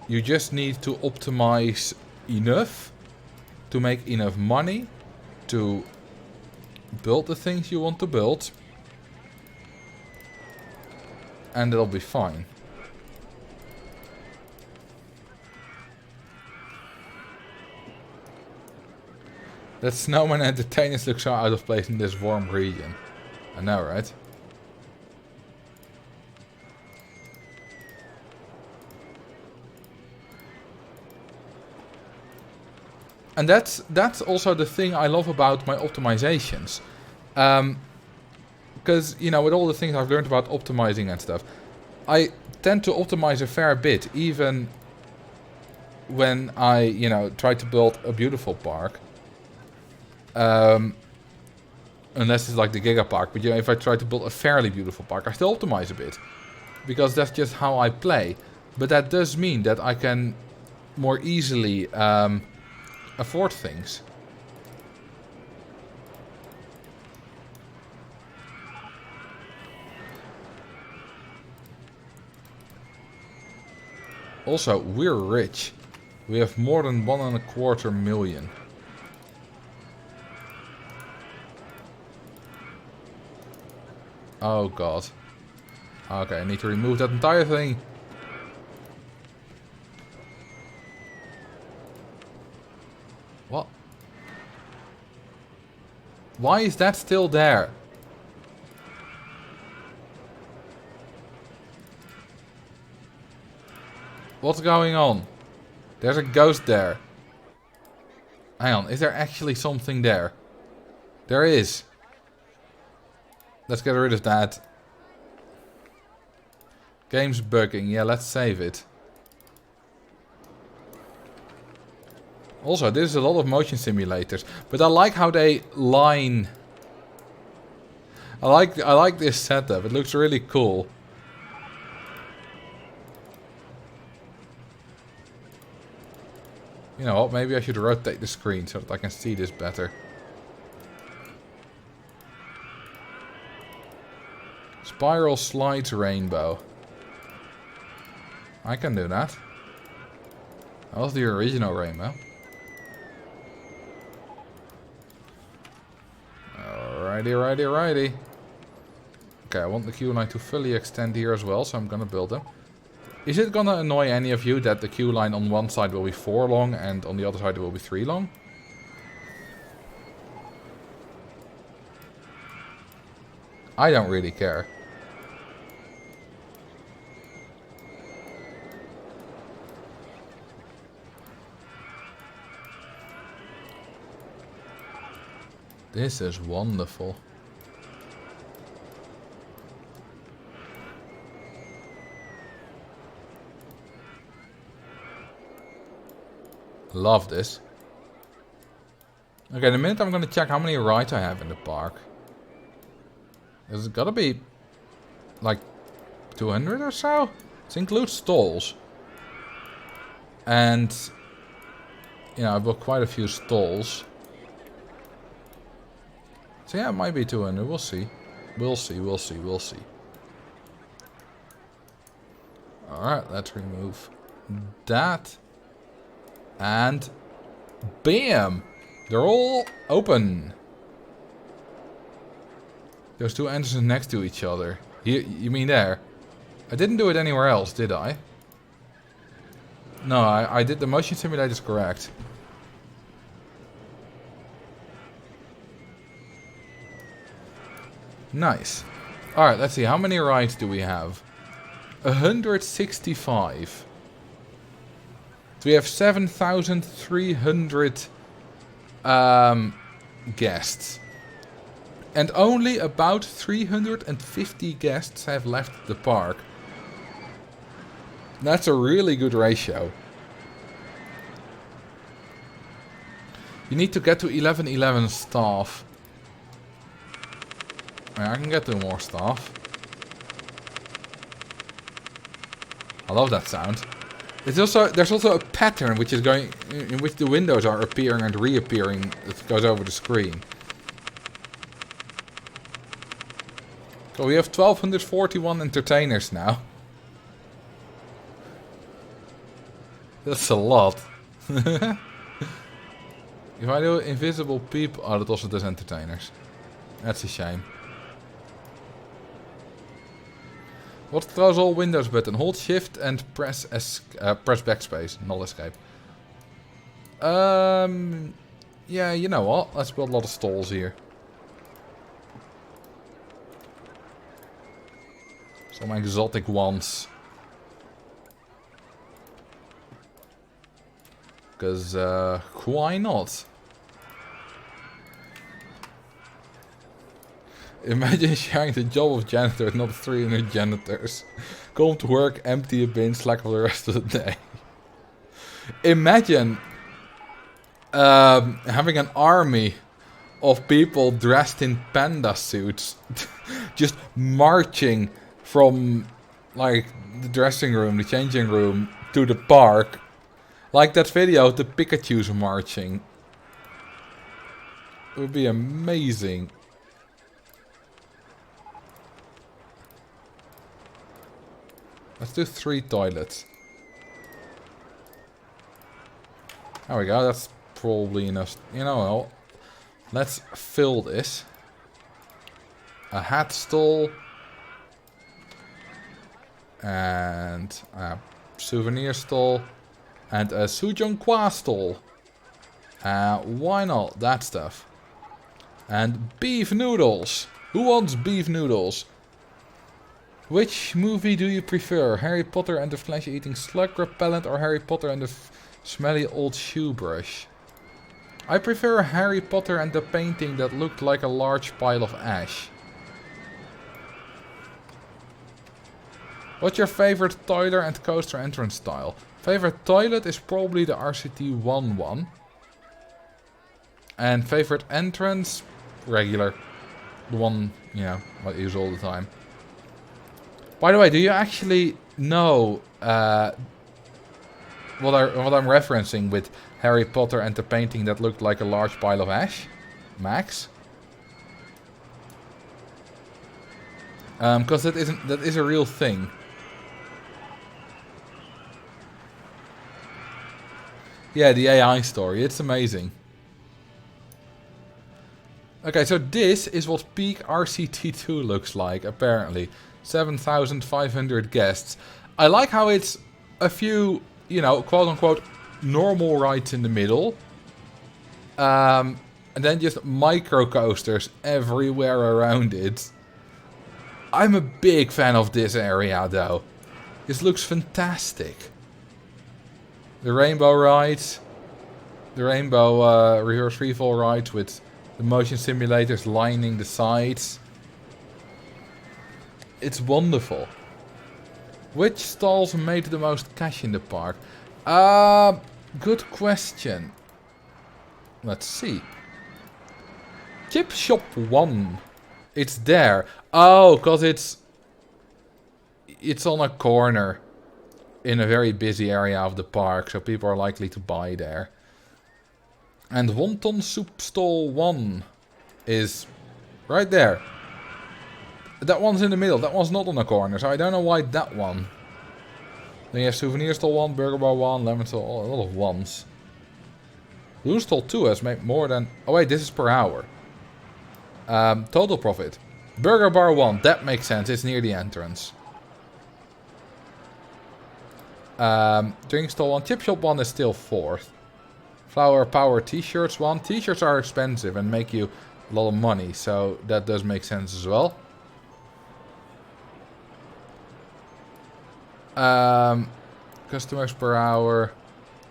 [SPEAKER 1] You just need to optimize enough to make enough money to build the things you want to build, and it'll be fine. That snowman entertainers look so out of place in this warm region. I know, right? And that's also the thing I love about my optimizations. Because, you know, with all the things I've learned about optimizing and stuff, I tend to optimize a fair bit, even when I, you know, try to build a beautiful park. Unless it's like the Giga Park, but you know, if I try to build a fairly beautiful park, I still optimize a bit. Because that's just how I play. But that does mean that I can more easily afford things. Also, we're rich. We have more than 1.25 million. Oh god. Okay, I need to remove that entire thing. What? Why is that still there? What's going on? There's a ghost there. Hang on, is there actually something there? There is. Let's get rid of that. Game's bugging. Yeah, let's save it. Also, there's a lot of motion simulators, but I like how they line. I like this setup. It looks really cool. You know what? Maybe I should rotate the screen so that I can see this better. Spiral slides rainbow. I can do that. That was the original rainbow. Alrighty. Okay, I want the queue line to fully extend here as well, so I'm gonna build them. Is it gonna annoy any of you that the queue line on one side will be 4 long and on the other side it will be 3 long? I don't really care. This is wonderful. Love this. Okay, in a minute I'm gonna check how many rides I have in the park. There's gotta be like 200 or so. This includes stalls. And you know, I've got quite a few stalls. So yeah, it might be 200. We'll see. We'll see. Alright, let's remove that. And bam! They're all open. Those two entrances next to each other. You mean there? I didn't do it anywhere else, did I? No, I did the motion simulators correct. Nice. Alright, let's see. How many rides do we have? 165. So we have 7,300 guests. And only about 350 guests have left the park. That's a really good ratio. You need to get to 11 staff. Yeah, I can get to more staff. I love that sound. There's also a pattern which is going in which the windows are appearing and reappearing. It goes over the screen. So we have 1241 entertainers now. That's a lot. If I do invisible people... Oh, that also does entertainers. That's a shame. What close all windows button? Hold shift and press press backspace, not escape. Yeah, you know what? Let's build a lot of stalls here. Some exotic ones. Because, why not? Imagine sharing the job of janitor with not 300 janitors. Come to work, empty a bin, slack for the rest of the day. Imagine having an army of people dressed in panda suits just marching from like the dressing room, the changing room to the park. Like that video of the Pikachus marching. It would be amazing. Let's do 3 toilets. There we go, that's probably enough. You know what? Let's fill this. A hat stall. And a souvenir stall. And a Sujongkwa stall. Why not? That stuff. And beef noodles. Who wants beef noodles? Which movie do you prefer? Harry Potter and the flesh-eating slug repellent or Harry Potter and the smelly old shoe brush? I prefer Harry Potter and the painting that looked like a large pile of ash. What's your favorite toilet and coaster entrance style? Favorite toilet is probably the RCT1 one. And favorite entrance? Regular. The one, you know, I use all the time. By the way, do you actually know what I'm referencing with Harry Potter and the painting that looked like a large pile of ash? Max? Because that is a real thing. Yeah, the AI story. It's amazing. Okay, so this is what peak RCT2 looks like, apparently. 7,500 guests. I like how it's a few, you know, quote-unquote normal rides in the middle. And then just micro coasters everywhere around it. I'm a big fan of this area, though. This looks fantastic. The rainbow rides. The rainbow reverse freefall rides with the motion simulators lining the sides. It's wonderful. Which stalls made the most cash in the park? Good question. Let's see. Chip Shop 1. It's there. Oh, because it's on a corner in a very busy area of the park, so people are likely to buy there. And Wonton Soup Stall 1 is right there. That one's in the middle. That one's not on the corner, so I don't know why that one. Then you have Souvenir Stall 1, Burger Bar 1, Lemon Stall, a lot of ones. Blue Stall 2 has made more than... Oh wait, this is per hour. Total profit. Burger Bar 1, that makes sense. It's near the entrance. Drink Stall 1, Chip Shop 1 is still 4th. Flower Power T-shirts 1. T-shirts are expensive and make you a lot of money, so that does make sense as well. Customers per hour.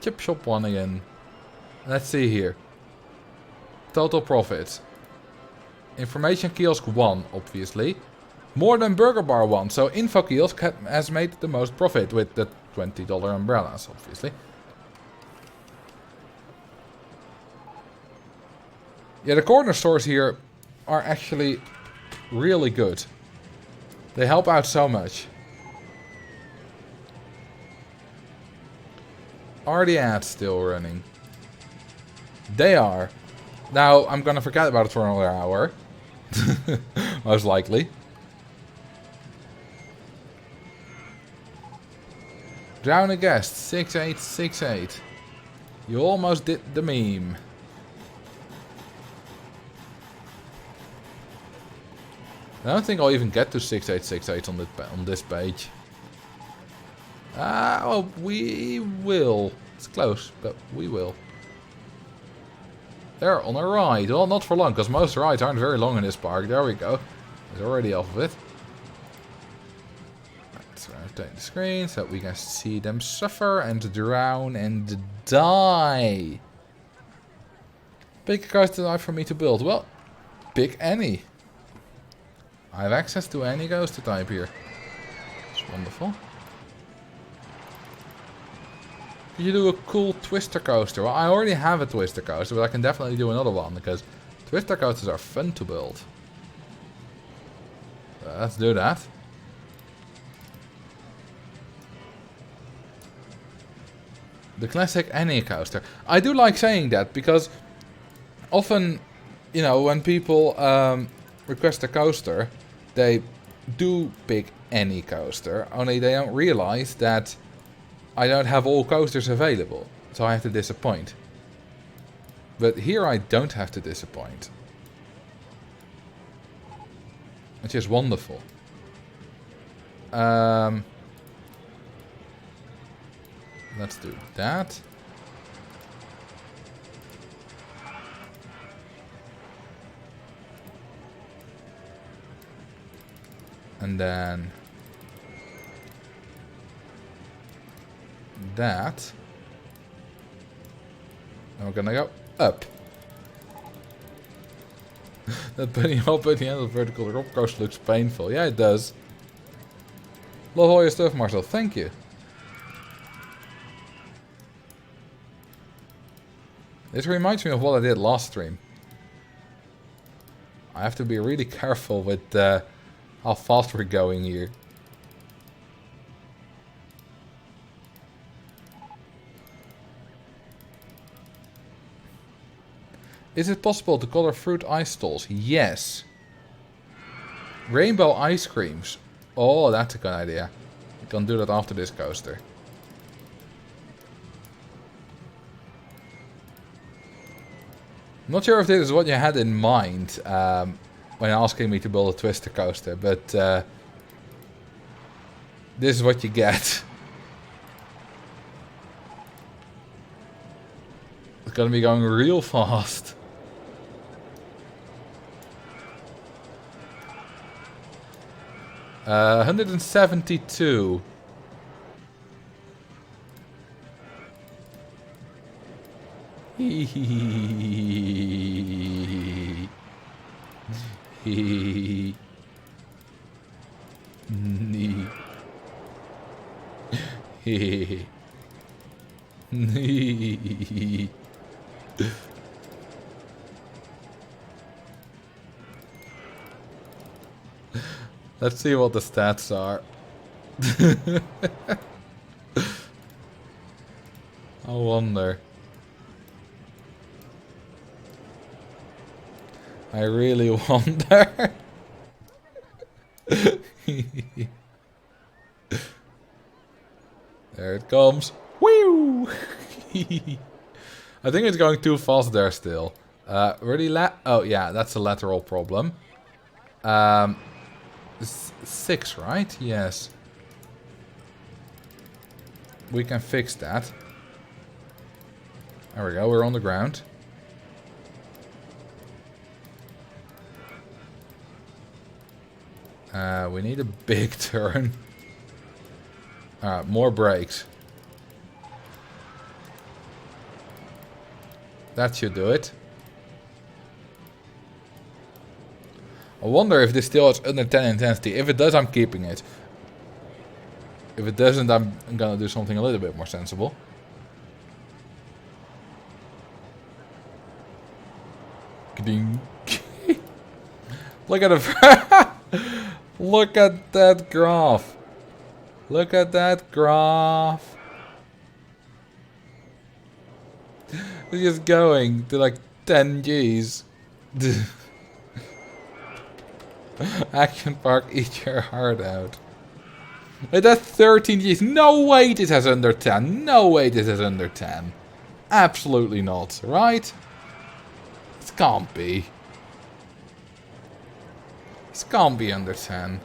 [SPEAKER 1] Chip Shop 1 again. Let's see here. Total profit. Information Kiosk 1, obviously. More than Burger Bar 1. So Info Kiosk has made the most profit with the $20 umbrellas, obviously. Yeah, the corner stores here are actually really good. They help out so much. Are the ads still running? They are. Now, I'm gonna forget about it for another hour. Most likely. Drown a guest, 6868. You almost did the meme. I don't think I'll even get to 6868 on this page. Oh, we will. It's close, but we will. They're on a ride. Well, not for long, because most rides aren't very long in this park. There we go. It's already off of it. Let's rotate the screen so we can see them suffer and drown and die. Pick a coaster type for me to build. Well, pick any. I have access to any coaster type here. It's wonderful. Could you do a cool twister coaster? Well, I already have a twister coaster, but I can definitely do another one because twister coasters are fun to build. Let's do that. The classic any coaster. I do like saying that because often, you know, when people request a coaster, they do pick any coaster, only they don't realize that I don't have all coasters available, so I have to disappoint. But here I don't have to disappoint. Which is wonderful. Let's do that. And then that. And we're gonna go up. That bunny hop at the end of the vertical drop coaster looks painful. Yeah, it does. Love all your stuff, Marcel. Thank you. This reminds me of what I did last stream. I have to be really careful with how fast we're going here. Is it possible to color fruit ice stalls? Yes. Rainbow ice creams. Oh, that's a good idea. We can do that after this coaster. Not sure if this is what you had in mind when asking me to build a twister coaster, but this is what you get. It's gonna be going real fast. Uh, 172. Hee hee hee hee hee. Let's see what the stats are. I wonder. I really wonder. There it comes. Woo! I think it's going too fast there still. Really oh yeah, that's a lateral problem. 6, right? Yes. We can fix that. There we go, we're on the ground. We need a big turn. Alright, more brakes. That should do it. I wonder if this still has under 10 intensity. If it does, I'm keeping it. If it doesn't, I'm gonna do something a little bit more sensible. Ding. Look at it. Look at that graph. Look at that graph. It's just going to like 10 Gs. Action Park, eat your heart out. Wait, that's 13 Gs. No way this has under 10. No way this has under 10. Absolutely not, right? It can't be. This can't be under 10.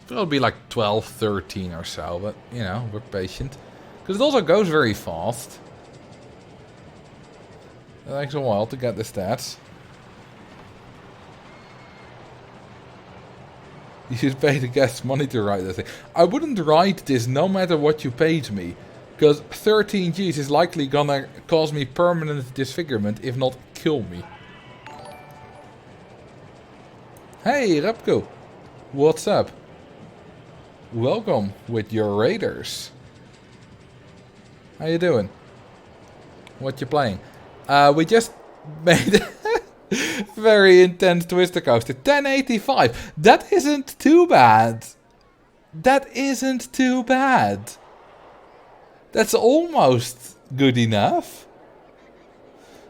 [SPEAKER 1] It'll be like 12, 13 or so, but, you know, we're patient. Because it also goes very fast. It takes a while to get the stats. You should pay the guests money to write this thing. I wouldn't write this no matter what you paid me. Because 13 Gs is likely gonna cause me permanent disfigurement, if not kill me. Hey, Repko. What's up? Welcome with your raiders. How you doing? What you playing? We just made a very intense Twister Coaster. 1085. That isn't too bad. That isn't too bad. That's almost good enough.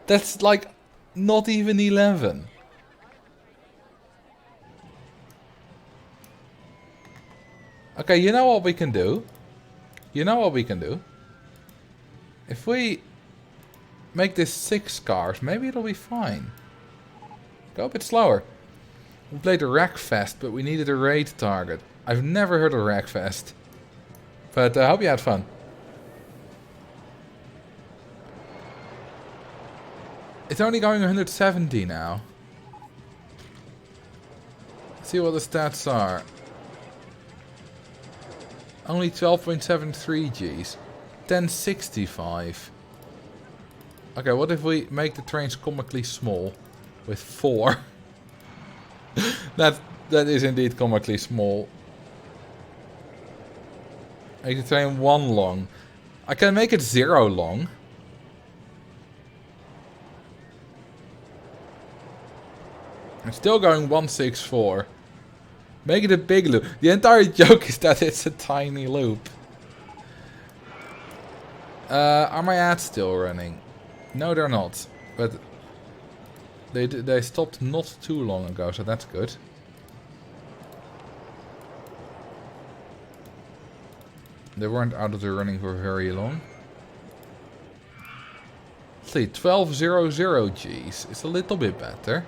[SPEAKER 1] That's like not even 11. Okay, you know what we can do? You know what we can do? If we make this 6 cars, maybe it'll be fine. Go a bit slower. We played a Wreckfest, but we needed a raid target. I've never heard of Wreckfest. But I hope you had fun. It's only going 170 now. Let's see what the stats are. Only 12.73 Gs. 1065. Okay, what if we make the trains comically small? With 4. that is indeed comically small. Make the train 1 long. I can make it 0 long. I'm still going 164. Make it a big loop. The entire joke is that it's a tiny loop. Are my ads still running? No, they're not. But they stopped not too long ago, so that's good. They weren't out of the running for very long. Let's see, 1200 Gs. It's a little bit better.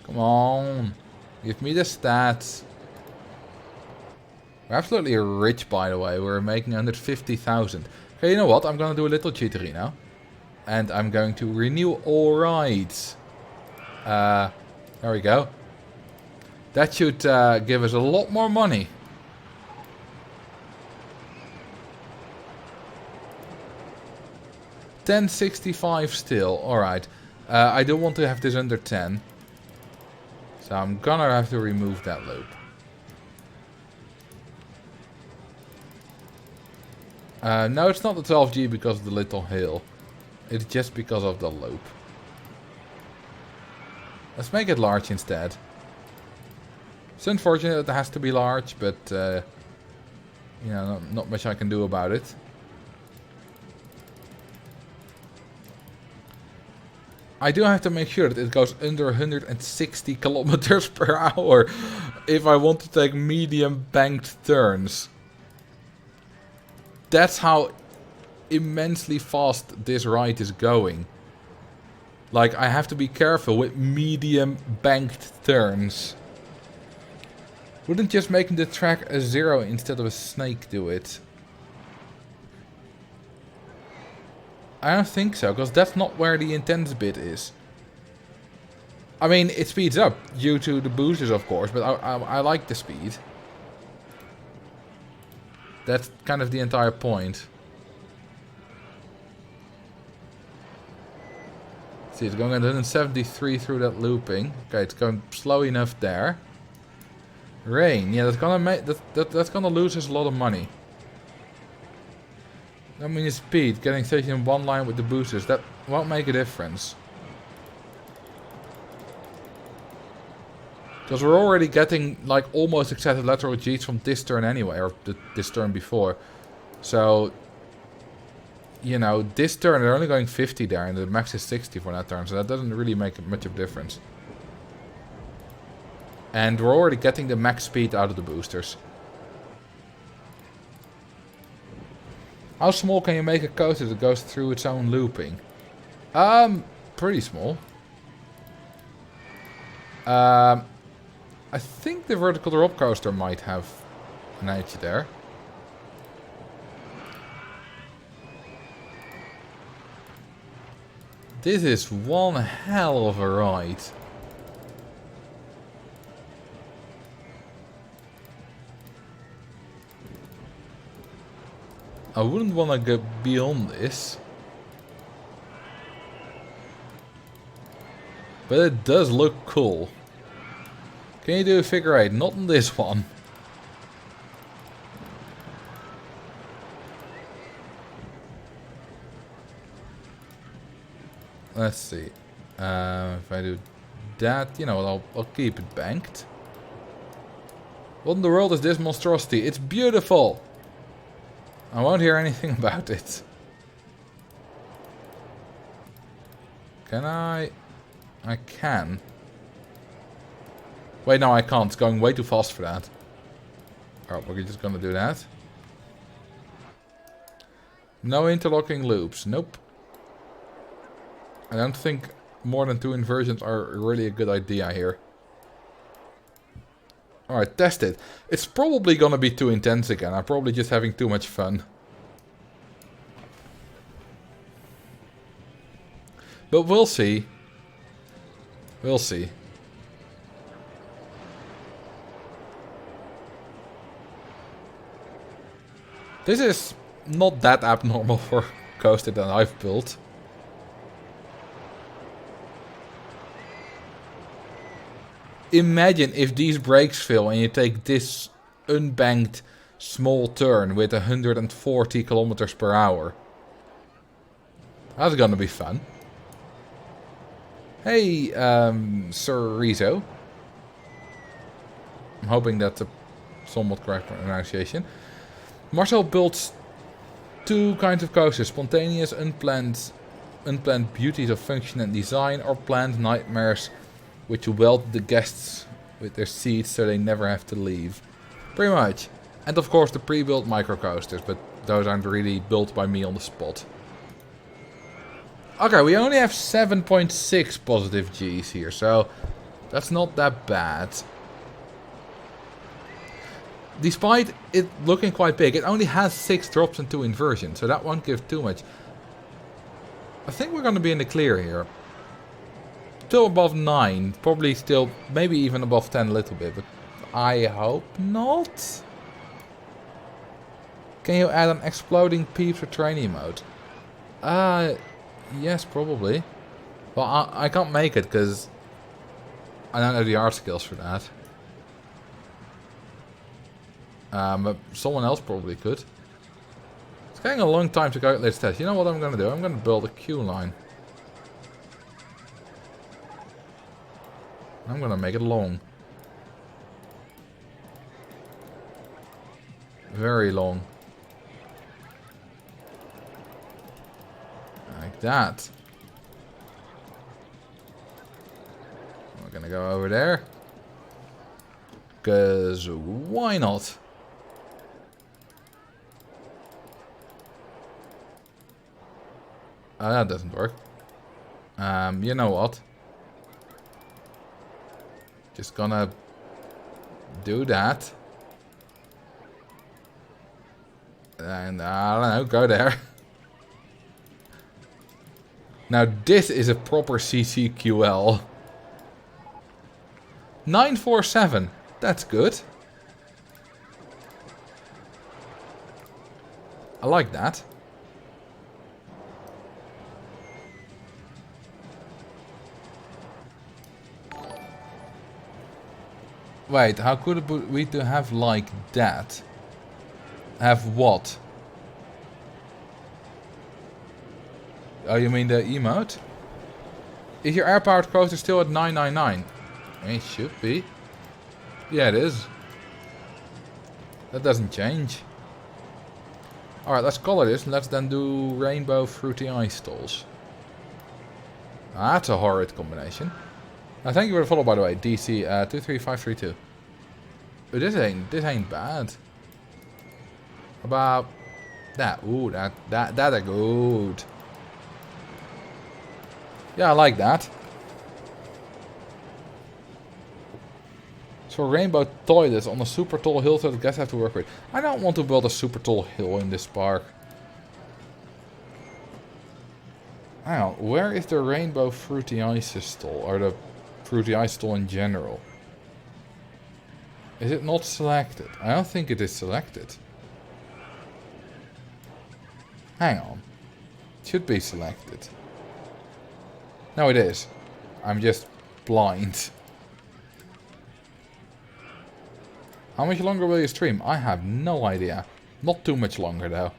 [SPEAKER 1] Come on. Give me the stats. We're absolutely rich, by the way. We're making 150,000. Okay, you know what? I'm going to do a little cheatery now. And I'm going to renew all rides. There we go. That should give us a lot more money. $10.65 still. Alright. I don't want to have this under 10. So I'm gonna have to remove that loop. No, it's not the 12G because of the little hill. It's just because of the loop. Let's make it large instead. It's unfortunate that it has to be large, but you know, not much I can do about it. I do have to make sure that it goes under 160 kilometers per hour if I want to take medium banked turns. That's how immensely fast this ride is going. Like, I have to be careful with medium banked turns. Wouldn't just making the track a 0 instead of a snake do it? I don't think so, because that's not where the intense bit is. I mean, it speeds up due to the boosters, of course, but I like the speed. That's kind of the entire point. See, it's going at 173 through that looping. Okay, it's going slow enough there. Rain, yeah, that's gonna make that's gonna lose us a lot of money. I mean, speed, getting station in one line with the boosters, that won't make a difference. Because we're already getting like almost exact lateral Gs from this turn anyway, or this turn before. So, you know, this turn they're only going 50 there, and the max is 60 for that turn, so that doesn't really make much of a difference. And we're already getting the max speed out of the boosters. How small can you make a coaster that goes through its own looping? Pretty small. I think the vertical drop coaster might have an edge there. This is one hell of a ride. I wouldn't want to go beyond this. But it does look cool. Can you do a figure eight? Not on this one. Let's see. If I do that, you know, I'll keep it banked. What in the world is this monstrosity? It's beautiful! I won't hear anything about it. Can I? I can. Wait, no, I can't. It's going way too fast for that. Alright, we're just gonna do that. No interlocking loops. Nope. I don't think more than 2 inversions are really a good idea here. Alright, test it. It's probably gonna be too intense again. I'm probably just having too much fun. But we'll see. We'll see. This is not that abnormal for a coaster that I've built. Imagine if these brakes fail and you take this unbanked small turn with 140 kilometers per hour. That's gonna be fun. Hey, Sir Rizzo. I'm hoping that's a somewhat correct pronunciation. Marcel builds 2 kinds of coasters. Spontaneous, unplanned beauties of function and design, or planned nightmares which weld the guests with their seats so they never have to leave. Pretty much. And of course the pre-built microcoasters, but those aren't really built by me on the spot. Okay, we only have 7.6 positive Gs here, so that's not that bad. Despite it looking quite big, it only has 6 drops and 2 inversions, so that won't give too much. I think we're going to be in the clear here. Still above 9, probably still, maybe even above 10 a little bit, but I hope not. Can you add an exploding peeps or trainee mode? Yes, probably. Well, I can't make it because I don't have the art skills for that. But someone else probably could. It's taking a long time to calculate this test. You know what I'm going to do? I'm going to build a queue line. I'm going to make it long. Very long. Like that. We're going to go over there. Because why not? That doesn't work. You know what? Just gonna do that. And I don't know, go there. Now this is a proper CCQL. 947. That's good. I like that. Wait, how could we to have like that? Have what? Oh, you mean the emote? Is your air-powered quota still at 999? It should be. Yeah, it is. That doesn't change. Alright, let's color this. Let's then do rainbow fruity ice stalls. That's a horrid combination. Thank you for the follow, by the way. DC 23532. But this ain't bad. About that. Ooh, that are good. Yeah, I like that. So rainbow toilets on a super tall hill that the guests have to work with. I don't want to build a super tall hill in this park. Hang on, where is the rainbow fruity ice stall? Or the fruity ice stall in general? Is it not selected? I don't think it is selected. Hang on. It should be selected. No, it is. I'm just blind. How much longer will you stream? I have no idea. Not too much longer though.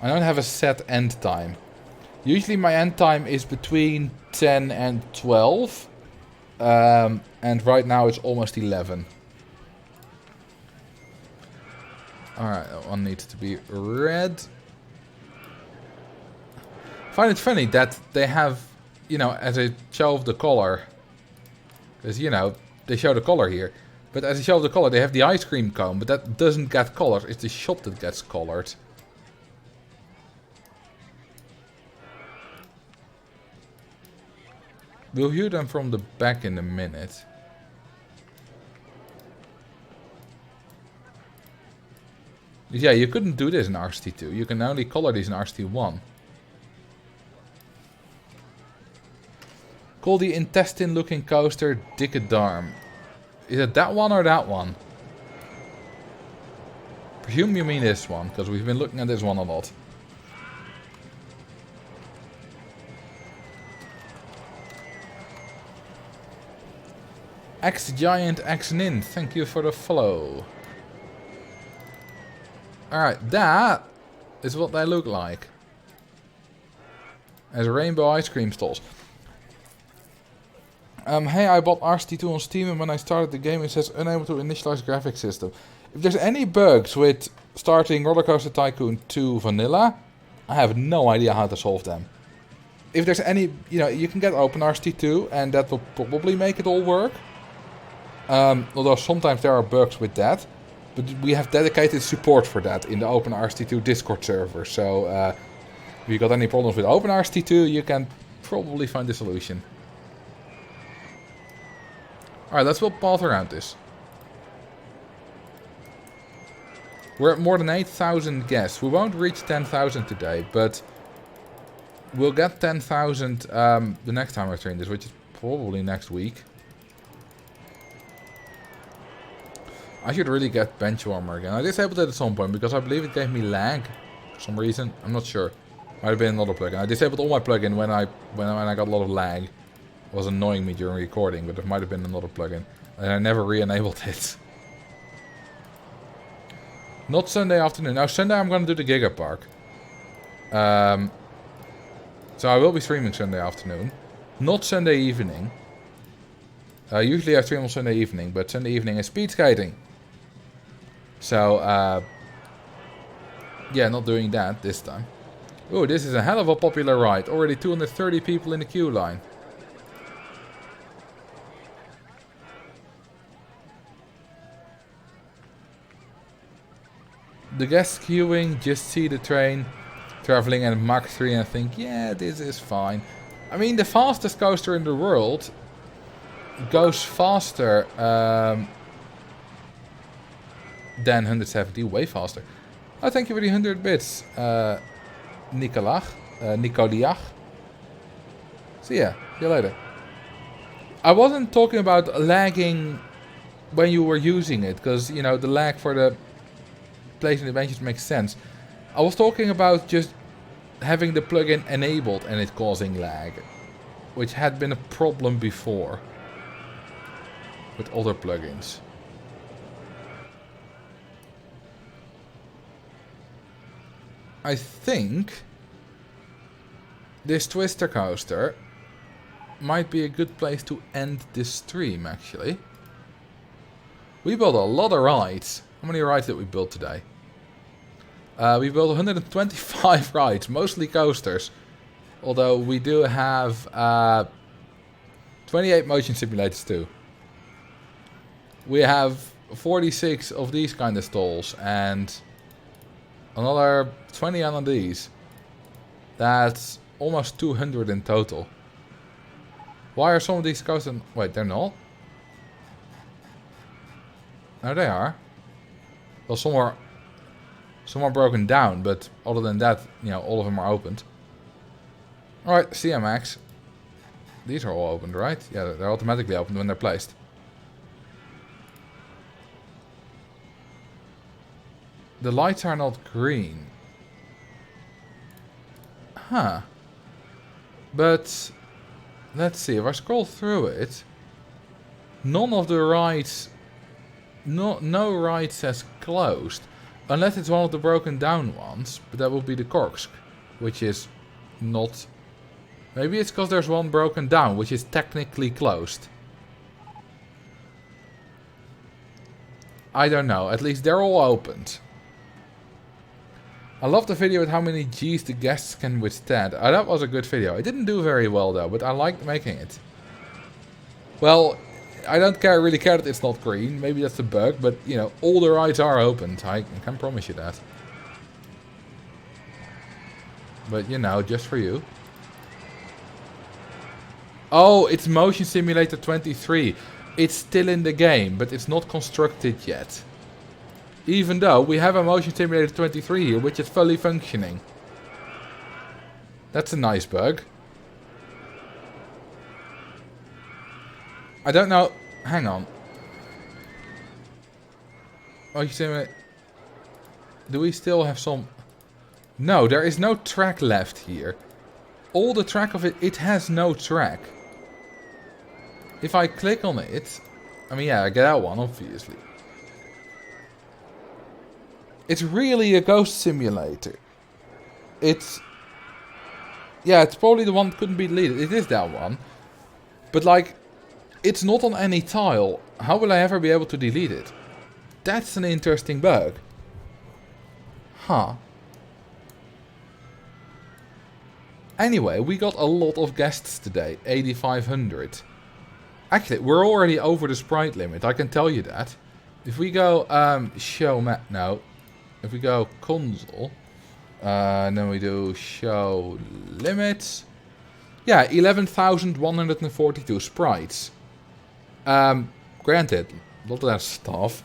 [SPEAKER 1] I don't have a set end time. Usually my end time is between 10 and 12. And right now it's almost 11. Alright, that one needs to be red. I find it funny that they have, you know, as a show of the color. Because, you know, they show the color here. But as a show of the color, they have the ice cream cone. But that doesn't get colored. It's the shop that gets colored. We'll view them from the back in a minute. Yeah, you couldn't do this in RCT2. You can only color these in RCT1. Call the intestine-looking coaster Dickadarm. Is it that one or that one? Presume you mean this one, because we've been looking at this one a lot. X-Giant X-Nin, thank you for the follow. Alright, that is what they look like. As rainbow ice cream stalls. Hey, I bought RCT2 on Steam and when I started the game it says unable to initialize graphics system. If there's any bugs with starting Rollercoaster Tycoon 2 Vanilla, I have no idea how to solve them. If there's any, you know, you can get OpenRCT2 and that will probably make it all work. Although sometimes there are bugs with that. But we have dedicated support for that in the OpenRCT2 Discord server. So if you got any problems with OpenRCT2, you can probably find a solution. Alright, let's build path around this. We're at more than 8,000 guests. We won't reach 10,000 today, but we'll get 10,000 the next time I stream this, which is probably next week. I should really get Benchwarmer again. I disabled it at some point because I believe it gave me lag for some reason. I'm not sure. Might have been another plugin. I disabled all my plugin when I got a lot of lag. It was annoying me during recording, but it might have been another plugin. And I never re-enabled it. Not Sunday afternoon. Now Sunday I'm going to do the Giga Park. So I will be streaming Sunday afternoon. Not Sunday evening. Usually I stream on Sunday evening, but Sunday evening is speed skating. So, yeah, not doing that this time. Oh, this is a hell of a popular ride. Already 230 people in the queue line. The guests queuing just see the train traveling at Mach 3 and think, yeah, this is fine. I mean, the fastest coaster in the world goes faster than 170, way faster. Oh, thank you for the 100 bits, Nicolach. So yeah, see you later. I wasn't talking about lagging when you were using it, because, you know, the lag for the placing the benches makes sense. I was talking about just having the plugin enabled and it causing lag, which had been a problem before. with other plugins. I think this Twister Coaster might be a good place to end this stream, actually. We built a lot of rides. How many rides did we build today? We built 125 rides, mostly coasters. Although we do have 28 motion simulators too. We have 46 of these kind of stalls and another 20 on these. That's almost 200 in total. Why are some of these coasters... Wait, they're not? No, they are. Well, some are broken down, but other than that, you know, all of them are opened. Alright, CMX. These are all opened, right? Yeah, they're automatically opened when they're placed. The lights are not green. Huh. But, let's see, if I scroll through it, none of the rides... No ride says closed. Unless it's one of the broken down ones. But that would be the Corks. Which is not... Maybe it's because there's one broken down, which is technically closed. I don't know. At least they're all opened. I love the video with how many G's the guests can withstand. That was a good video. It didn't do very well though, but I liked making it. Well, I don't really care that it's not green. Maybe that's a bug, but you know, all the rides are opened. I can promise you that. But you know, just for you. Oh, it's Motion Simulator 23. It's still in the game, but it's not constructed yet. Even though we have a Motion Simulator 23 here, which is fully functioning. That's a nice bug. I don't know. Hang on. Motion Simulator. Do we still have some... No, there is no track left here. All the track of it, it has no track. If I click on it... I mean, yeah, I get that one, obviously. It's really a ghost simulator. It's... Yeah, it's probably the one that couldn't be deleted. It is that one. But, like, it's not on any tile. How will I ever be able to delete it? That's an interesting bug. Huh. Anyway, we got a lot of guests today. 8,500. Actually, we're already over the sprite limit. I can tell you that. If we go show map now. If we go console. And then we do show limits. Yeah, 11,142 sprites. Granted, a lot of that stuff.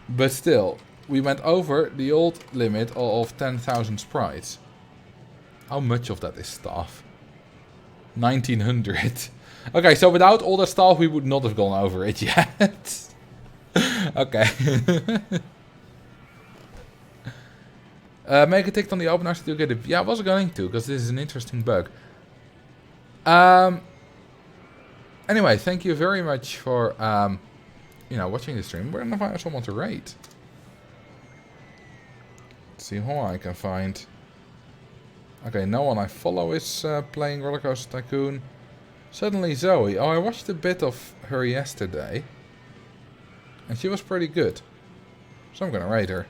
[SPEAKER 1] But still, we went over the old limit of 10,000 sprites. How much of that is stuff? 1,900. Okay, so without all that stuff, we would not have gone over it yet. Okay. Make a tick on the open house to get it. Yeah, I was going to, because this is an interesting bug. Anyway, thank you very much for, you know, watching the stream. We're gonna find someone to rate. Let's see who I can find. Okay, no one I follow is playing Roller Coaster Tycoon. Suddenly Zoe. Oh, I watched a bit of her yesterday. And she was pretty good. So I'm gonna rate her.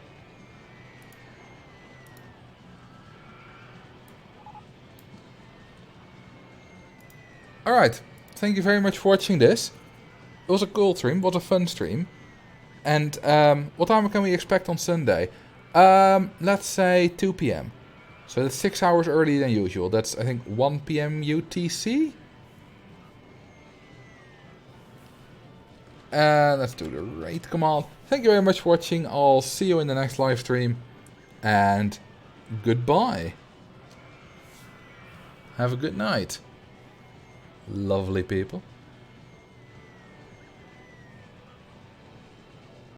[SPEAKER 1] Alright, thank you very much for watching this. It was a cool stream, it was a fun stream. And what time can we expect on Sunday? Let's say 2 PM. So that's 6 hours earlier than usual. That's, I think, 1 PM UTC? Let's do the rate command. Thank you very much for watching. I'll see you in the next live stream. And goodbye. Have a good night. Lovely people.